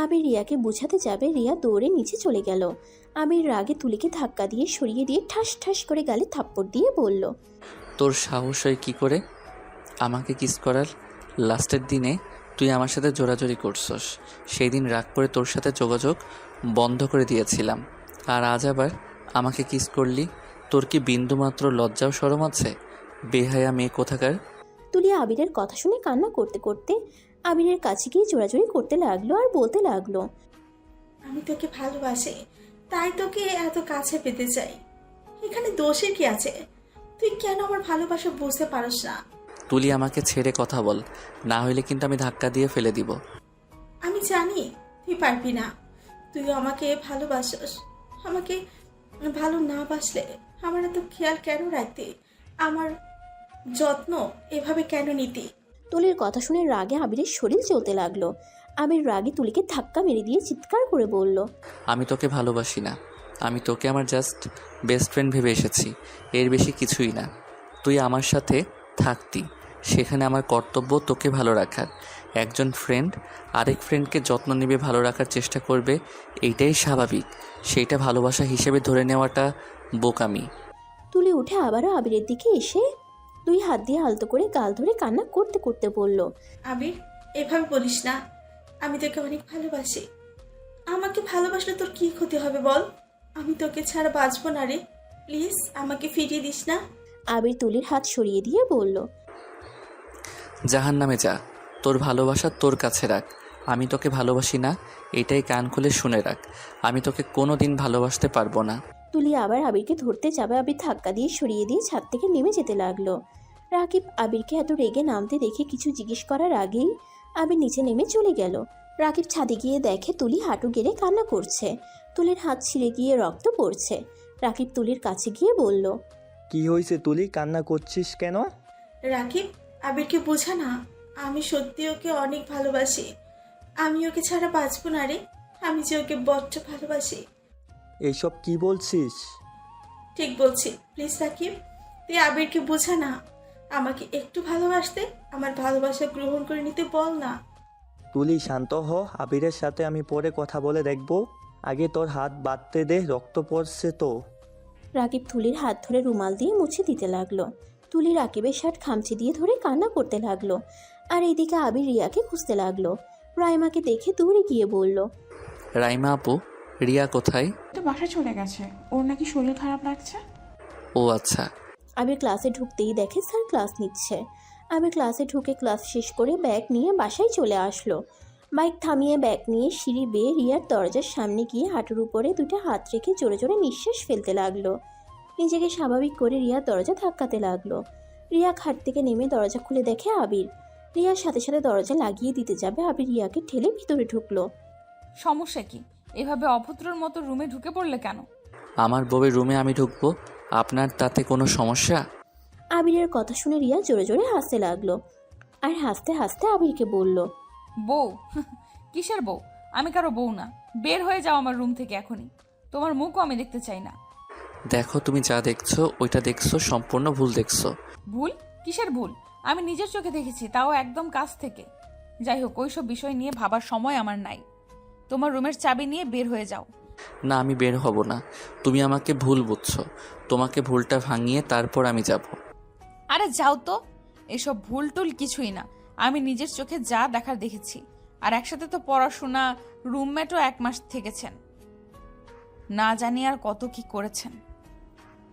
আবির রিয়াকে বুঝাতে যাবে, রিয়া দৌড়ে নিচে চলে গেল। আবির রাগে তুলিকে ধাক্কা দিয়ে সরিয়ে দিয়ে ঠাস ঠাস করে গালে থাপ্পড় দিয়ে বলল, তোর সাহস হয় কি করে আমাকে কিস করার? লাস্টের দিনে তুই আমার সাথে জোরাজোরি করছস, সেই দিন রাগ করে তোর সাথে যোগাযোগ বন্ধ করে দিয়েছিলাম, আর আজ আবার আমাকে কিস করলি? তোর কি বিন্দুমাত্র লজ্জাও শরম আছে? বেহায়া মেয়ে কোথাকার। তুলি আবিরের কথা শুনে কান্না করতে করতে আবিরের কাছে গিয়ে জোরাজোরি করতে লাগলো আর বলতে লাগলো, আমি তোকে ভালোবাসি, তাই তোকে এত কাছে পেতে চাই। এখানে দোষের কি আছে? তুই কেন আমার ভালোবাসা বুঝতে পারস না? তুলি আমাকে ছেড়ে কথা বল, না হইলে কিন্তু আমি ধাক্কা দিয়ে ফেলে দিব। আমি জানি তুই পারবি না। তুই আমাকে ভালোবাসস। আমাকে ভালো না বাসলে আমার এত খেয়াল কেন রাখতি? আমার যত্ন এভাবে কেন নিতি? তুলির কথা শুনে রাগে আবিরের শরীর চলতে লাগলো। আবির রাগে তুলিকে ধাক্কা মেরে দিয়ে চিৎকার করে বলল, আমি তোকে ভালোবাসি না, আমি তোকে আমার জাস্ট বেস্ট ফ্রেন্ড ভেবে এসেছি, এর বেশি কিছুই না। তুই আমার সাথে থাকতি, সেখানে আমার কর্তব্য তোকে ভালো রাখার। একজন ফ্রেন্ড আরেক ফ্রেন্ডকে যত্ন নেবে, ভালো রাখার চেষ্টা করবে, এইটাই স্বাভাবিক। সেইটা ভালোবাসা হিসেবে ধরে নেওয়াটা বোকামি। তুলি উঠে আবারও আবিরের দিকে এসে দুই হাত দিয়ে আলতো করে গাল ধরে কান্না করতে করতে বলল, আবির, এভাবে বলিস না। আমি তোকে অনেক ভালোবাসি। আমাকে ভালোবাসলে তোর কি ক্ষতি হবে বল? আমি তোকে ছাড়া বাঁচবো না রে। প্লিজ আমাকে ফিরিয়ে দিস না। আবির তুলির হাত সরিয়ে দিয়ে বলল, জাহান্নামে যা, তোর ভালোবাসা তোর কাছে রাখ। আমি তোকে ভালোবাসি না, এটাই কান খুলে শুনে রাখ। আমি তোকে কোনো দিন ভালোবাসতে পারবো না। তুলি আবার আবিরকে ধরতে যাবে, আবির ধাক্কা দিয়ে সরিয়ে দিয়ে ছাদ থেকে নেমে যেতে লাগলো। রাকিব আবিরকে এত রেগে নামতে দেখে কিছু জিজ্ঞেস করার আগেই আবির নিচে নেমে চলে গেল। রাকিব ছাদে গিয়ে দেখে তুলি হাঁটু গেড়ে কান্না করছে। তুলির হাত ছিঁড়ে গিয়ে রক্ত পড়ছে। রাকিব তুলির কাছে গিয়ে বলল, কি হয়েছে তুলি, কান্না করছিস কেন? রাকিব, আবিরকে বোঝা না। আমি সত্যি ওকে অনেক ভালোবাসি। আমি ওকে ছাড়া বাঁচবো না রে। আমি যে ওকে বড্ড ভালোবাসি। এইসব কি বলছিস? ঠিক বলছি। প্লিজ রাকিব, তুই আবিরকে বোঝা না। আমাকে একটু ভালোবাসতে, আমার ভালোবাসা গ্রহণ করে নিতে বল না। তুলি শান্ত হ, আবিরের সাথে আমি পরে কথা বলে দেখব। আগে তোর হাত বাঁধতে দে, রক্ত পড়ছে তো। রাকিব তুলির হাত ধরে রুমাল দিয়ে মুছে দিতে লাগলো। তুলি রাকিবের শার্ট খামচি দিয়ে ধরে কান্না করতে লাগলো। আর এইদিকে আবির রিয়াকে খুঁজতে লাগলো। রাইমাকে দেখে দৌড়ে গিয়ে বলল, রাইমা আপু, রিয়া কোথায়? তো বাসায় চলে গেছে, ওর নাকি শরীর খারাপ লাগছে। ও আচ্ছা। আবির ক্লাসে ঢুকতেই দেখে স্যার ক্লাস নিচ্ছে। আবির ক্লাসে ঢুকে ক্লাস শেষ করে ব্যাগ নিয়ে বাসায় চলে আসলো। বাইক থামিয়ে ব্যাগ নিয়ে সিঁড়ি বেয়ে রিয়ার দরজার সামনে গিয়ে হাঁটুর উপরে দুটো হাত রেখে জোরে জোরে নিঃশ্বাস ফেলতে লাগলো। নিজেকে স্বাভাবিক করে রিয়ার দরজা ধাক্কাতে লাগলো। রিয়া খাট থেকে নেমে দরজা খুলে দেখে আবির। রিয়ার সাথে সাথে দরজা লাগিয়ে দিতে যাবে, আবির রিয়াকে ঠেলে ভিতরে ঢুকলো। সমস্যা কি? এভাবে অভদ্রর মতো রুমে ঢুকে পড়লে কেন? আমার বউয়ের রুমে আমি ঢুকবো, আপনার তাতে কোনো সমস্যা? আবিরের কথা শুনে রিয়া জোরে জোরে হাসতে লাগলো। আর হাসতে হাসতে আবিরকে বলল, বউ? কিসের বউ? আমি কারো বউ না। বের হয়ে যাও আমার রুম থেকে এখনই। তোমার মুখও আমি দেখতে চাই না। দেখো, তুমি যা দেখছো ওইটা দেখছো সম্পূর্ণ ভুল দেখছো। ভুল? কিসের ভুল? আমি নিজের চোখে দেখেছি, তাও একদম কাছ থেকে। যাই হোক, ওইসব বিষয় নিয়ে ভাবার সময় আমার নাই। তোমার রুমের চাবি নিয়ে বের হয়ে যাও। না, আমি বের হব না। তুমি আমাকে ভুল বুঝছো। তোমাকে ভুলটা ভাঙিয়ে তারপর আমি যাব। আরে যাও তো। এসব ভুল টুল কিছুই না। আমি নিজের চোখে যা দেখার দেখেছি। আর একসাথে তো পড়াশোনা, রুমমেটও 1 মাস থেকেছেন। না জানি আর কত কি করেছেন।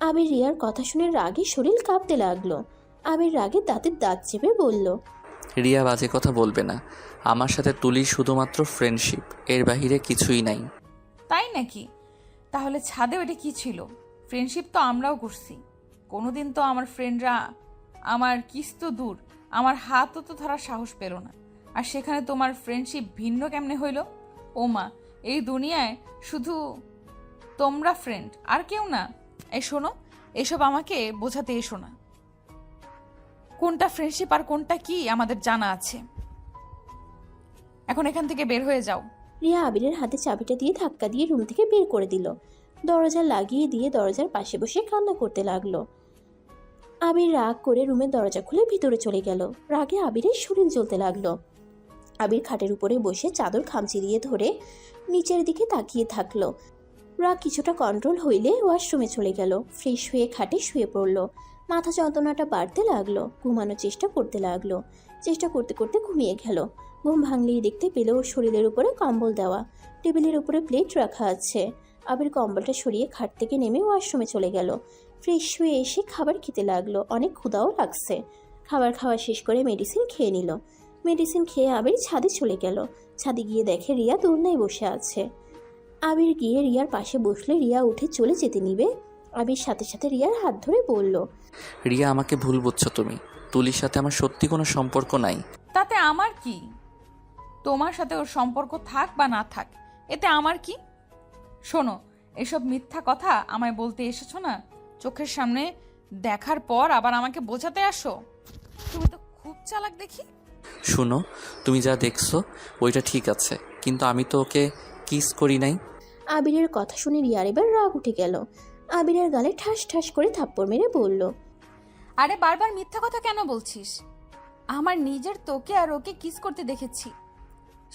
আবির রিয়ার কথা শুনে রাগে শরীর কাঁপতে লাগলো। আবির রাগে দাঁতের দাঁত চেপে বলল, রিয়া, বাজে কথা বলবে না। আমার সাথে তুলির শুধুমাত্র ফ্রেন্ডশিপ, এর বাহিরে কিছুই নাই। তাই নাকি? তাহলে ছাদে ওটা কি ছিল? ফ্রেন্ডশিপ তো আমরাও করছি। কোনোদিন তো আমার ফ্রেন্ডরা আমার কিস তো দূর, আমার হাতও তো ধরার সাহস পেল না। আর সেখানে তোমার ফ্রেন্ডশিপ ভিন্ন কেমনে হইল? ও মা, এই দুনিয়ায় শুধু তোমরা ফ্রেন্ড, আর কেউ না? এই শোনো, এসব আমাকে বোঝাতে এসো না। কোনটা ফ্রেন্ডশিপ আর কোনটা কি আমাদের জানা আছে। এখন এখান থেকে বের হয়ে যাও। রিয়া আবিরের হাতে চাবিটা দিয়ে ধাক্কা দিয়ে রুম থেকে বের করে দিল। দরজা লাগিয়ে দিয়ে দরজার পাশে বসে কান্না করতে লাগলো। আবির রাগ করে রুমের দরজা খুলে ভিতরে চলে গেল। রাগে আবিরের শরীর জ্বলতে লাগলো। আবির খাটের উপরে বসে চাদর খামচি দিয়ে ধরে নিচের দিকে তাকিয়ে থাকলো। রাগ কিছুটা কন্ট্রোল হইলে ওয়াশরুমে চলে গেল। ফ্রেশ হয়ে খাটে শুয়ে পড়লো। মাথা যন্ত্রণাটা বাড়তে লাগলো। ঘুমানোর চেষ্টা করতে লাগলো। চেষ্টা করতে করতে ঘুমিয়ে গেল। ঘুম ভাঙলেই দেখতে পেল ওর শরীরের উপরে কম্বল দেওয়া, টেবিলের উপরে প্লেট রাখা আছে। আবির কম্বলটা সরিয়ে খাট থেকে নেমে ওয়াশরুমে চলে গেল। ফ্রেশ হয়ে এসে খাবার খেতে লাগলো। অনেক ক্ষুধাও লাগছে। খাবার খাওয়া শেষ করে মেডিসিন খেয়ে নিল। মেডিসিন খেয়ে আবির ছাদে চলে গেল। ছাদে গিয়ে দেখে রিয়া দোলনায় বসে আছে। আবির গিয়ে রিয়ার পাশে বসলে রিয়া উঠে চলে যেতে নিবে। আবির সাথে সাথে রিয়ার হাত ধরে বলল, রিয়া, আমাকে ভুল বুঝছো তুমি। তুলির সাথে আমার সত্যি কোনো সম্পর্ক নাই। তাতে আমার কি? তোমার সাথে ওর সম্পর্ক থাক বা না থাক, এতে আমার কি? শোনো, এসব মিথ্যা কথা আমায় বলতে এসেছো না? চোখের সামনে দেখার পর আবার আমাকে বোঝাতে আসো। তুমি তো খুব চালাক দেখি। শুনো, তুমি যা দেখছো ওইটা ঠিক আছে, কিন্তু আমি তো ওকে কিস করি নাই। আবিরের কথা শুনে রিয়ার এবার রাগ উঠে গেল। আবিরের গালে ঠাস ঠাস করে থাপ্পড় মেরে বলল, আরে বারবার মিথ্যা কথা কেন বলছিস? আমার নিজের তোকে আর ওকে কিস করতে দেখেছি।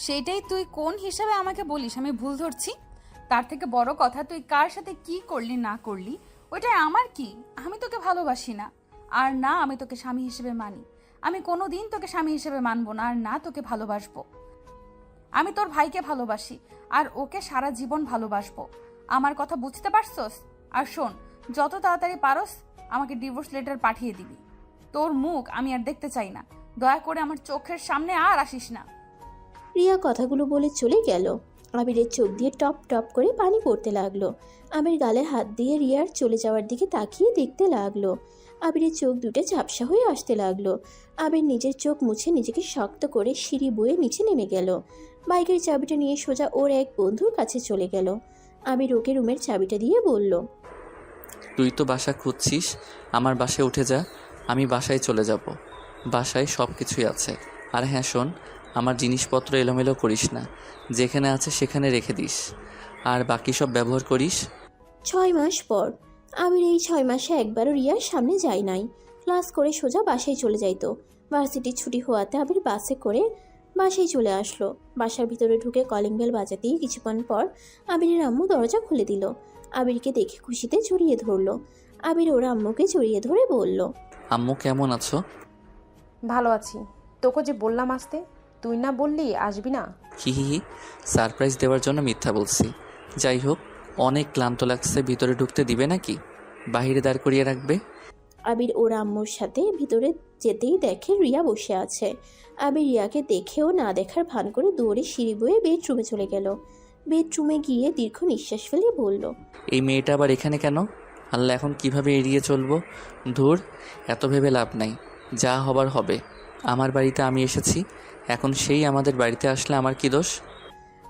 সেইটাই তুই কোন হিসাবে আমাকে বলিস আমি ভুল ধরছি? তার থেকে বড় কথা, তুই কার সাথে কি করলি না করলি ওইটাই আমার কি? আমি তোকে ভালোবাসি না, আর না আমি তোকে স্বামী হিসেবে মানি। আমি কোনোদিন তোকে স্বামী হিসেবে মানবো না, আর না তোকে ভালোবাসবো। আমি তোর ভাইকে ভালোবাসি, আর ওকে সারা জীবন ভালোবাসবো। আমার কথা বুঝতে পারছস? আর শোন, যত তাড়াতাড়ি পারস আমাকে ডিভোর্স লেটার পাঠিয়ে দিবি। তোর মুখ আমি আর দেখতে চাই না। দয়া করে আমার চোখের সামনে আর আসিস না। রিয়া কথাগুলো বলে চলে গেল। আবিরের চোখ দিয়ে টপ টপ করে পানি পড়তে লাগলো। আবির গালে হাত দিয়ে রিয়ার চলে যাওয়ার দিকে তাকিয়ে দেখতে লাগলো। আবিরের চোখ দুটো ঝাপসা হয়ে আসতে লাগলো। আবির নিজের চোখ মুছে নিজেকে শক্ত করে সিঁড়ি বয়ে নিচে নেমে গেল। বাইকের চাবিটা নিয়ে সোজা ওর এক বন্ধুর কাছে চলে গেল। আবির ওকে রুমের চাবিটা দিয়ে বলল, তুই তো বাসা খুঁজছিস, আমার বাসায় উঠে যা, আমি বাসায় চলে যাব। বাসায় সব কিছুই আছে। আর হ্যাঁ শোন, আমার জিনিসপত্র এলোমেলো করিস না, যেখানে আছে সেখানে রেখে দিস, আর বাকি সব ব্যবহার করিস। 6 মাস পর। আবির এই 6 মাসে একবারও রিয়ার সামনে যায় নাই। ক্লাস করে সোজা বাসায় চলে যাইতো। ভার্সিটির ছুটি হওয়াতে আবির বাসে করে বাসায় চলে আসলো। বাসার ভিতরে ঢুকে কলিং বেল বাজাতেই কিছুক্ষণ পর আবিরের আম্মু দরজা খুলে দিল। আবিরকে দেখে খুশিতে জড়িয়ে ধরলো। আবির ওর আম্মুকে জড়িয়ে ধরে বলল, আম্মু কেমন আছো? ভালো আছি। তোকে যে বললাম আসতে, তুই না বললি আসবি না? হি হি হি, সারপ্রাইজ দেওয়ার জন্য মিথ্যা বলছি। যাই হোক, অনেক ক্লান্ত লাগছে, ভিতরে ঢুকতে দিবে নাকি বাইরে দাঁড় করিয়ে রাখবে? আবির ওর আম্মুর সাথে ভিতরে যেতেই দেখে রিয়া বসে আছে। আবির রিয়াকে দেখেও না দেখার ভান করে দৌড়ে সিঁড়ি বয়ে বেডরুমে চলে গেল। বেডরুমে গিয়ে দীর্ঘ নিঃশ্বাস ফেলে বলল, এই মেয়েটা আবার এখানে কেন? আল্লাহ, এখন কিভাবে এড়িয়ে চলবো? ধুর, এত ভেবে লাভ নাই, যা হবার হবে। আমার বাড়িতে আমি এসেছি, এখন সেই আমাদের বাড়িতে আসলে আমার কি দোষ?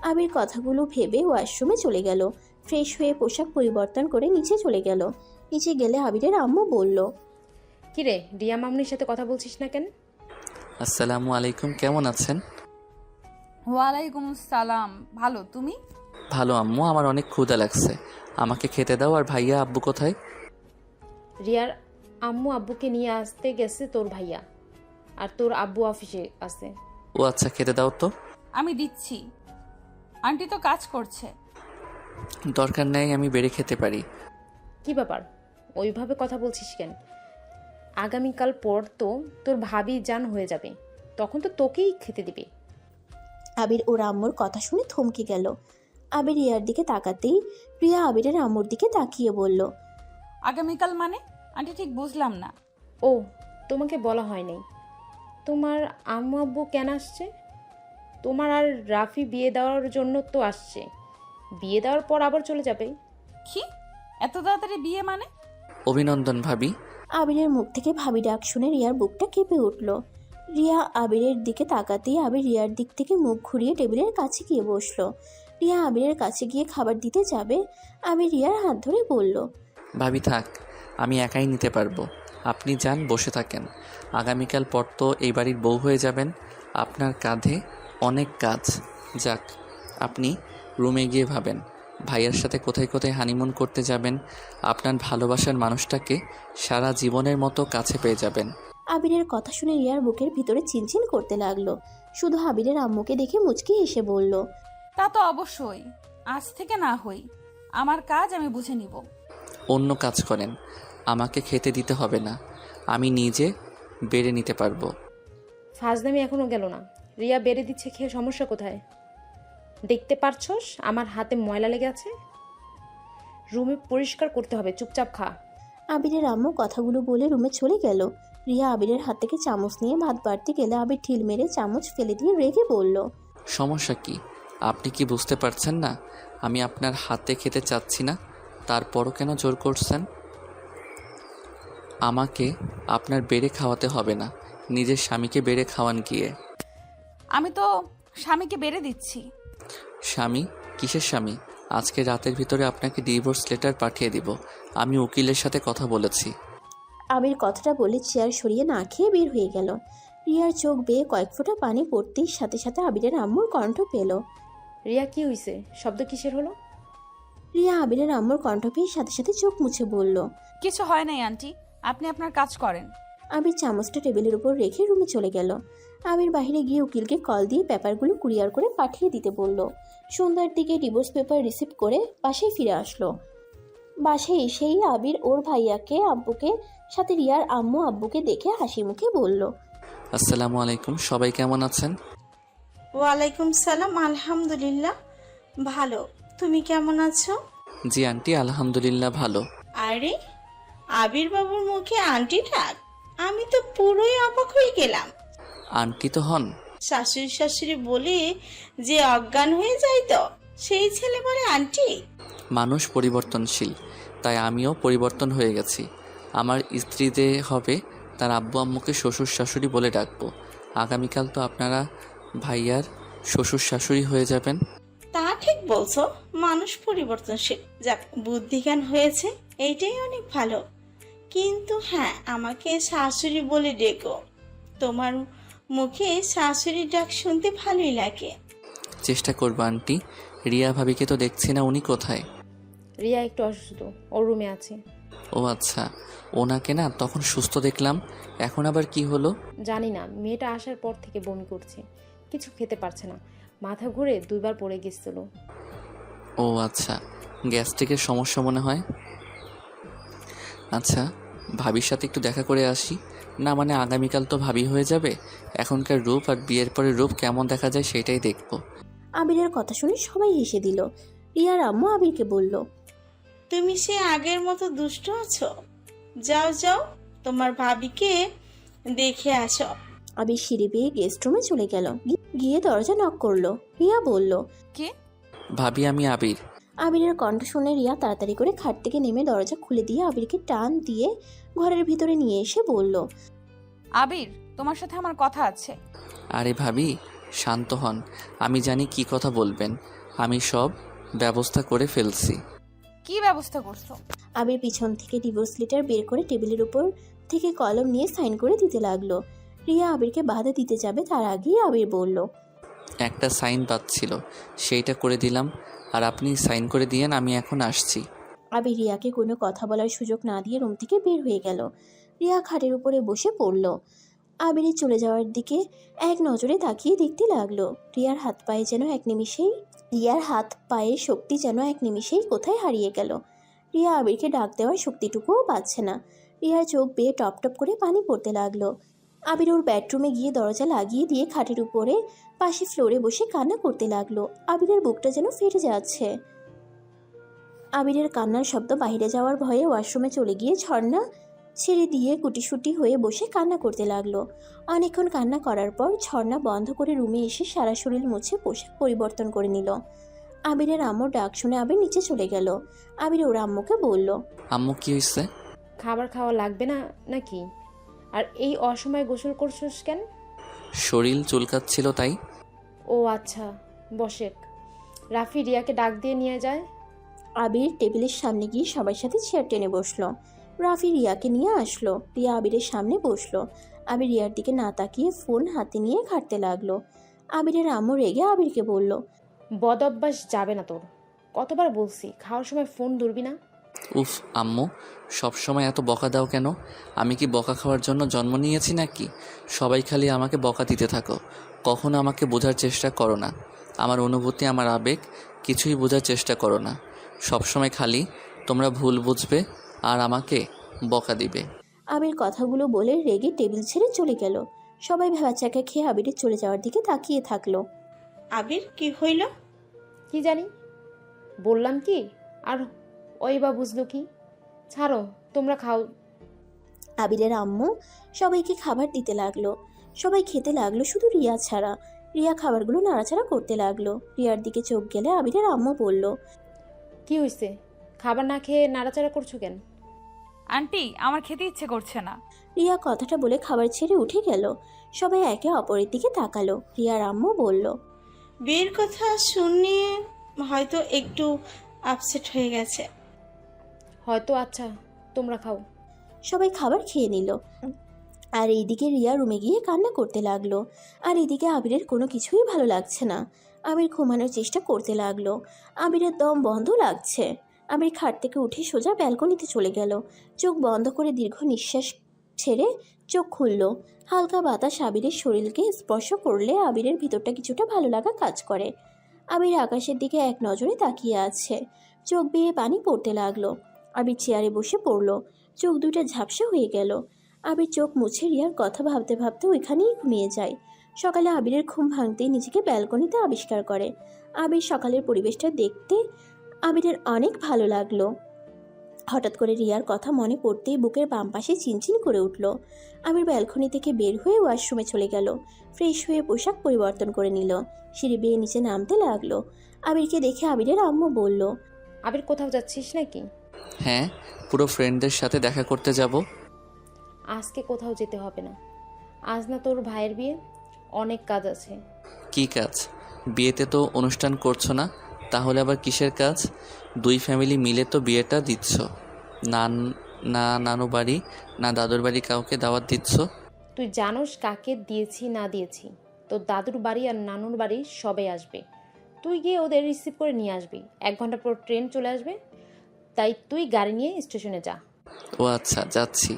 আবির কথাগুলো ভেবে ওয়াশরুমে চলে গেল। ফ্রেশ হয়ে পোশাক পরিবর্তন করে নিচে চলে গেল। নিচে গেলে আবিরের আম্মু বলল, কিরে, রিয়া মামনির সাথে কথা বলছিস না কেন? আসসালামু আলাইকুম, কেমন আছেন? ওয়ালাইকুম সালাম, ভালো, তুমি? ভালো আম্মু, আমার অনেক ক্ষুধা লাগছে, আমাকে খেতে দাও। আর ভাইয়া আব্বু কোথায়? রিয়ার আম্মু আব্বুকে নিয়ে আসতে গেছে তোর ভাইয়া, আর তোর আব্বু অফিসে আছে। ও আচ্ছা, খেতে দাও তো। আমি দিচ্ছি, আন্টি তো কাজ করছে। দরকার নেই, আমি বেড়ে খেতে পারি। কি ব্যাপার, ওইভাবে কথা বলছিস কেন? আগামীকাল পর তো তোর ভাবি জান হয়ে যাবে, তখন তো তোকেই খেতে দিবে। আবির ওর আম্মুর কথা শুনে থমকে গেল। আবির রিয়ার দিকে তাকাতেই রিয়া আবিরের আম্মুর দিকে তাকিয়ে বলল, আগামীকাল মানে? আন্টি ঠিক বুঝলাম না। ও, তোমাকে বলা হয় নাই। তোমার আম্মু আব্বু কেন আসছে? তোমার আর রাফি বিয়ে দেওয়ার জন্য তো আসছে। বিয়ে দেওয়ার পর আবার চলে যাবে। কি এত তাড়াতাড়ি বিয়ে মানে? অভিনন্দন ভাবি। আবিরের মুখ থেকে ভাবি ডাক শুনে রিয়ার বুকটা কেঁপে উঠল। রিয়া আবিরের দিকে তাকাতেই আবির রিয়ার দিক থেকে মুখ ঘুরিয়ে টেবিলের কাছে গিয়ে বসলো। রিয়া আবিরের কাছে গিয়ে খাবার দিতে যাবে, আবির রিয়ার হাত ধরে বলল, ভাবি থাক, আমি একাই নিতে পারবো। আপনি যান, বসে থাকেন। আগামীকাল পর তো এই বাড়ির বউ হয়ে যাবেন, আপনার কাঁধে অনেক কাজ। যাক, আপনি রুমে গিয়ে ভাবেন ভাইয়ার সাথে কোথায় কোথায় হানিমুন করতে যাবেন। আপনার ভালোবাসার মানুষটাকে সারা জীবনের মতো কাছে পেয়ে যাবেন। আবিরের কথা শুনে রিয়ার বুকের ভিতরে চিনচিন করতে লাগলো। শুধু আবিরের আম্মুকে দেখে মুচকি হেসে বলল, তা তো অবশ্যই, আজ থেকে না হই, আমার কাজ আমি বুঝে নিব। অন্য কাজ করেন, আমাকে খেতে দিতে হবে না, আমি নিজে বেড়ে নিতে পারবো। ফাজলামি এখনো গেল না। রিয়া বেড়ে দিচ্ছে, খেয়ে সমস্যা কোথায়? দেখতে পারছস আমার হাতে ময়লা লেগে আছে, রুমে পরিষ্কার করতে হবে, চুপচাপ খা। আবিরের আম্মু কথাগুলো বলে রুমে চলে গেল। রিয়া আবিরের হাত থেকে চামচ নিয়ে ভাত বাড়তে গেলে আবির ঢিল মেরে চামচ ফেলে দিয়ে রেগে বলল, সমস্যা কি? আপনি কি বুঝতে পারছেন না আমি আপনার হাতে খেতে চাচ্ছি না? তারপরও কেন জোর করছেন? আমাকে আপনার বেড়ে খাওয়াতে হবে না, নিজের স্বামীকে বেড়ে খাওয়ান গিয়ে। আমি তো স্বামীকে বেড়ে দিচ্ছি। স্বামী? কিসের স্বামী? আজকে রাতের ভিতরে আপনাকে ডিভোর্স লেটার পাঠিয়ে দিব। আমি উকিলের সাথে কথা বলেছি। আবির কথাটা বলে চেয়ার সরিয়ে না খেয়ে বের হয়ে গেল। রিয়ার চোখ বেয়ে কয়েক ফোঁটা পানি পড়তেই সাথে সাথে আবিরের আম্মুর কণ্ঠ পেল। রিয়া, কি হইছে? শব্দ কিসের হলো? রিয়া আবিরের আম্মুর কণ্ঠ পেয়ে সাথে সাথে চোখ মুছে বলল, কিছু হয় নাই আন্টি, আপনি আপনার কাজ করেন। আবির চামচটা টেবিলের উপর রেখে রুমে চলে গেল। আবির বাইরে গিয়ে উকিলকে কল দিয়ে পেপারগুলো কুরিয়ার করে পাঠিয়ে দিতে বলল। সন্ধ্যার দিকে ডিভোর্স পেপার রিসিভ করে বাসায় ফিরে আসলো। বাসায় এসেই আবির ওর ভাইয়াকে আব্বুকে সাথে রিয়ার আম্মু আব্বুকে দেখে হাসি মুখে বলল, আসসালামু আলাইকুম, সবাই কেমন আছেন? ওয়ালাইকুম সালাম, আলহামদুলিল্লাহ ভালো, তুমি কেমন আছো? জি আন্টি, আলহামদুলিল্লাহ ভালো। আরে, আবির বাবুর মুখে আন্টি ডাক, আমি তো পুরোই অবাক হয়ে গেলাম। আন্টি তো হন। শাশুড়ি শাশুড়ি বলে যে অজ্ঞান হয়ে যায় তো সেই ছেলে বলে আন্টি। মানুষ পরিবর্তনশীল, তাই আমিও পরিবর্তন হয়ে গেছি। আমার স্ত্রীতে হবে তার আব্বু আম্মুকে শ্বশুর শাশুড়ি বলে ডাকবো। আগামীকাল তো আপনারা ভাইয়ার শ্বশুর শাশুড়ি হয়ে যাবেন। তা ঠিক বলছো, মানুষ পরিবর্তনশীল, যাক বুদ্ধিজ্ঞান হয়েছে, এইটাই অনেক ভালো। কিন্তু হ্যাঁ, আমাকে শাশুড়ি বলে ডেকো, তোমার মুখে শাশুড়ি ডাক শুনতে ভালোই লাগে। চেষ্টা করবো আন্টি। রিয়া ভাবিকে তো দেখছি না, উনি কোথায়? রিয়া একটু অসুস্থ, ওর রুমে আছে। ও আচ্ছা, ওনাকে না তখন সুস্থ দেখলাম, এখন আবার কি হলো? জানি না, মেয়েটা আসার পর থেকে বমি করছে, কিছু খেতে পারছে না, মাথা ঘুরে 2 বার পড়ে গেছিল। ও আচ্ছা, গ্যাস্ট্রিকের সমস্যা মনে হয়। আচ্ছা, ভাবির সাথে একটু দেখা করে আসি। না মানে আগামীকাল তো ভাবি হয়ে যাবে, এখনকার রূপ আর বিয়ের পরে রূপ কেমন দেখা যায় সেটাই দেখবো। আবিরের কথা শুনে সবাই হেসে দিল। রিয়ার আম্মু আবিরকে বলল, তুমি সে আগের মতো দুষ্ট আছো? যাও যাও, তোমার ভাবিকে দেখে আসো। আবির সিঁড়ি বেয়ে গেস্ট রুমে চলে গেল। গিয়ে দরজা নক করলো। রিয়া বলল, কে? ভাবি আমি আবির। আবিরের কণ্ঠ শুনে রিয়া তাড়াতাড়ি করে খাট থেকে নেমে দরজা খুলে দিয়ে আবিরকে টান দিয়ে ঘরের ভিতরে নিয়ে এসে বলল, আবির, তোমার সাথে আমার কথা আছে। আরে ভাবি শান্ত হন, আমি জানি কি কথা বলবেন, আমি সব ব্যবস্থা করে ফেলছি। কি ব্যবস্থা করছো? আবির পিছন থেকে ডিভোর্স লেটার বের করে টেবিলের উপর থেকে কলম নিয়ে সাইন করে দিতে লাগলো। রিয়া আবিরকে বাধা দিতে যাবে তার আগেই আবির বলল, একটা সাইন পাচ্ছিল, সেইটা করে দিলাম, আর আপনি সাইন করে দিয়েন, আমি এখন আসছি। আবির রিয়াকে কোনো কথা বলার সুযোগ না দিয়ে রুম থেকে বের হয়ে গেল। রিয়া খাটের উপরে বসে পড়ল। আবিরের চলে যাওয়ার দিকে এক নজরে তাকিয়ে দেখতে লাগলো। রিয়ার হাত পায়ের শক্তি যেন এক নিমিষেই কোথায় হারিয়ে গেল। রিয়া আবিরকে ডাক দেওয়ার শক্তিটুকুও পাচ্ছে না। রিয়ার চোখ বেয়ে টপ টপ করে পানি পড়তে লাগলো। আবির ওর বেডরুমে গিয়ে দরজা লাগিয়ে দিয়ে খাটের উপরে পাশে ফ্লোরে বসে কান্না করতে লাগলো। আবিরের বুকটা যেন ফেটে যাচ্ছে। আবিরের কান্নার শব্দ বাইরে যাওয়ার ভয়ে ওয়াশরুমে চলে গিয়ে ঝর্ণা ছেড়ে দিয়ে গুটিসুটি হয়ে বসে কান্না করতে লাগলো। অনেকক্ষণ কান্না করার পর ঝর্ণা বন্ধ করে রুমে এসে সারা শরীর মুছে পোশাক পরিবর্তন করে নিল। আবিরের আম্মুর ডাক শুনে আবির নিচে চলে গেল। আবির ওর আম্মুকে বলল, আম্মু কি হয়েছে? খাবার খাওয়া লাগবে না নাকি? আর এই অসময়ে গোসল করছিস কেন? শরীর চুলকাচ্ছিল তাই। ও আচ্ছা, বসেক। রাফি রিয়াকে ডাক দিয়ে নিয়ে যায়। আবির টেবিলের সামনে গিয়ে সবার সাথে চেয়ার টেনে বসলো। রাফি রিয়াকে নিয়ে আসলো। রিয়া আবিরের সামনে বসলো। আবির রিয়ার দিকে না তাকিয়ে ফোন হাতে নিয়ে ঘাঁটতে লাগলো। আবিরের আম্মু রেগে আবিরকে বলল, বদ অভ্যাস যাবে না তোর। কতবার বলছি খাওয়ার সময় ফোন ধরবি না। উফ আম্মু, সব সময় এত বকা দাও কেন? আমি কি বকা খাওয়ার জন্য জন্ম নিয়েছি নাকি? সবাই খালি আমাকে বকা দিতে থাকো, কখনো আমাকে বোঝার চেষ্টা করো না। আমার অনুভূতি, আমার আবেগ কিছুই বোঝার চেষ্টা করো না। সবসময় খালি তোমরা ভুল বুঝবে আর আমাকে বকা দিবে। আবির কথাগুলো বলে রেগে টেবিল ছেড়ে চলে গেল। সবাই ভেবাচাকা খেয়ে আবিরের চলে যাওয়ার দিকে তাকিয়ে থাকলো। আবির, কি হইল? কি জানি, বললাম কি আর ওই বা বুঝলো কি। ছাড়ো, তোমরা খাও। আবিরের আম্মু সবাইকে খাবার দিতে লাগলো। সবাই খেতে লাগলো, শুধু রিয়া ছাড়া। রিয়া খাবারগুলো নাড়াচাড়া করতে লাগলো। রিয়ার দিকে চোখ গেলে আবিরের আম্মু বলল, কি হয়েছে? খাবার না খেয়ে নাড়াচাড়া করছো কেন? আন্টি, আমার খেতে ইচ্ছে করছে না। রিয়া কথাটা বলে খাবার ছেড়ে উঠে গেল। সবাই একে অপরের দিকে তাকালো। রিয়ার আম্মু বলল, বিয়ের কথা শুনে হয়তো একটু আপসেট হয়ে গেছে। হয়তো। আচ্ছা, তোমরা খাও। সবাই খাবার খেয়ে নিল। আর এইদিকে রিয়া রুমে গিয়ে কান্না করতে লাগলো। আর এদিকে আবিরের কোনো কিছুই ভালো লাগছে না। আবির ঘুমানোর চেষ্টা করতে লাগলো। আবিরের দম বন্ধ লাগছে। আবির খাট থেকে উঠে সোজা ব্যালকনিতে চলে গেল। চোখ বন্ধ করে দীর্ঘ নিঃশ্বাস ছেড়ে চোখ খুলল। হালকা বাতাস আবিরের শরীরকে স্পর্শ করলে আবিরের ভিতরটা কিছুটা ভালো লাগা কাজ করে। আবির আকাশের দিকে এক নজরে তাকিয়ে আছে। চোখ বেয়ে পানি পড়তে লাগলো। আবির চেয়ারে বসে পড়ল। চোখ দুইটা ঝাপসা হয়ে গেল। আবির চোখ মুছে রিয়ার কথা ভাবতে ভাবতে ওইখানেই ঘুমিয়ে যায়। সকালে আবিরের ঘুম ভাঙতেই নিজেকে ব্যালকনিতে আবিষ্কার করে। আবির সকালের পরিবেশটা দেখতে আবিরের অনেক ভালো লাগলো। হঠাৎ করে রিয়ার কথা মনে পড়তেই বুকের বাম পাশে চিনচিন করে উঠল। আবির ব্যালকনি থেকে বের হয়ে ওয়াশরুমে চলে গেল। ফ্রেশ হয়ে পোশাক পরিবর্তন করে নিল। সিঁড়ি বেয়ে নিচে নামতে লাগলো। আবিরকে দেখে আবিরের আম্মু বলল, আবির, কোথাও যাচ্ছিস নাকি? হ্যাঁ, পুরো ফ্রেন্ডদের সাথে দেখা করতে যাব। আজকে কোথাও যেতে হবে না। আজ না তোর ভাইয়ের বিয়ে, অনেক কাজ আছে। কি কাজ? বিয়েতে তো অনুষ্ঠান করছো না, তাহলে আবার কিসের কাজ? দুই ফ্যামিলি মিলে তো বিয়েটা দিচ্ছ, না না নানু বাড়ি না দাদুর বাড়ি কাউকে দাওয়াত দিচ্ছ? তুই জানোস কাকে দিয়েছি না দিয়েছি। তোর দাদুর বাড়ি আর নানুর বাড়ি সবাই আসবে। তুই গিয়ে ওদের রিসিভ করে নিয়ে আসবি। 1 ঘন্টা পর ট্রেন চলে আসবে, তাই তুই গাড়ি নিয়ে স্টেশনে যা। ও আচ্ছা, যাচ্ছি।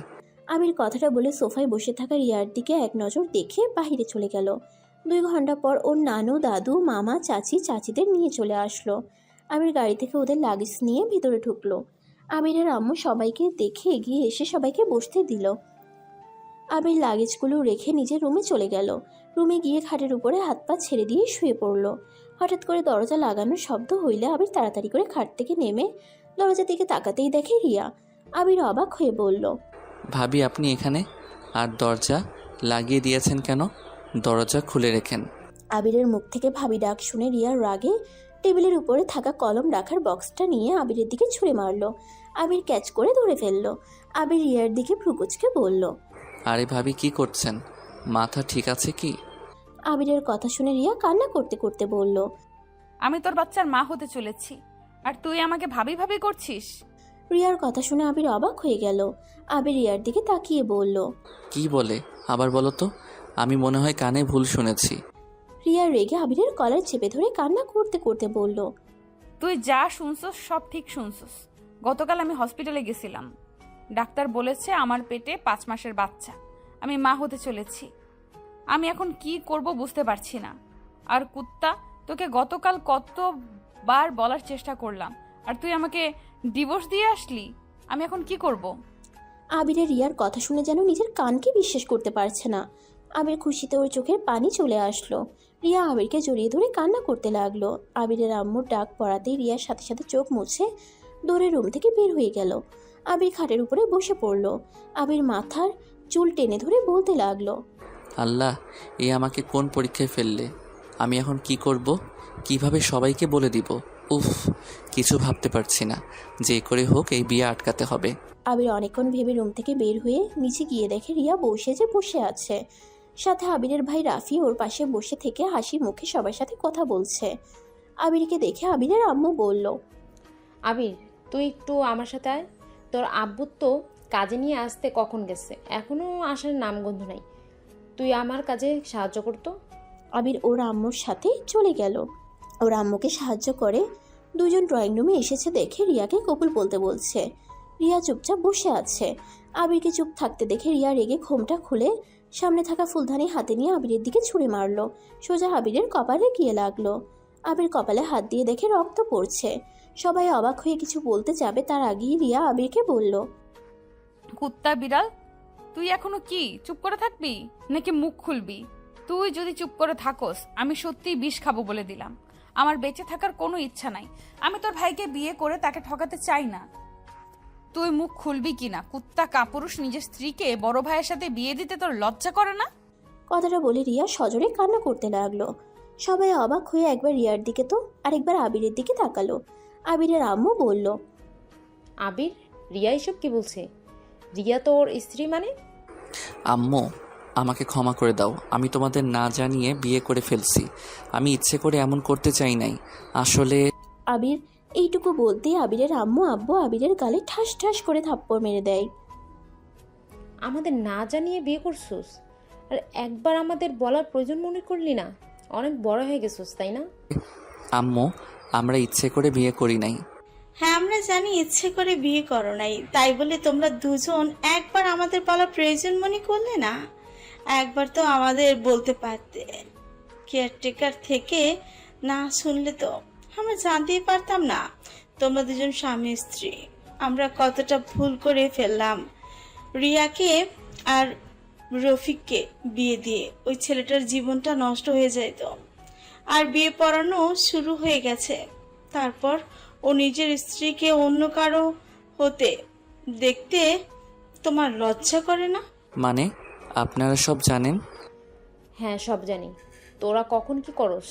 আবির কথাটা বলে সোফায় বসে থাকা রিয়ার দিকে এক নজর দেখে বাহিরে চলে গেল। 2 ঘন্টা পর ওর নানু, দাদু, মামা, চাচি, চাচিদের নিয়ে চলে আসলো। আবির গাড়ি থেকে ওদের লাগেজ নিয়ে ভিতরে ঢুকলো। আবিরের আম্মু সবাইকে দেখে এগিয়ে এসে সবাইকে বসতে দিল। আবির লাগেজগুলো রেখে নিজের রুমে চলে গেল। রুমে গিয়ে খাটের উপরে হাত পা ছেড়ে দিয়ে শুয়ে পড়ল। হঠাৎ করে দরজা লাগানোর শব্দ হইলে আবির তাড়াতাড়ি করে খাট থেকে নেমে দরজার দিকে তাকাতেই দেখে রিয়া। আবির অবাক হয়ে বলল, ভাবি আপনি এখানে? আর দরজা লাগিয়ে দিয়েছেন কেন? দরজা খুলে রেখেন। আবিরের মুখ থেকে ভাবি ডাক শুনে রিয়ার রাগে টেবিলের উপরে থাকা কলম রাখার বক্সটা নিয়ে আবিরের দিকে ছুঁড়ে মারল। আবির ক্যাচ করে ধরে ফেলল। আবির রিয়ার দিকে ভ্রুকুচকে বলল, আরে ভাবি কি করছেন? মাথা ঠিক আছে কি? আবিরের কথা শুনে রিয়া কান্না করতে করতে বলল, আমি তোর বাচ্চার মা হতে চলেছি, আর তুই আমাকে ভাবি ভাবি করছিস? রিয়ার কথা শুনে আবির অবাক হয়ে গেল। আবির রিয়ার দিকে তাকিয়ে বলল, কি বলে আবার বলো তো, আমি মনে হয় কানে ভুল শুনেছি। রিয়া রেগে আবিরের কলার চেপে ধরে কান্না করতে করতে বলল, তুই যা শুনছস সব ঠিক শুনছস। গতকাল আমি হসপিটালে গেছিলাম, ডাক্তার বলেছে আমার পেটে 5 মাসের বাচ্চা, আমি মা হতে চলেছি। আমি এখন কি করব বুঝতে পারছি না। আর কুত্তা, তোকে গতকাল কতবার বলার চেষ্টা করলাম, আর তুই আমাকে ডিভোর্স দিয়ে আসলি। আমি এখন কি করব? আবিরের রিয়ার কথা শুনে যেন নিজের কানকে বিশ্বাস করতে পারছে না। আবির খুশিতে ওর চোখের পানি চলে আসলো। রিয়া আবিরকে জড়িয়ে ধরে কান্না করতে লাগলো। আবিরের আম্মুর ডাক পড়াতেই রিয়ার সাথে সাথে চোখ মুছে দৌড়ে রুম থেকে বের হয়ে গেল। আবির খাটের উপরে বসে পড়ল। আবির মাথার চুল টেনে ধরে বলতে লাগলো, আল্লাহ, এ আমাকে কোন পরীক্ষায় ফেললে? আমি এখন কি করব? কিভাবে সবাইকে বলে দিব? উফ, কিছু ভাবতে পারছি না। যে করে হোক এই বিয়ে আটকাতে হবে। আবির অনেকক্ষণ ভেবে রুম থেকে বের হয়ে নিচে গিয়ে দেখে রিয়া বসে বসে আছে। সাথে আবিরের ভাই রাফি ওর পাশে বসে থেকে হাসি মুখে সবার সাথে কথা বলছে। আবিরকে দেখে আবিরের আম্মু বলল, আবির, তুই একটু আমার সাথে আয়। তোর আব্বু তো কাজে নিয়ে আসতে কখন গেছে, এখনও আসার নামগন্ধ নাই। তুই আমার কাজে সাহায্য করতো। আবির ওর আম্মুর সাথে চলে গেল। ওর আম্মুকে সাহায্য করে দুজন ড্রয়িং রুমে এসেছে দেখে রিয়াকে কবুল বলতে বলছে। রিয়া চুপচাপ বসে আছে। আবিরকে চুপ থাকতে দেখে রিয়া রেগে ঘোমটা খুলে সামনে থাকা ফুলদানি হাতে নিয়ে আবিরের দিকে ছুঁড়ে মারলো। সোজা আবিরের কপালে গিয়ে লাগলো। আবির কপালে হাত দিয়ে দেখে রক্ত পড়ছে। সবাই অবাক হয়ে কিছু বলতে যাবে তার আগেই রিয়া আবিরকে বলল, কুত্তা বিড়াল, তুই এখনো কি চুপ করে থাকবি নাকি মুখ খুলবি? তুই যদি চুপ করে থাকোস আমি সত্যিই বিষ খাবো বলে দিলাম। আমার বেঁচে থাকার কোনো ইচ্ছা নাই। আমি তোর ভাইকে বিয়ে করে তাকে ঠকাতে চাই না। তুই মুখ খুলবি কিনা? কুত্তা কাপুরুষ, নিজের স্ত্রীকে বড় ভাইয়ের সাথে বিয়ে দিতে তোর লজ্জা করে না? কথাটা বলে রিয়া সজোরে কান্না করতে লাগলো। সবাই অবাক হয়ে একবার রিয়ার দিকে তো আরেকবার আবিরের দিকে তাকালো। আবিরের আম্মু বলল, আবির, রিয়া এসব কি বলছে? রিয়া তো ওর স্ত্রী মানে? আম্মু, আমাকে ক্ষমা করে দাও। আমি তোমাদের না জানিয়ে বিয়ে করে ফেলছি। আমি ইচ্ছে করে এমন করতে চাই নাই আসলে। আবির এইটুকু বলতে আবিরের আম্মু আব্বু আবিরের গালে ঠাস ঠাস করে থাপ্পড় মেরে দেয়। আমাদের না জানিয়ে বিয়ে করছোস, আর একবার আমাদের বলার প্রয়োজন মনে করলি না? অনেক বড় হয়ে গেছোস, তাই না? আম্মু, আমরা ইচ্ছে করে বিয়ে করি নাই। হ্যাঁ, আমরা জানি ইচ্ছে করে বিয়ে করো নাই, তাই বলে তোমরা দুজন একবার আমাদের বলার প্রয়োজন মনে করলে না? একবার তো আমাদের বলতে পারতে। কেয়ারটেকার থেকে না শুনলে তো আমরা জানতেই পারতাম না তোমরা দুজন স্বামী স্ত্রী। আমরা কতটা ভুল করে ফেললাম। রিয়াকে আর রফিককে বিয়ে দিয়ে ওই ছেলেটার জীবনটা নষ্ট হয়ে যেত। আর বিয়ে পড়ানো শুরু হয়ে গেছে। তারপর ও নিজের স্ত্রীকে অন্য কারো হতে দেখতে তোমার লজ্জা করে না? মানে আপনারা সব জানেন? হ্যাঁ, সব জানি। তোরা কখন কি করস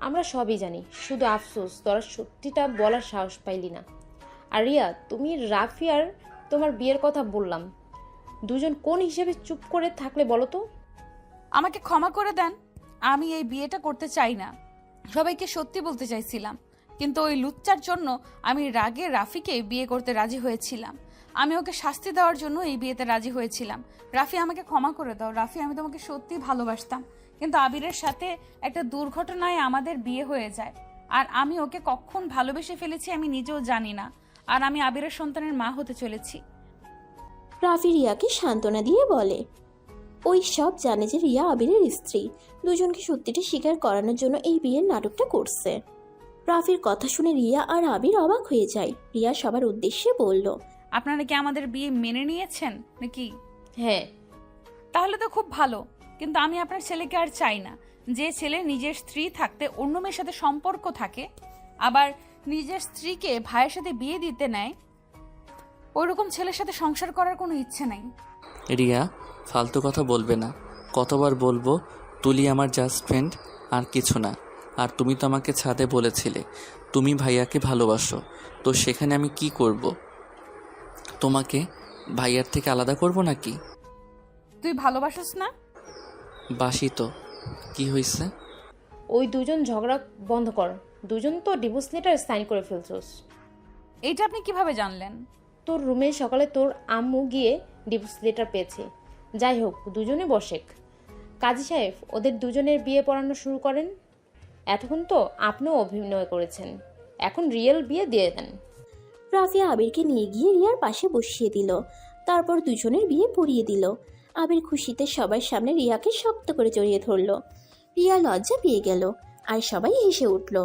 আমরা সবই জানি, শুধু আফসোস তোরা সত্যিটা বলার সাহস পাইলি না। আর রিয়া, তুমি রাফি আর তোমার বিয়ের কথা বললাম, দুজন কোন হিসেবে চুপ করে থাকলে বলো তো? আমাকে ক্ষমা করে দেন, আমি এই বিয়েটা করতে চাই না। সবাইকে সত্যি বলতে চাইছিলাম, কিন্তু ওই লুচ্চার জন্য আমি রাগে রাফিকে বিয়ে করতে রাজি হয়েছিলাম। আমি ওকে শাস্তি দেওয়ার জন্য এই বিয়েতে রাজি হয়েছিলাম। রাফি, আমাকে ক্ষমা করে দাও। রাফি, আমি তোমাকে সত্যি ভালোবাসতাম, কিন্তু আবিরের সাথে একটা দুর্ঘটনায় আমাদের বিয়ে হয়ে যায়। আর আমি ওকে কখন ভালোবেসে ফেলেছি আমি নিজেও জানি না। আর আমি আবিরের সন্তানের মা হতে চলেছি। রাফি রিয়াকে সান্ত্বনা দিয়ে বলে, ওই সব জানে যে রিয়া আবিরের স্ত্রী। দুজনকে সত্যিটা স্বীকার করানোর জন্য এই বিয়ের নাটকটা করছে। রাফির কথা শুনে রিয়া আর আবির অবাক হয়ে যায়। রিয়া সবার উদ্দেশ্যে বলল, আপনারা কি আমাদের বিয়ে মেনে নিয়েছেন নাকি? হ্যাঁ। তাহলে তো খুব ভালো, কিন্তু আমি আপনার ছেলেকে আর চাই না। যে ছেলে নিজের স্ত্রী থাকতে অন্য মেয়ের সাথে সম্পর্ক থাকে, আবার নিজের স্ত্রীকে ভাইয়ের সাথে বিয়ে দিতে নেয়, ওইরকম ছেলের সাথে সংসার করার কোনো ইচ্ছে নাই। রিয়া, ফালতু কথা বলবে না। কতবার বলবো, তুলি আমার জাস্ট ফ্রেন্ড, আর কিছু না। আর তুমি তো আমাকে ছাদে বলেছিলে তুমি ভাইয়াকে ভালোবাসো, তো সেখানে আমি কি করব? তোমাকে ভাইয়ার থেকে আলাদা করব নাকি? তুই ভালোবাসিস না? বাসি তো, কি হয়েছে? ওই দুজন ঝগড়া বন্ধ কর। দুজন তো ডিভোর্স লেটার সাইন করে ফেলছোস। এইটা আপনি কিভাবে জানলেন? তোর রুমে সকালে তোর আম্মু গিয়ে ডিভোর্স লেটার পেয়েছে। যাই হোক, দুজনে বসেক। কাজী সাহেব, ওদের দুজনের বিয়ে পড়ানো শুরু করেন। এতক্ষণ তো আপনিও অভিনয় করেছেন, এখন রিয়েল বিয়ে দিয়ে দেন। রাফিয়া আবিরকে নিয়ে গিয়ে রিয়ার পাশে বসিয়ে দিল, তারপর দুজনের বিয়ে পড়িয়ে দিল। আবির খুশিতে সবার সামনে রিয়াকে শক্ত করে জড়িয়ে ধরল। রিয়া লজ্জা পেয়ে গেল আর সবাই হেসে উঠল।